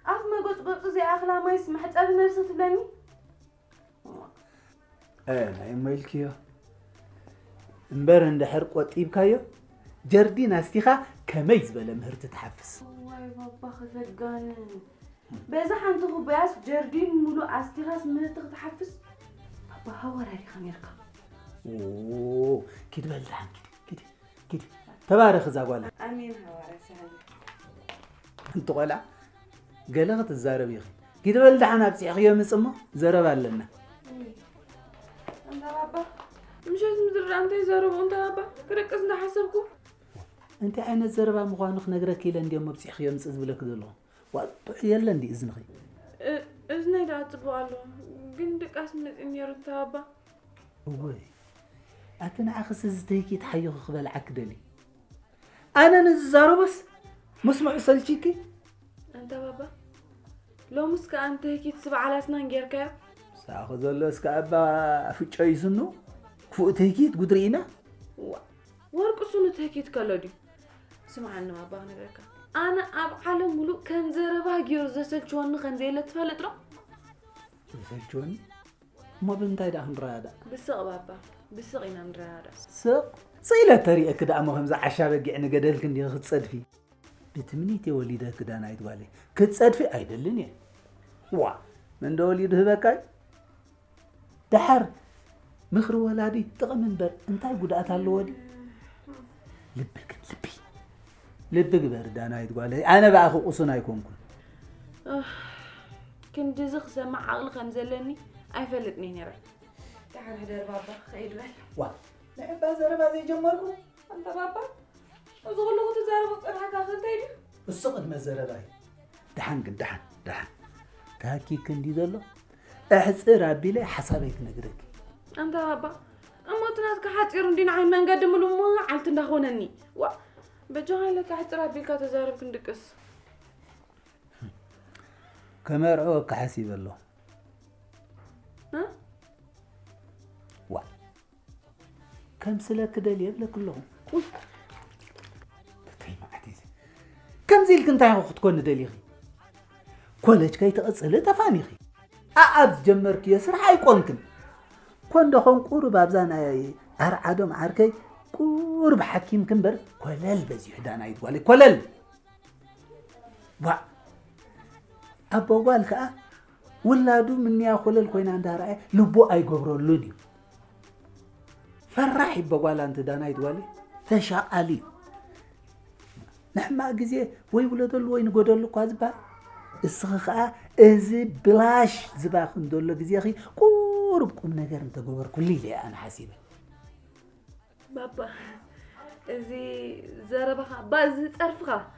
أخ ما قلت زي أخلا ما يسمح تقابل نفسك تبلاني أنا يميلك يا امبارح عند حرق وطيب كايو جردي ناستيخا كميز بلا مهر تتحفز واي بابا خزقان بازا حنتو خباس جردين ملو استيخاس مهر تتحفز بابا هور هاري خميركا اوه كده بلدحن كده تبارك زاقوالا امين هوارا سهل انتو قلع قلغت الزارب يخي كده بلدحن ابسي اخي يوم اسمه زرب لنا انت بابا مش مدري انت زرب انت بابا كركز انت حسبكو انت عين الزربة مخانخ نقرأ كيلا ندي أم بسيخ يوم سأز بلك ذلهم وطح يلا ندي إذن خي إذن دا تبغالو قندك أسمت إني رتابة وي أتنا أخس زتيكي تحيو خبال عكدلي أنا نزارو بس مسمع سلشيكي أنت بابا لو مسك أنت هيك تسبع على أسنان غيرك سأخذ الله اسك أبا في شيء سنو فوق هيك تقدرينا ورق سنة هيك تكلدي سمعنا ما بغني لك أنا أب عالم ملوك كان زربا جير زسل جوان خنزيلة تفلت را زسل جوان ما بنتاي ده هنرادا بسق بابا بسق إنا نرادا سق صيلة طريقة كده أما خمسة عشابة جعنا قدل كندي ختصد في بتمنيتي وليدها كده أنا يتوالي كتصد في أيدلني وا من دوليده بكاي دحر مخر ولادي تقمن بر انتاي قدأت هالودي لبك لبك برد أنا يتقال أنا بأخو قصنا يكونكم كنت زخ سمع عقل خنزلني أفلتني نرى تعال هدر بابا خير بال وا لا بازر بازي جمركم أنت بابا أزغلو تزارب أرحك آخر تاني السقط مزر باي دحن تاكي كندي دلو أحسر ربي لي حسابك نقدرك أنت بابا أما تناسك حاتير ندين عين من قدم لهم عالت ندخونني وا بجاي لك حاتير ربي كتزارب كندكس كما رأوك حسيب الله ها وا كم سلك دليل يبلا كلهم كم زيل كنت هاخد كون دليل كلش كي تقصل تفاني خي أعب جمرك يسر حي كونكن كون دخون قرب أبزان أرعادهم عاركي قرب حكيم كمبر كلل بزيح دانا يتوالي كلل وا أبو والك ولادو مني أخلل كوين عند رأي لبو أي قبرو لوني فرحي بقول أنت دانا يتوالي تشاءلي نحما جزء وي ولادل وين قدرلو كازبا السخاء إزي بلاش زباخن دولو جزء أخي قربكم نجار أنت قبر كلي لي أنا حسيبه بابا إزي زربها باز تعرفها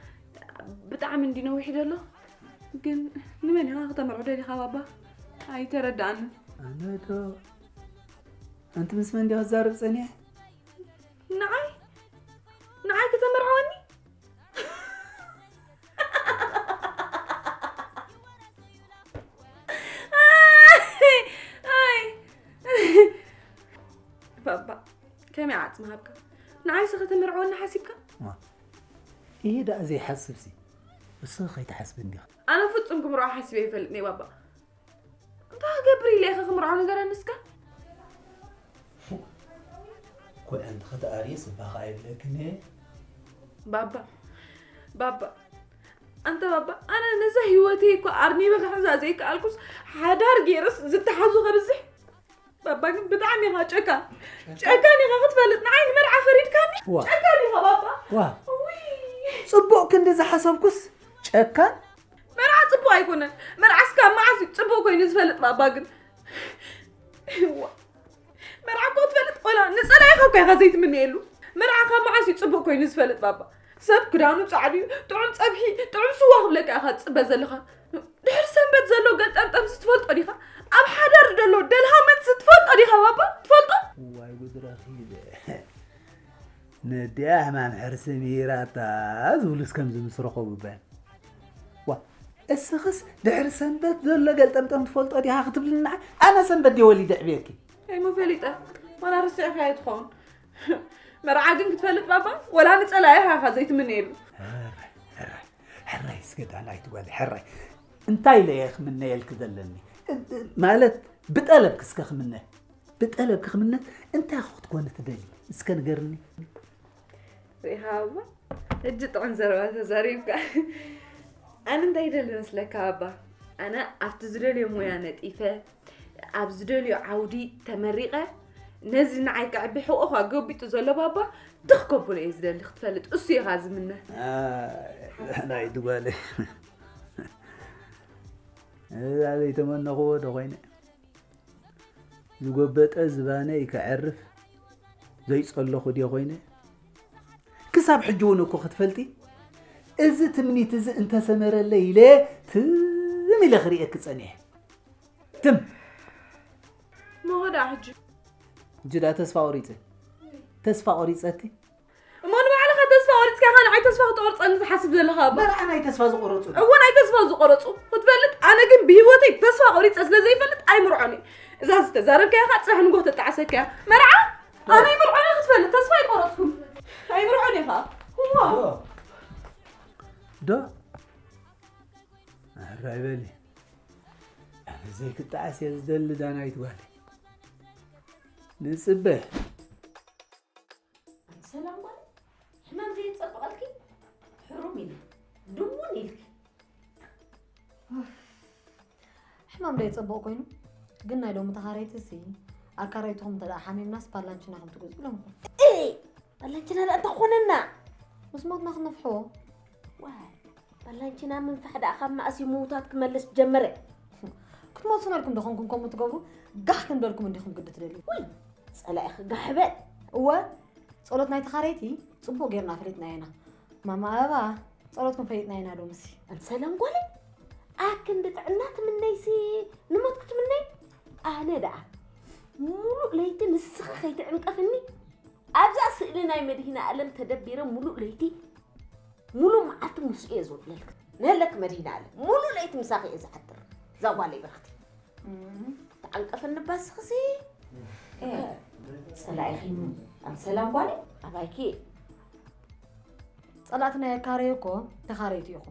بتعمل دينا وحدة له يمكن نمني ها أخذ مرعودة لي بابا هاي ترد عنه أنا تو أنت مسمن دي هزار بسنية نعاي كتمرعوني بابا كم يعاد مهبك نعاي سخة مرعوني حاسبك إيه ده زي حسبسي بس خي تحسبني أنا فتمكم راح حسبي يفلتني بابا أنت قبري لي أخي مرعوني قرا نسكا كل عند خطأ أريس بخايب لكن بابا أنت بابا أنا نزه هوتي كو أرني بخزا زيك ألكوس حدار جيرس زدت حظو غبزح بابا بتعني ها شكاني غا غتفلت نعين مرعى فريد كاني شكاني ها بابا صبوك كنت إذا حسبكس شكان مرعى صبو أيكونا مرعى سكان معزي صبو كوين يزفلت بابا قن مرعى كو تفلت ولا نسأل أيخو كي غزيت مني إلو مرعى خا معاسي صبو كوين زفلت بابا سب كدانو صعدي طعم صبحي طعم سوا لك اخا صبا زلخا دحر سنبت زلو قطمطم ستفلط ديخا اب حدر دلو دلها مت ستفلط ديخا بابا تفلطو واي قدر اخي ندياه ما محرس ميراتا زولس كم زمسرقو ببان وا السخس دحر سنبت زلو قطمطم تفلط ديخا كتبلنا انا سنبت دي وليد عبيركي اي مو فليطه وانا رسع فيها تخون مرعى تفلت بابا ولا نسألها خا زيت منيل حراي سكت انا تقول حراي انتاي ليخ من نيل كذلني مالت بتقلب كسكخ منه بتقلب كخ منه انت اخوت كون تدلي اسكن قرني ريهابا اجي طعن زروات زريفك انا انتاي دل مسلك ابا انا افتزدلي مويا نطيفه ابزدلي عودي تمرقه نزل نعيك عبي حقوقها قوبي زلو بابا تخكبوا لي زدل اختفلت اسي غاز منه انا يدوالي هذا يتمنى قوة دوينه زغبت ازبانه يكعرف زي صلو خدي خوينه كساب حجون كو ختفلتي از تمنيت از انت سمر الليله تمي لخريك صنيح تم ما هو ده حج جدا تسفا اوريته تسفا اوريتي ما انا على تسفا اوريت كان عاي تسفا تقرص انت حاسب زلها ما انا تسفا زقرصو وانا تسفا زقرصو فتفلت انا كن بهيوتي تسفا اوريت اسلا زي فلت اي مرعني اذا استزارك يا خا تصح نغوت تعسك مرعى انا مرعني تفلت تسفا يقرصو اي مرعني خا هو دا الرايبلي انا زي كنت عاسي ازدل دانا يتوالي نسبه السلام عليكم حمام زي تصبقلكي حرومي دموني لك حمام ده يتصبق كوينو قلنا لو متخاريت سي اكاريتهم تدا حميم ناس بالانشنا هم تقول لهم ايه بالانشنا لا تخوننا مسموت ما خنفحو واي بالانشنا من فحد اخم اسي موتات كملس جمره كنت ما تصنع لكم دخونكم كم تقولوا قح كن بالكم عندكم قد تدلي وي صلا اخ قحبه هو صلاتنا يتخاريتي صبو غيرنا فريتنا هنا ماما ابا صلاتكم فريتنا هنا دو مسي السلام قولي اكن دتعنات من نيسي نمت كنت مني انا دا مولو ليتي نسخ خيت عنقفني ابزا سئلنا مدينه علم تدبيره مولو ليتي مولو معت مسئيه زول لك نهلك مدينه علم مولو ليتي مساخي اذا حتر زوالي برختي تعلقفن بس خسي ايه سلاي خيم السلام عليكم ابايكي صلاتنا كاريوكو تخاريتيكو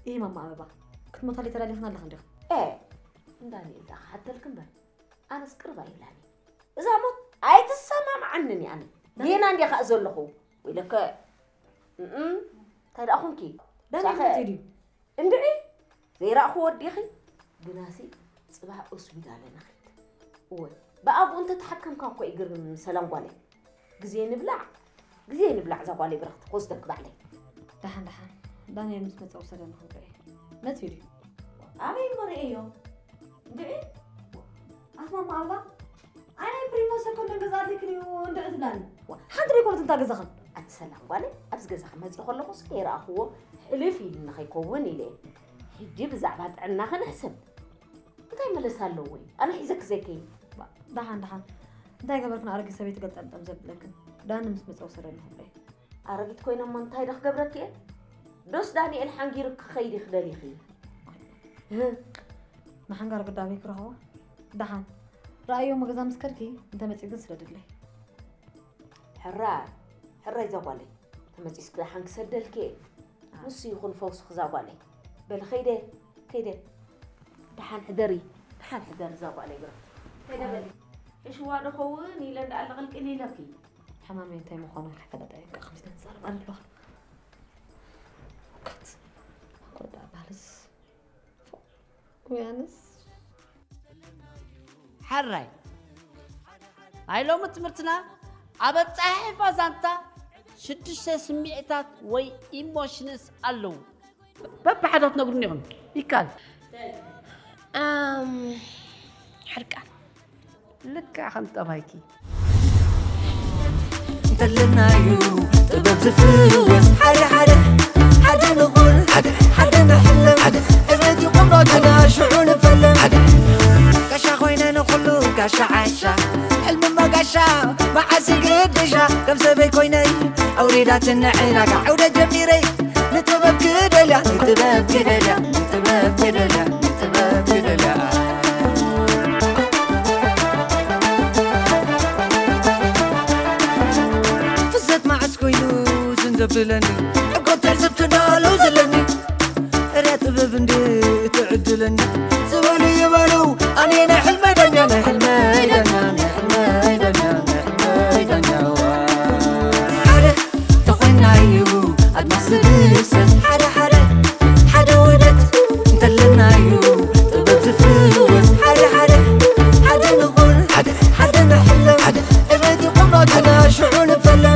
ايه ماما ابا كنت مطلي ترى لخنا لخندخ ايه نداني اذا حتى الكمبر انا سكربا يلاني اذا مت اي تسمع عنني انا لين عندي خازل له ولك ترى اخونكي داني تيدي اندعي زي راخو وديخي بناسي صباح اسبيتال انا خيت وي بابو انت تحكم كاكو يقر سلام قالي غزي نبلع زقالي برخت قصدك بعلي دحن داني مسمت اوصل انا خبري ما تفيدي اي مريو دعي اسمع مالبا انا بريمو سكوند غزاتك نيو اندعت بلان حضري كنت انت غزخن السلام قالي ابز غزخ مزي خلقو سكير اخو حلفي نخ يكون لي هدي بزعبات عنا خنحسب متى ملسالو وي انا حيزك زكي دحن انتي قبركنا ارقي سبيت قد انتم زبلكن دان مسمت اوصل انا خبري ارقيت كوينا منتاي دخ قبرك دوس داني الحنجيرك خيدي خدالي خي ما حنقر قدامي كرهو دحن رايو مغزا مسكركي انت مصيقن سلدلي حراي زوالي تمصيس كده حنك سدلكي نص يكون فوس خزاوالي بل كيده دحن حدري زوالي برا كيده بلي ايش هو انا خووني لان على غلق لي لكي حمامي انت مخونه حفله دايق 5 سنه الله قد بالس ويانس حراي هاي لو متمرتنا عبت صحيفة زانتا شدش سميعتات وي ايموشنز الو بابا حدات نقول نغن يكال حركة لك خنت ابايكي تلنايو طبب تفوز حدا نقول حدا نحلم ابد قمرتنا شعون فلم قشا خوينا نقولو قشا عشا المما قشا مع سقيد دجا كم سبي كويني أوريدات النعينا قعودة جميري نتباب كدلا نتباب كدلا نتباب كدلا نتباب كدلا فزت مع سكوينو زنزبلني قلت عزبتنا لو زلني راتب بندي تعدلني زماني يمانو أنا حلم دنيا أنا حلم دنيا أنا حلم دنيا أنا حلم دنيا حدا تخوينا يو المصير يسس حدا ودت تلنا يو طبب تفوز حدا نقول حدا نحلم ابد قمرتنا شعون فلم